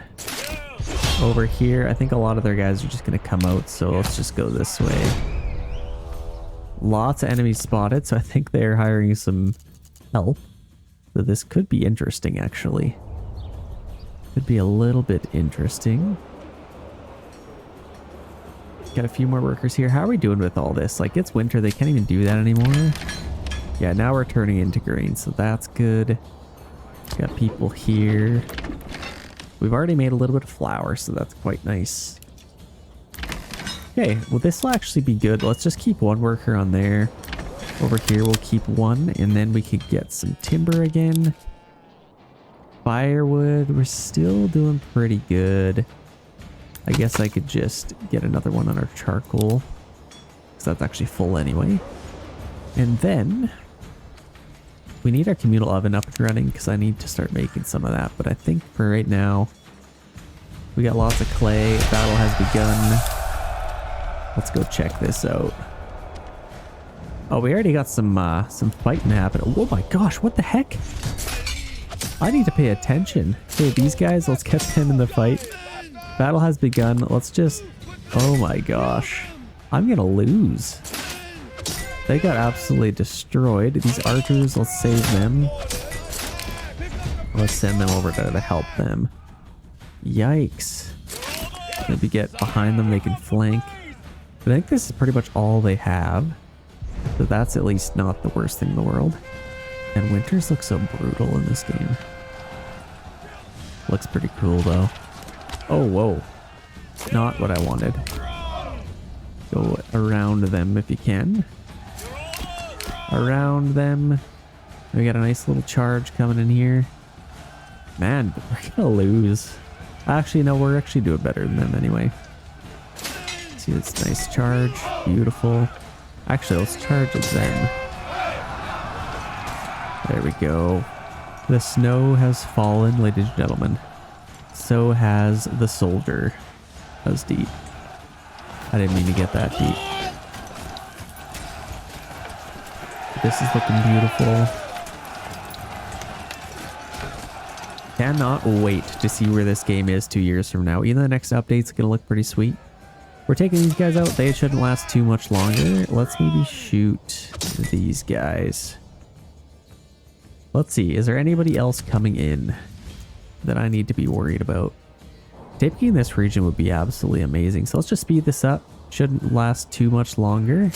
Over here. I think a lot of their guys are just gonna come out, so let's just go this way. Lots of enemies spotted, so I think they're hiring some help. So this could be interesting, actually. Could be a little bit interesting. Got a few more workers here. How are we doing with all this? Like, it's winter. They can't even do that anymore. Yeah, now we're turning into grain, so that's good. Got people here. We've already made a little bit of flour, so that's quite nice. Okay, well, this will actually be good. Let's just keep one worker on there. Over here, we'll keep one, and then we could get some timber again. Firewood, we're still doing pretty good. I guess I could just get another one on our charcoal, because that's actually full anyway. And then we need our communal oven up and running, because I need to start making some of that. But I think for right now, we got lots of clay. Battle has begun. Let's go check this out. Oh, we already got some fighting happening. Oh my gosh, what the heck? I need to pay attention. Okay, these guys, let's get them in the fight. Battle has begun. Let's just... Oh my gosh. I'm gonna lose. They got absolutely destroyed. These archers, let's save them. Let's send them over to help them. Yikes. Maybe get behind them, they can flank. I think this is pretty much all they have. So that's at least not the worst thing in the world. And winters look so brutal in this game. Looks pretty cool though. Oh, whoa. Not what I wanted. Go around them if you can. Around them. We got a nice little charge coming in here. Man, we're gonna lose. Actually, no, we're actually doing better than them anyway. See this nice charge. Beautiful. Actually, let's charge them. There we go. The snow has fallen, ladies and gentlemen. So has the soldier. That was deep. I didn't mean to get that deep. This is looking beautiful. Cannot wait to see where this game is 2 years from now. Even the next update's gonna look pretty sweet. We're taking these guys out. They shouldn't last too much longer. Let's maybe shoot these guys. Let's see. Is there anybody else coming in that I need to be worried about? Taking this region would be absolutely amazing. So let's just speed this up. Shouldn't last too much longer.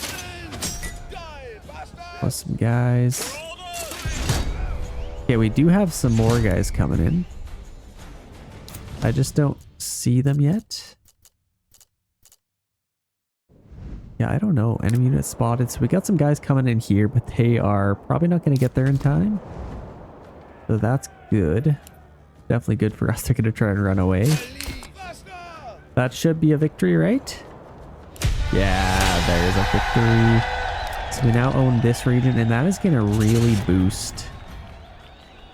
Plus some guys. Okay, we do have some more guys coming in. I just don't see them yet. Yeah, I don't know. Enemy unit spotted. So we got some guys coming in here, but they are probably not going to get there in time. So that's good. Definitely good for us. They're going to try and run away. That should be a victory, right? Yeah, there's a victory. So we now own this region, and that is going to really boost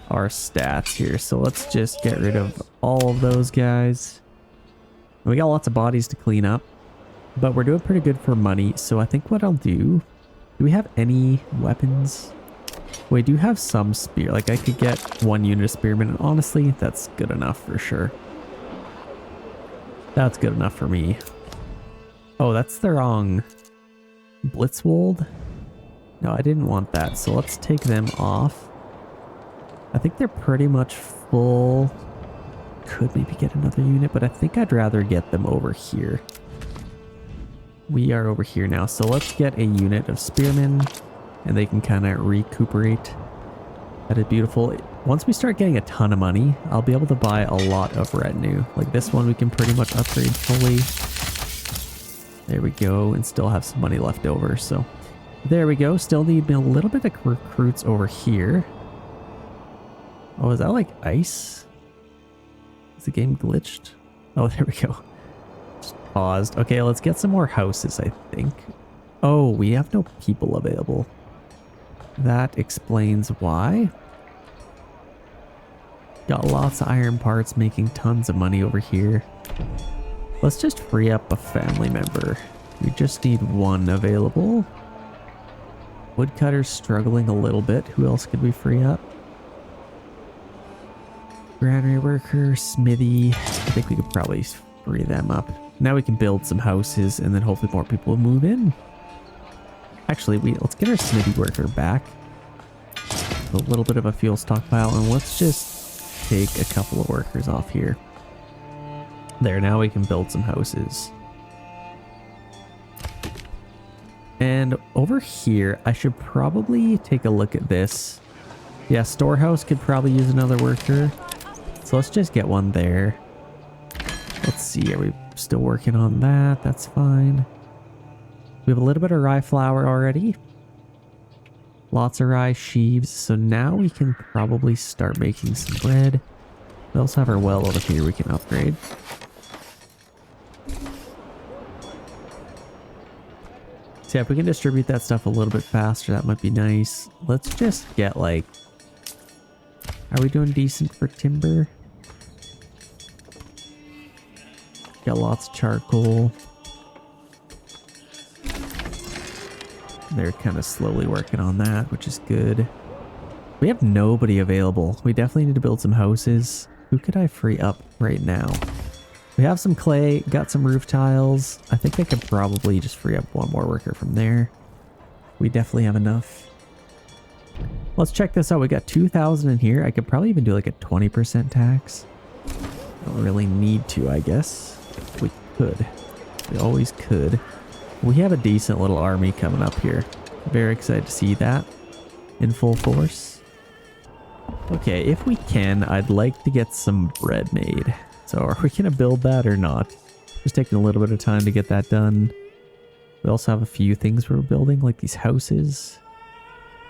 our stats here. So let's just get rid of all of those guys. We got lots of bodies to clean up, but we're doing pretty good for money. So I think what I'll do we have any weapons? We do have some spear. Like I could get 1 unit of spearmen, and honestly, that's good enough for sure. That's good enough for me. Oh, that's the wrong Blitzwold. No, I didn't want that. So let's take them off. I think they're pretty much full. Could maybe get another unit, but I think I'd rather get them over here. We are over here now. So let's get a unit of spearmen, and they can kind of recuperate. That is beautiful. Once we start getting a ton of money, I'll be able to buy a lot of retinue. Like this one, we can pretty much upgrade fully. There we go, and still have some money left over. So there we go. Still need a little bit of recruits over here. Oh, is that like ice? Is the game glitched? Oh, there we go. Just paused. Okay, let's get some more houses, I think. Oh, we have no people available. That explains why. Got lots of iron parts, making tons of money over here. Let's just free up a family member. We just need 1 available. Woodcutter's struggling a little bit. Who else could we free up? Granary worker, smithy. I think we could probably free them up. Now we can build some houses, and then hopefully more people will move in. Actually, let's get our smithy worker back. A little bit of a fuel stockpile, and let's just take a couple of workers off here. There, now we can build some houses. And over here, I should probably take a look at this. Yeah, storehouse could probably use another worker. So let's just get one there. Let's see, are we still working on that? That's fine. We have a little bit of rye flour already. Lots of rye sheaves. So now we can probably start making some bread. We also have our well over here we can upgrade. So yeah, if we can distribute that stuff a little bit faster, that might be nice. Let's just get like... Are we doing decent for timber? Got lots of charcoal. They're kind of slowly working on that, which is good. We have nobody available. We definitely need to build some houses. Who could I free up right now? We have some clay, got some roof tiles. I think I could probably just free up one more worker from there. We definitely have enough. Let's check this out. We got 2,000 in here. I could probably even do like a 20% tax. Don't really need to, I guess. We could. We always could. We have a decent little army coming up here. Very excited to see that in full force. Okay, if we can, I'd like to get some bread made. So are we going to build that or not? Just taking a little bit of time to get that done. We also have a few things we're building, like these houses.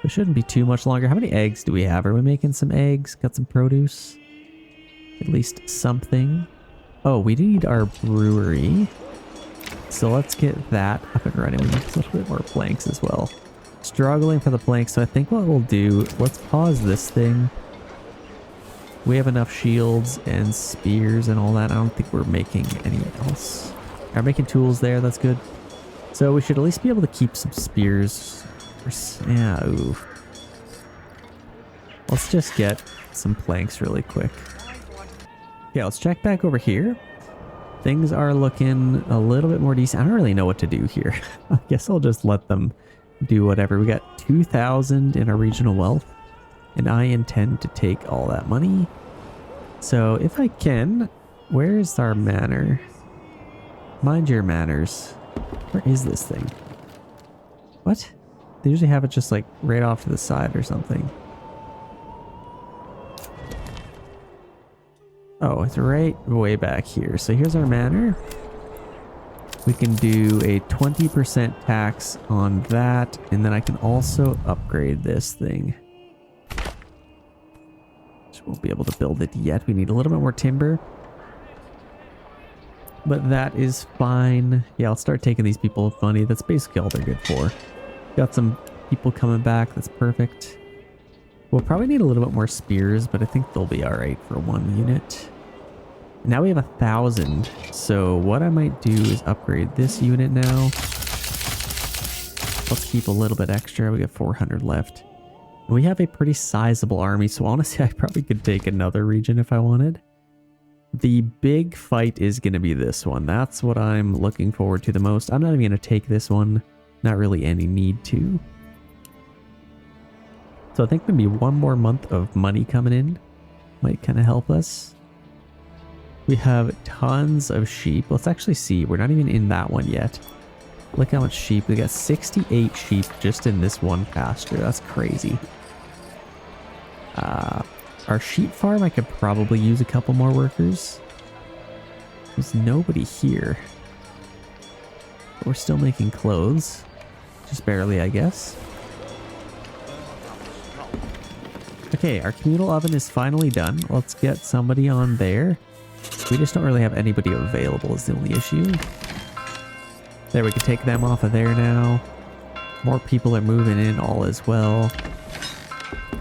It shouldn't be too much longer. How many eggs do we have? Are we making some eggs? Got some produce? At least something. Oh, we need our brewery. So let's get that up and running. We need a little bit more planks as well. Struggling for the planks, so I think what we'll do, let's pause this thing. We have enough shields and spears and all that. I don't think we're making any else. We're making tools there, that's good. So we should at least be able to keep some spears. Yeah, ooh. Let's just get some planks really quick. Yeah, let's check back over here. Things are looking a little bit more decent. I don't really know what to do here. I guess I'll just let them do whatever. We got 2,000 in our regional wealth, and I intend to take all that money. So if I can, where's our manor? Mind your manners. Where is this thing? What? They usually have it just like right off to the side or something. Oh, it's right way back here. So here's our manor. We can do a 20% tax on that, and then I can also upgrade this thing. Just won't be able to build it yet. We need a little bit more timber. But that is fine. Yeah, I'll start taking these people with money. That's basically all they're good for. Got some people coming back. That's perfect. We'll probably need a little bit more spears, but I think they'll be all right for one unit. Now we have 1,000. So what I might do is upgrade this unit now. Let's keep a little bit extra. We got 400 left. We have a pretty sizable army, so honestly, I probably could take another region if I wanted. The big fight is going to be this one. That's what I'm looking forward to the most. I'm not even going to take this one. Not really any need to. So I think maybe one more month of money coming in might kind of help us. We have tons of sheep. Let's actually see. We're not even in that one yet. Look how much sheep. We got 68 sheep just in this one pasture. That's crazy. Our sheep farm, I could probably use a couple more workers. There's nobody here. But we're still making clothes. Just barely, I guess. Okay, our communal oven is finally done. Let's get somebody on there. We just don't really have anybody available is the only issue. There, we can take them off of there now. More people are moving in, all as well.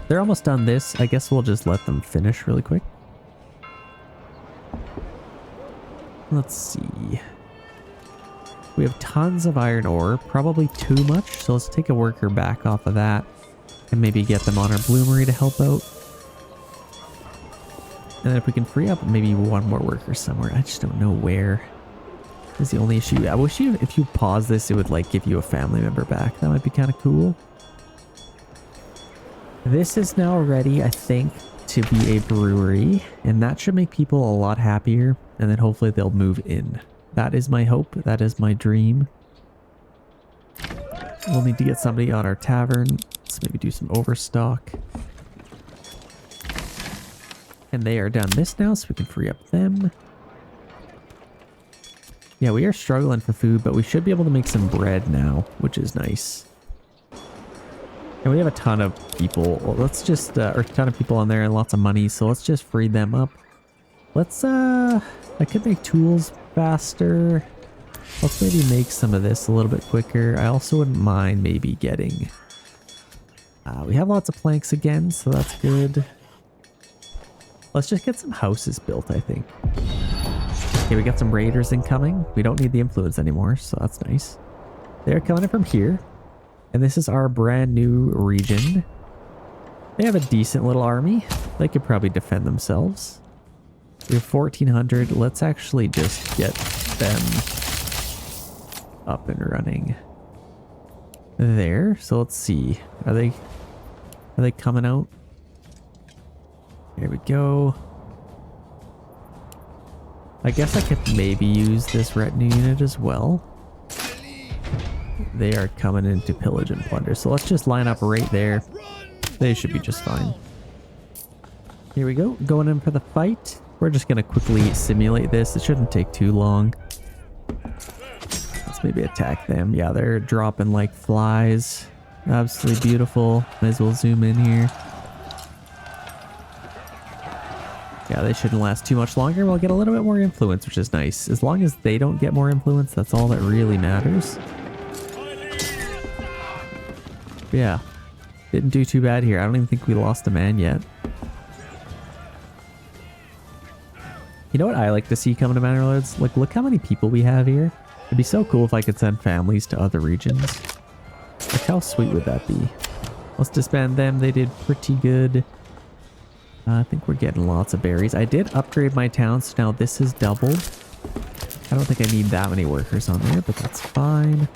They're almost done this. I guess we'll just let them finish really quick. Let's see. We have tons of iron ore, probably too much, so let's take a worker back off of that and maybe get them on our bloomery to help out. And then if we can free up maybe one more worker somewhere, I just don't know where. Is the only issue. I wish if you pause this, it would like give you a family member back. That might be kind of cool. This is now ready, I think, to be a brewery, and that should make people a lot happier, and then hopefully they'll move in. That is my hope. That is my dream. We'll need to get somebody on our tavern. Let's maybe do some overstock. And they are done this now, so we can free up them. Yeah, we are struggling for food, but we should be able to make some bread now, which is nice. And we have a ton of people. Well, let's just, or a ton of people on there and lots of money, so let's just free them up. Let's, I could make tools faster. Let's maybe make some of this a little bit quicker. I also wouldn't mind maybe getting, we have lots of planks again, so that's good. Let's just get some houses built, I think. Okay, we got some raiders incoming. We don't need the influence anymore, so that's nice. They're coming in from here. And this is our brand new region. They have a decent little army. They could probably defend themselves. We have 1,400. Let's actually just get them up and running. There. So let's see. Are they coming out? Here we go. I guess I could maybe use this retinue unit as well. They are coming in to pillage and plunder. So let's just line up right there. They should be just fine. Here we go. Going in for the fight. We're just going to quickly simulate this. It shouldn't take too long. Let's maybe attack them. Yeah, they're dropping like flies. Absolutely beautiful. Might as well zoom in here. Yeah, they shouldn't last too much longer. We'll get a little bit more influence, which is nice. As long as they don't get more influence, that's all that really matters. But yeah, didn't do too bad here. I don't even think we lost a man yet. You know what I like to see coming to Bannerlords? Like, look how many people we have here. It'd be so cool if I could send families to other regions. Like, how sweet would that be? Let's disband them. They did pretty good. I think we're getting lots of berries. I did upgrade my town, so now this is doubled. I don't think I need that many workers on there, but that's fine.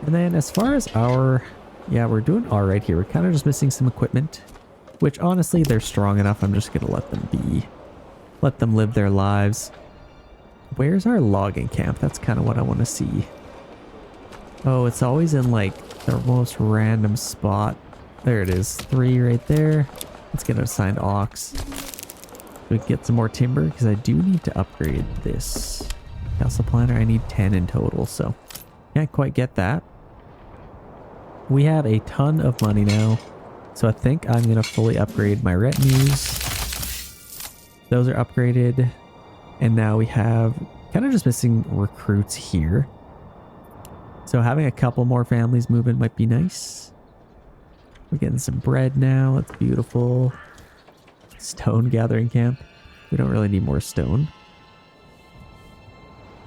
And then as far as our... Yeah, we're doing all right here. We're kind of just missing some equipment, which honestly, they're strong enough. I'm just going to let them be. Let them live their lives. Where's our logging camp? That's kind of what I want to see. Oh, it's always in like the most random spot. There it is. 3 right there. Let's get an assigned ox. We can get some more timber because I do need to upgrade this castle planner. I need 10 in total, so can't quite get that. We have a ton of money now, so I think I'm going to fully upgrade my retinues. Those are upgraded, and now we have kind of just missing recruits here. So having a couple more families move in might be nice. We're getting some bread now. It's beautiful. Stone gathering camp. We don't really need more stone.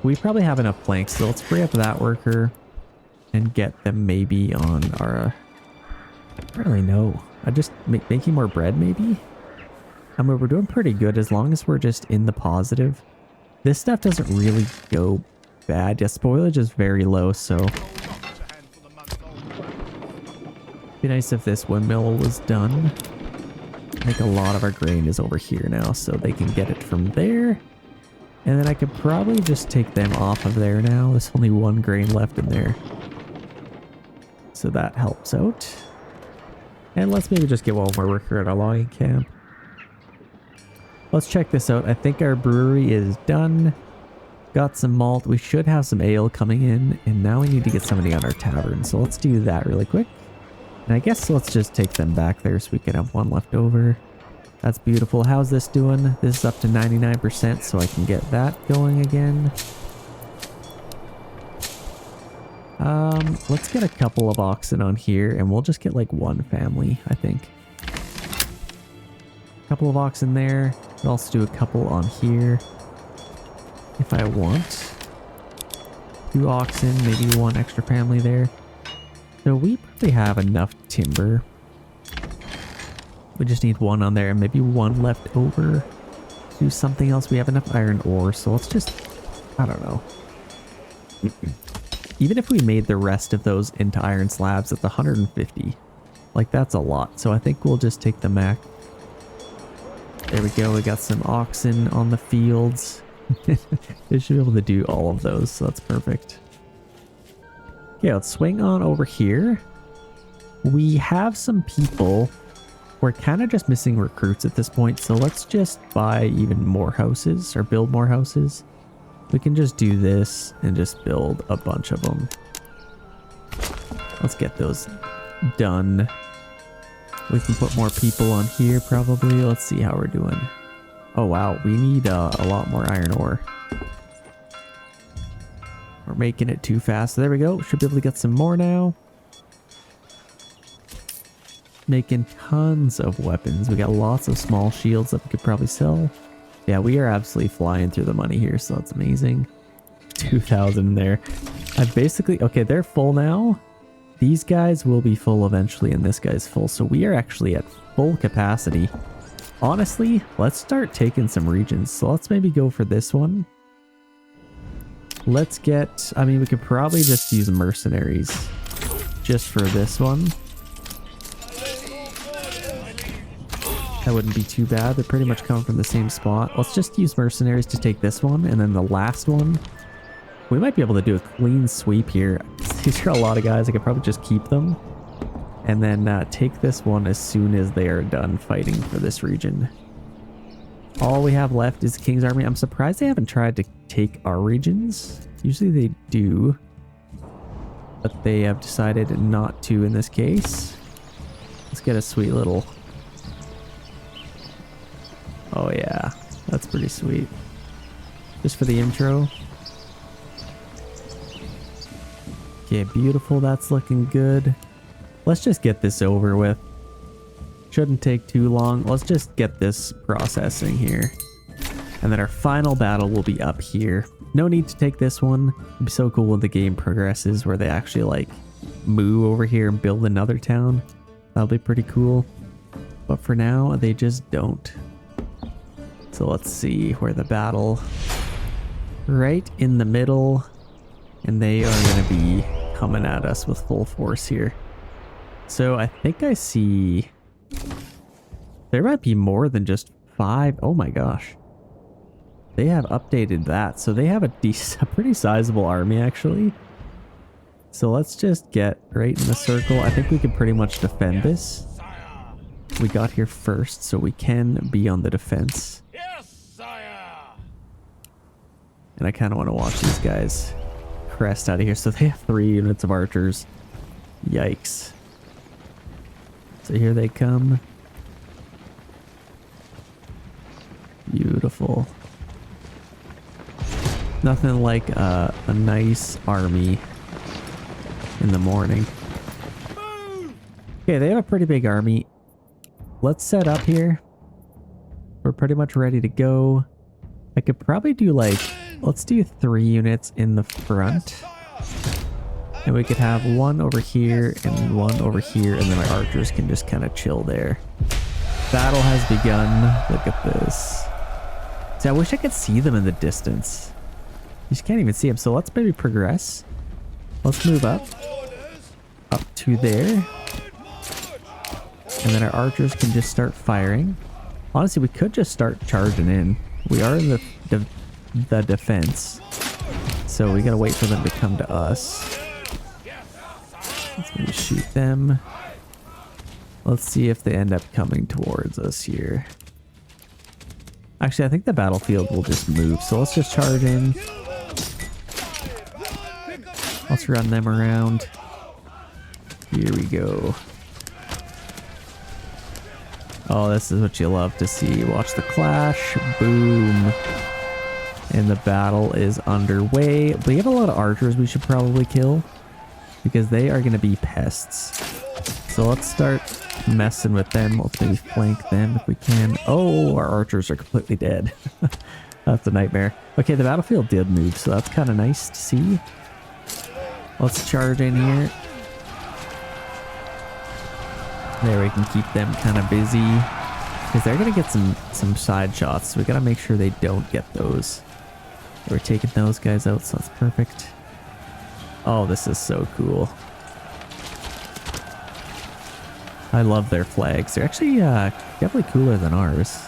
We probably have enough planks, so let's free up that worker and get them maybe on our... I don't really know. I just making more bread maybe? I mean, we're doing pretty good as long as we're just in the positive. This stuff doesn't really go bad. Yeah, spoilage is very low, so... Be nice if this windmill was done. I think a lot of our grain is over here now, so they can get it from there. And then I could probably just take them off of there now. There's only 1 grain left in there. So that helps out. And let's maybe just get one more worker at our logging camp. Let's check this out. I think our brewery is done. Got some malt. We should have some ale coming in. And now we need to get somebody on our tavern. So let's do that really quick. And I guess let's just take them back there so we can have 1 left over. That's beautiful. How's this doing? This is up to 99%, so I can get that going again. Let's get a couple of oxen on here, and we'll just get like 1 family, I think. A couple of oxen there. We'll also do a couple on here if I want. 2 oxen, maybe 1 extra family there. So we probably have enough timber. We just need 1 on there and maybe 1 left over. Do something else. We have enough iron ore, so let's just... I don't know. Even if we made the rest of those into iron slabs, it's 150. Like, that's a lot. So I think we'll just take them back. There we go. We got some oxen on the fields. They should be able to do all of those, so that's perfect. Okay, let's swing on over here. We have some people. We're kind of just missing recruits at this point, so let's just buy even more houses or build more houses. We can just do this and just build a bunch of them. Let's get those done. We can put more people on here probably. Let's see how we're doing. Oh wow, we need a lot more iron ore. We're making it too fast. There we go. Should be able to get some more now. Making tons of weapons. We got lots of small shields that we could probably sell. Yeah, we are absolutely flying through the money here, so that's amazing. 2,000 there. I basically... Okay, they're full now. these guys will be full eventually, and this guy's full. So we are actually at full capacity. Honestly, let's start taking some regions. So let's maybe go for this one. Let's get, I mean, we could probably just use mercenaries just for this one. That wouldn't be too bad. They're pretty much coming from the same spot. Let's just use mercenaries to take this one, and then the last one, we might be able to do a clean sweep here. These are a lot of guys. I could probably just keep them and then take this one as soon as they are done fighting for this region. All we have left is the King's Army. I'm surprised they haven't tried to take our regions. Usually they do, but they have decided not to in this case. Let's get a sweet little... Oh yeah, that's pretty sweet. Just for the intro. Okay, beautiful. That's looking good. Let's just get this over with. Shouldn't take too long. Let's just get this processing here. And then our final battle will be up here. No need to take this one. It'd be so cool when the game progresses where they actually like move over here and build another town. That'll be pretty cool. But for now, they just don't. So let's see where the battle... Right in the middle. And they are going to be coming at us with full force here. So I think I see... There might be more than just 5. Oh my gosh. They have updated that. So they have a pretty sizable army actually. So let's just get right in the circle. I think we can pretty much defend this. We got here first, so we can be on the defense. And I kind of want to watch these guys crest out of here. So they have 3 units of archers. Yikes. So here they come. Beautiful. Nothing like a nice army in the morning. Okay, they have a pretty big army. Let's set up here. We're pretty much ready to go. I could probably do like, let's do 3 units in the front. And we could have 1 over here and 1 over here, and then my archers can just kind of chill there. Battle has begun. Look at this. See, I wish I could see them in the distance. You just can't even see them. So let's maybe progress. Let's move up to there. And then our archers can just start firing. Honestly, we could just start charging in. We are in the defense. So we gotta wait for them to come to us. Let's maybe shoot them. Let's see if they end up coming towards us here. Actually, I think the battlefield will just move. So let's just charge in. Let's run them around. Here we go. Oh, this is what you love to see. Watch the clash. Boom. And the battle is underway. We have a lot of archers we should probably kill, because they are going to be pests. So let's start messing with them. Let's maybe flank them if we can. Oh, our archers are completely dead. That's a nightmare. Okay, the battlefield did move, so that's kind of nice to see. Let's charge in here. There, we can keep them kind of busy, because they're going to get some side shots. So we got to make sure they don't get those. We're taking those guys out, so that's perfect. Oh, this is so cool. I love their flags. They're actually definitely cooler than ours.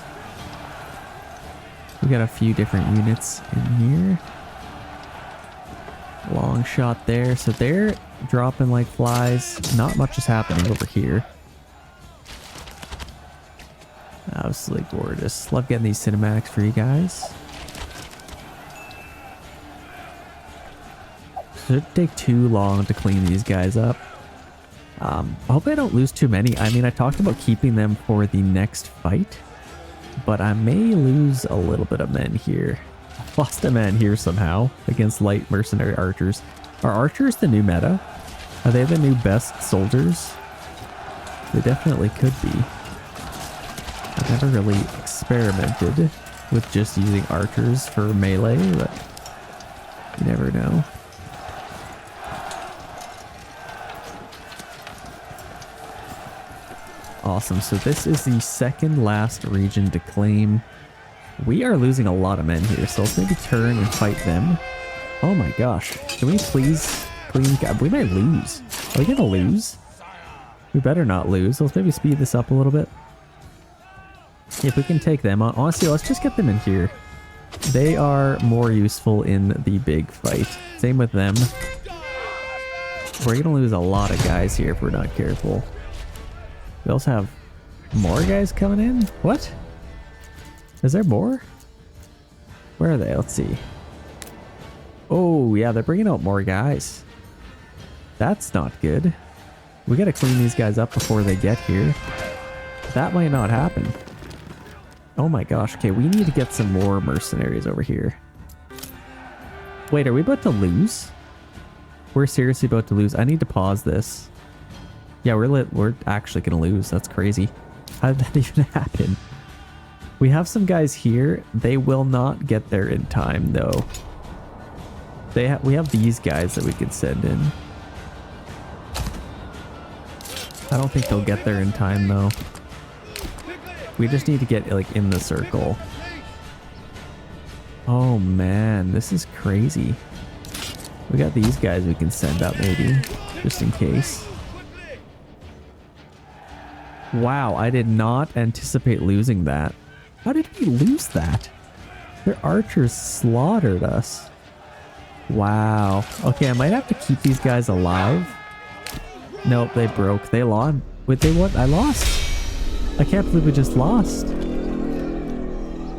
We got a few different units in here. Long shot there. So they're dropping like flies. Not much is happening over here. Absolutely gorgeous. Love getting these cinematics for you guys. Shouldn't take too long to clean these guys up. I hope I don't lose too many. I mean, I talked about keeping them for the next fight, but I may lose a little bit of men here. Lost a man here somehow against light mercenary archers. Are archers the new meta? Are they the new best soldiers? They definitely could be. I've never really experimented with just using archers for melee, but you never know. Awesome. So this is the second last region to claim. We are losing a lot of men here, so let's maybe turn and fight them. Oh my gosh. Can we please clean? We might lose. Are we gonna lose? We better not lose. Let's maybe speed this up a little bit. If we can take them on. Honestly, let's just get them in here. They are more useful in the big fight. Same with them. We're gonna lose a lot of guys here if we're not careful. We also have more guys coming in. What? Is there more? Where are they? Let's see. Oh yeah, they're bringing out more guys. That's not good. We gotta clean these guys up before they get here. That might not happen. Oh my gosh. Okay, we need to get some more mercenaries over here. Wait, are we about to lose? We're seriously about to lose. I need to pause this. Yeah, we're actually gonna lose. That's crazy. How did that even happen? We have some guys here. They will not get there in time though. We have these guys that we could send in. I don't think they'll get there in time though. We just need to get like in the circle. Oh man, this is crazy. We got these guys we can send up maybe, just in case. Wow, I did not anticipate losing that. How did we lose that? Their archers slaughtered us. Wow. Okay, I might have to keep these guys alive. Nope, they broke. They lost. Wait, they what? I lost? I can't believe we just lost.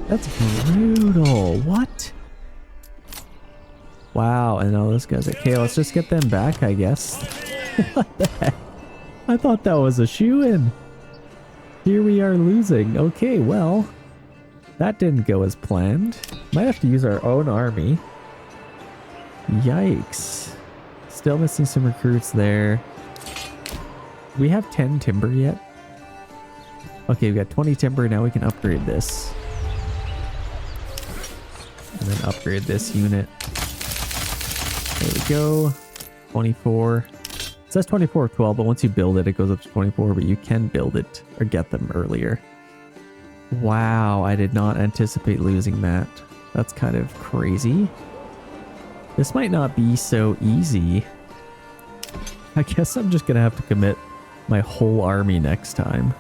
That's brutal. What? Wow, I know those guys. Okay, let's just get them back, I guess. What the heck? I thought that was a shoo-in. Here we are losing. Okay, well, that didn't go as planned. Might have to use our own army. Yikes. Still missing some recruits there. Do we have 10 timber yet? Okay, we got 20 timber. Now we can upgrade this. And then upgrade this unit. There we go. 24. It says 24 of 12, but once you build it, it goes up to 24, but you can build it or get them earlier. Wow, I did not anticipate losing that. That's kind of crazy. This might not be so easy. I guess I'm just gonna have to commit my whole army next time.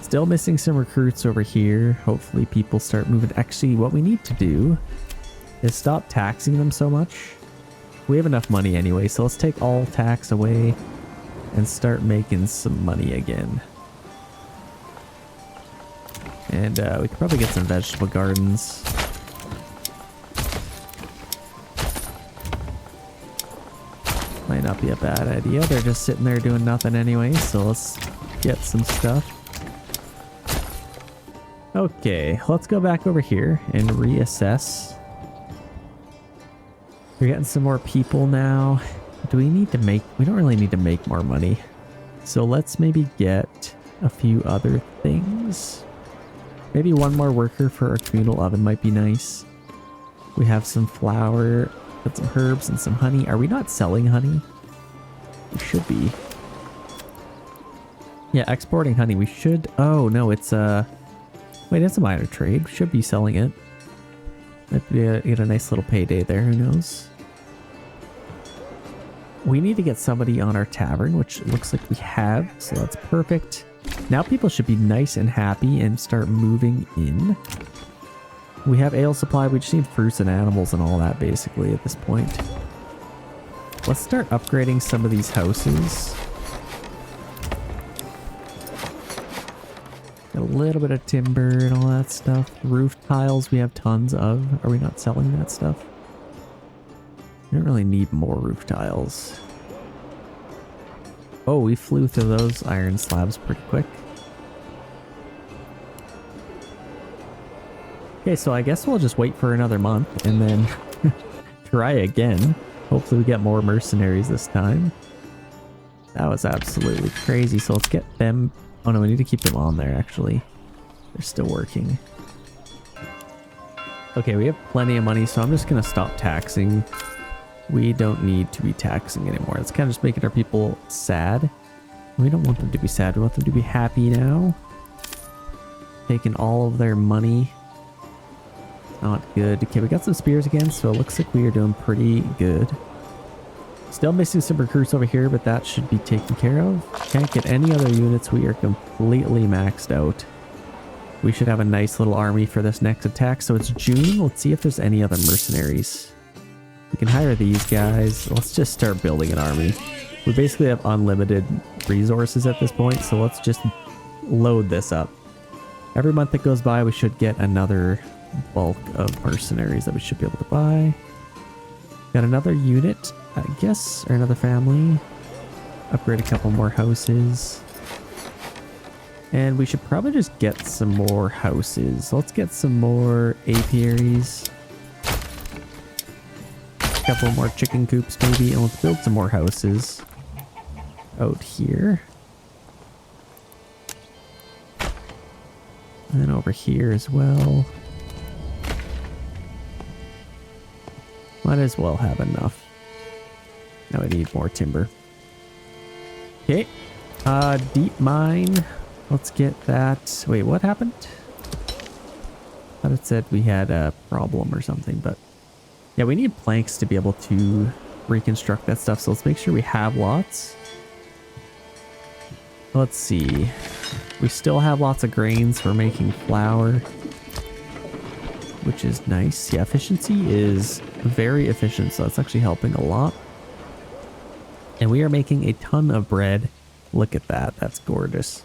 Still missing some recruits over here. Hopefully people start moving. Actually, what we need to do is stop taxing them so much. We have enough money anyway, so let's take all tax away and start making some money again. And we could probably get some vegetable gardens. Might not be a bad idea. They're just sitting there doing nothing anyway, so let's get some stuff. Okay, let's go back over here and reassess. We're getting some more people now. Do we need to make... We don't really need to make more money. So let's maybe get a few other things. Maybe one more worker for our communal oven might be nice. We have some flour, got some herbs and some honey. Are we not selling honey? We should be. Yeah, exporting honey. We should... Oh, no, it's Wait, it's a minor trade. We should be selling it. Might be get a nice little payday there. Who knows? We need to get somebody on our tavern, which looks like we have. So that's perfect. Now people should be nice and happy and start moving in. We have ale supply. We just need fruits and animals and all that basically at this point. Let's start upgrading some of these houses. Got a little bit of timber and all that stuff. Roof tiles we have tons of. Are we not selling that stuff? We don't really need more roof tiles. Oh, we flew through those iron slabs pretty quick. Okay, so I guess we'll just wait for another month and then try again. Hopefully we get more mercenaries this time. That was absolutely crazy. So let's get them... Oh no, we need to keep them on there actually. They're still working. Okay, we have plenty of money, so I'm just going to stop taxing. We don't need to be taxing anymore. It's kind of just making our people sad. We don't want them to be sad. We want them to be happy now. Taking all of their money. Not good. Okay, we got some spears again, so it looks like we are doing pretty good. Still missing some recruits over here, but that should be taken care of. Can't get any other units. We are completely maxed out. We should have a nice little army for this next attack. So it's June. Let's see if there's any other mercenaries. We can hire these guys. Let's just start building an army. We basically have unlimited resources at this point, so let's just load this up. Every month that goes by, we should get another bulk of mercenaries that we should be able to buy. Got another unit, I guess, or another family. Upgrade a couple more houses. And we should probably just get some more houses. Let's get some more apiaries. A couple more chicken coops maybe, and let's build some more houses out here. And then over here as well. Might as well have enough. Now I need more timber. Okay. Deep mine. Let's get that. Wait, what happened? I thought it said we had a problem or something, but yeah, we need planks to be able to reconstruct that stuff. So let's make sure we have lots. Let's see. We still have lots of grains for making flour, which is nice. Yeah, efficiency is very efficient, so that's actually helping a lot. And we are making a ton of bread. Look at that. That's gorgeous.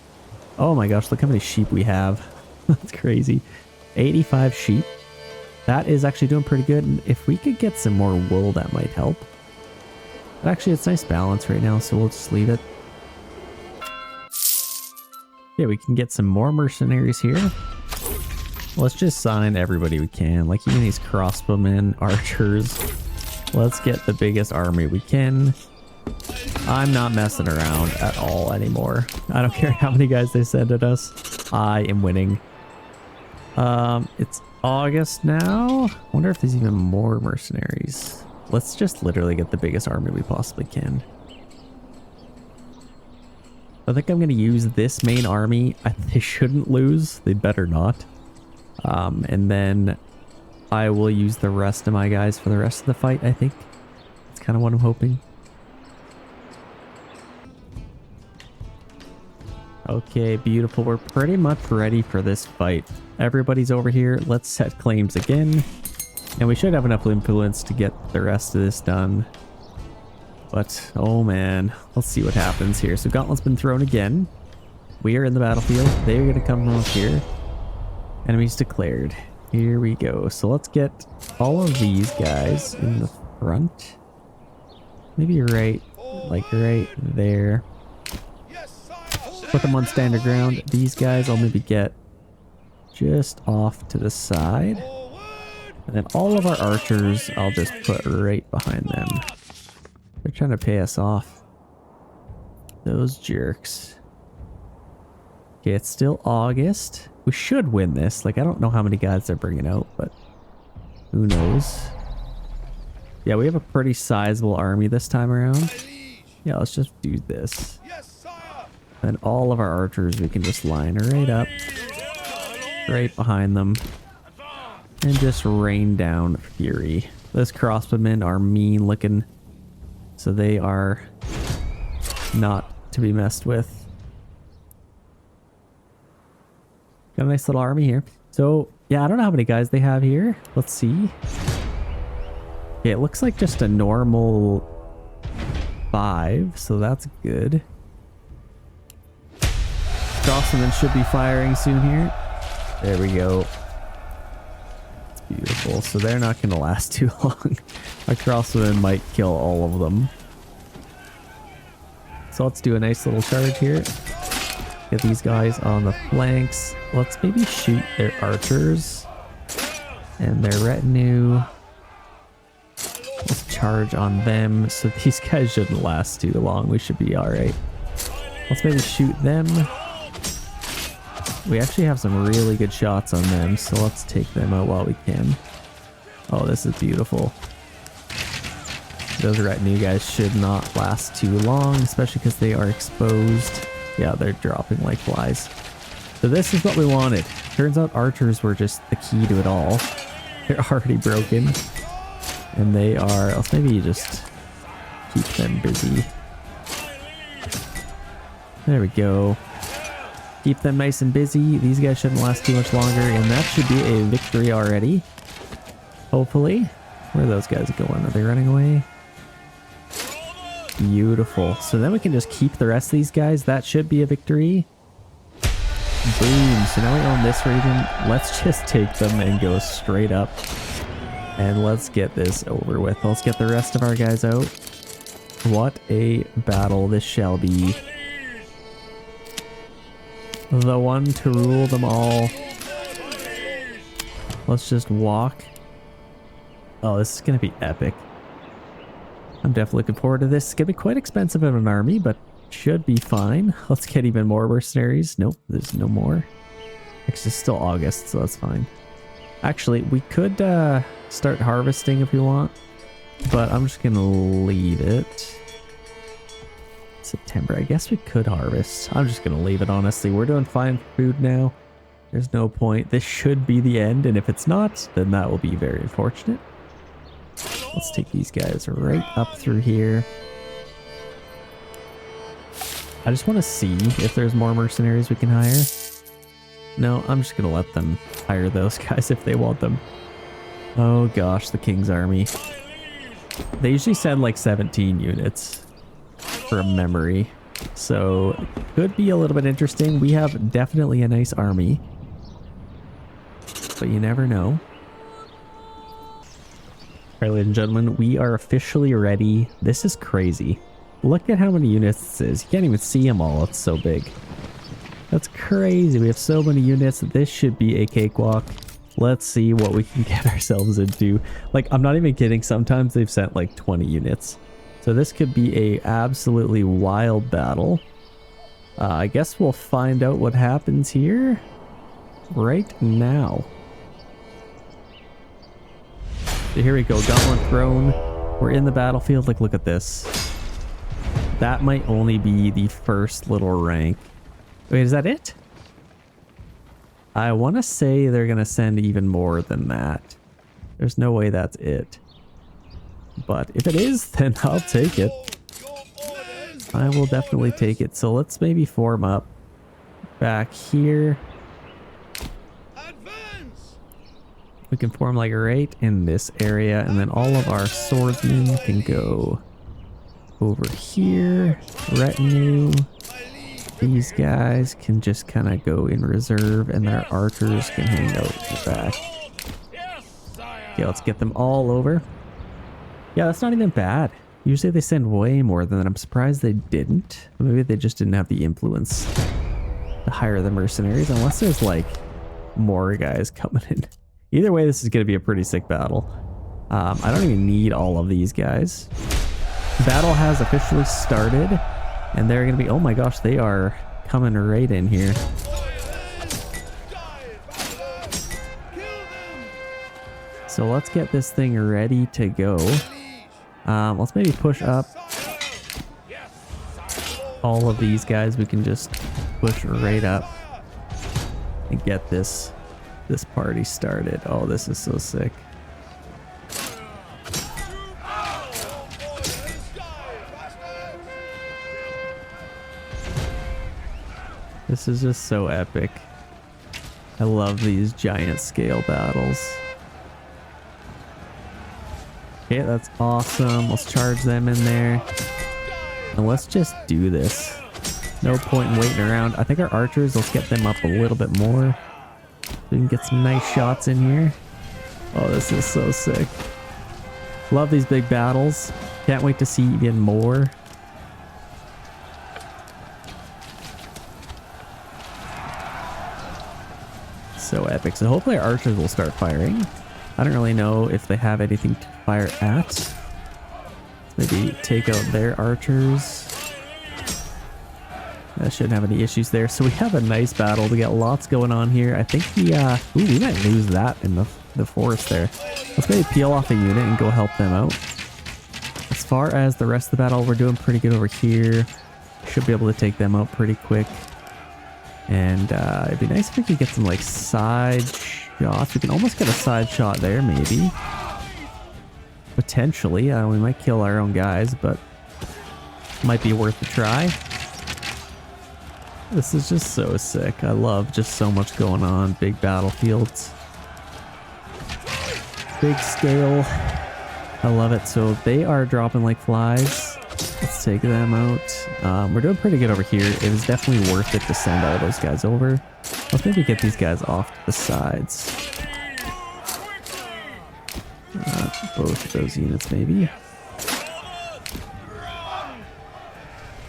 Oh my gosh, look how many sheep we have. That's crazy. 85 sheep. That is actually doing pretty good. And if we could get some more wool, that might help. But actually, it's nice balance right now, so we'll just leave it. Yeah, we can get some more mercenaries here. Let's just sign everybody we can. Like even these crossbowmen, archers. Let's get the biggest army we can. I'm not messing around at all anymore. I don't care how many guys they send at us. I am winning. It's August now. Wonder if there's even more mercenaries. Let's just literally get the biggest army we possibly can. I think I'm going to use this main army. They shouldn't lose. They better not. And then I will use the rest of my guys for the rest of the fight, I think. That's kind of what I'm hoping. Okay, beautiful. We're pretty much ready for this fight. Everybody's over here. Let's set claims again. And we should have enough influence to get the rest of this done. But, oh man, let's see what happens here. So Gauntlet's been thrown again. We are in the battlefield. They're going to come from up here. Enemies declared. Here we go. So let's get all of these guys in the front. Maybe right, like right there. Put them on standard ground. These guys I'll maybe get just off to the side. And then all of our archers I'll just put right behind them. They're trying to pay us off. Those jerks. Okay, it's still August. We should win this. Like, I don't know how many guys they're bringing out, but who knows? Yeah, we have a pretty sizable army this time around. Yeah, let's just do this. And all of our archers we can just line right up. Right behind them. And just rain down fury. Those crossbowmen are mean looking. So they are not to be messed with. Got a nice little army here. So, yeah, I don't know how many guys they have here. Let's see. Yeah, it looks like just a normal 5, so that's good. Crossbowmen should be firing soon here. There we go. It's beautiful. So they're not going to last too long. Our crossbowmen might kill all of them. So let's do a nice little charge here. Get these guys on the flanks. Let's maybe shoot their archers and their retinue. Let's charge on them. So these guys shouldn't last too long. We should be alright. Let's maybe shoot them. We actually have some really good shots on them, so let's take them out while we can. Oh, this is beautiful. Those retinue guys should not last too long, especially because they are exposed. Yeah, they're dropping like flies. So this is what we wanted. Turns out archers were just the key to it all. They're already broken. And they are... Let's maybe just keep them busy. There we go. Keep them nice and busy. These guys shouldn't last too much longer. And that should be a victory already. Hopefully. Where are those guys going? Are they running away? Beautiful. So then we can just keep the rest of these guys. That should be a victory. Boom. So now we own this region. Let's just take them and go straight up. And let's get this over with. Let's get the rest of our guys out. What a battle this shall be. The one to rule them all. Let's just walk. Oh, this is going to be epic. I'm definitely looking forward to this. It's going to be quite expensive in an army, but should be fine. Let's get even more mercenaries. Nope, there's no more. Actually, it's still August, so that's fine. Actually, we could start harvesting if we want, but I'm just going to leave it. September. I guess we could harvest. I'm just going to leave it, honestly. We're doing fine for food now. There's no point. This should be the end, and if it's not, then that will be very unfortunate. Let's take these guys right up through here. I just want to see if there's more mercenaries we can hire. No, I'm just going to let them hire those guys if they want them. Oh gosh, the King's Army. They usually send like 17 units from memory. So, could be a little bit interesting. We have definitely a nice army. But you never know. Alright, ladies and gentlemen, we are officially ready. This is crazy. Look at how many units this is. You can't even see them all. It's so big. That's crazy. We have so many units. This should be a cakewalk. Let's see what we can get ourselves into. Like, I'm not even kidding. Sometimes they've sent like 20 units. So this could be a absolutely wild battle. I guess we'll find out what happens here right now. So here we go, Gauntlet Throne. We're in the battlefield. Like, look at this. That might only be the first little rank. Wait, is that it? I want to say they're going to send even more than that. There's no way that's it. But if it is, then I'll take it. I will definitely take it. So let's maybe form up back here. We can form like right in this area, and then all of our swordsmen can go over here. Retinue. These guys can just kind of go in reserve, and their archers can hang out in the back. Okay, let's get them all over. Yeah, that's not even bad. Usually they send way more than that. I'm surprised they didn't. Maybe they just didn't have the influence to hire the mercenaries, unless there's like more guys coming in. Either way, this is going to be a pretty sick battle. I don't even need all of these guys. Battle has officially started, and they're going to be... Oh my gosh, they are coming right in here. So let's get this thing ready to go. Let's maybe push up all of these guys. We can just push right up and get this party started. Oh, this is so sick. This is just so epic. I love these giant scale battles. Okay, that's awesome. Let's charge them in there. And let's just do this. No point in waiting around. I think our archers, let's get them up a little bit more. We can get some nice shots in here. Oh, this is so sick. Love these big battles. Can't wait to see even more. So epic. So hopefully our archers will start firing. I don't really know if they have anything to fire at. Maybe take out their archers. That shouldn't have any issues there. So we have a nice battle. We got lots going on here. I think we might lose that in the forest there. Let's maybe peel off a unit and go help them out. As far as the rest of the battle, we're doing pretty good over here. Should be able to take them out pretty quick. And it'd be nice if we could get some like side shots. We can almost get a side shot there, maybe. Potentially. We might kill our own guys, but might be worth a try. This is just so sick. I love just so much going on. Big battlefields. Big scale. I love it. So they are dropping like flies. Let's take them out. We're doing pretty good over here. It is definitely worth it to send all those guys over. Let's maybe get these guys off to the sides. Both of those units maybe.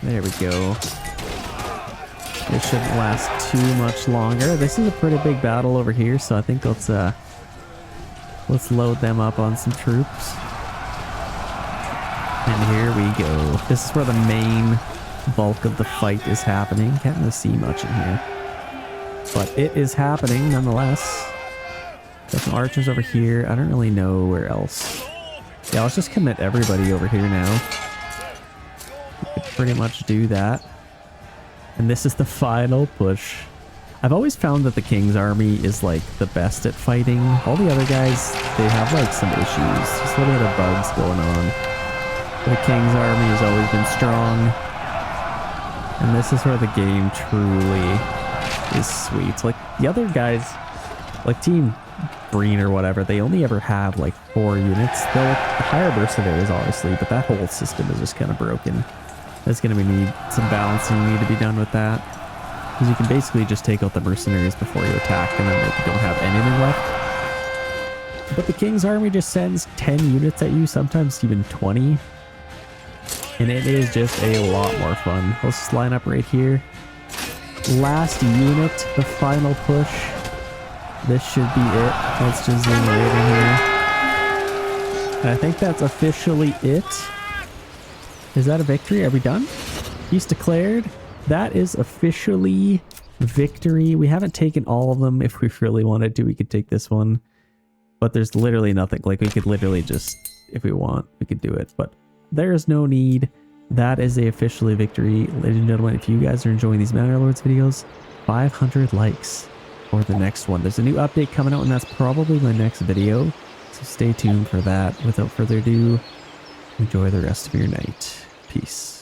There we go. It shouldn't last too much longer. This is a pretty big battle over here, so I think let's load them up on some troops. And here we go. This is where the main bulk of the fight is happening. Can't really see much in here, but it is happening nonetheless. Got some archers over here. I don't really know where else. Yeah, let's just commit everybody over here now. We could pretty much do that. And this is the final push. I've always found that the King's army is like the best at fighting. All the other guys, they have like some issues. Just a little bit of bugs going on. The King's army has always been strong. And this is where the game truly is sweet. Like the other guys, like Team Green or whatever, they only ever have like 4 units. They'll hire mercenaries obviously, but that whole system is just kind of broken. There's going to be some balancing need to be done with that. Because you can basically just take out the mercenaries before you attack and then you don't have anything left. But the King's army just sends 10 units at you, sometimes even 20. And it is just a lot more fun. Let's just line up right here. Last unit, the final push. This should be it. Let's just zoom right in here. And I think that's officially it. Is that a victory? Are we done? Peace declared. That is officially victory. We haven't taken all of them. If we really wanted to, we could take this one. But there's literally nothing. Like, we could literally just, if we want, we could do it. But there is no need. That is a officially victory. Ladies and gentlemen, if you guys are enjoying these Bannerlords videos, 500 likes for the next one. There's a new update coming out, and that's probably my next video. So stay tuned for that. Without further ado, enjoy the rest of your night. Peace.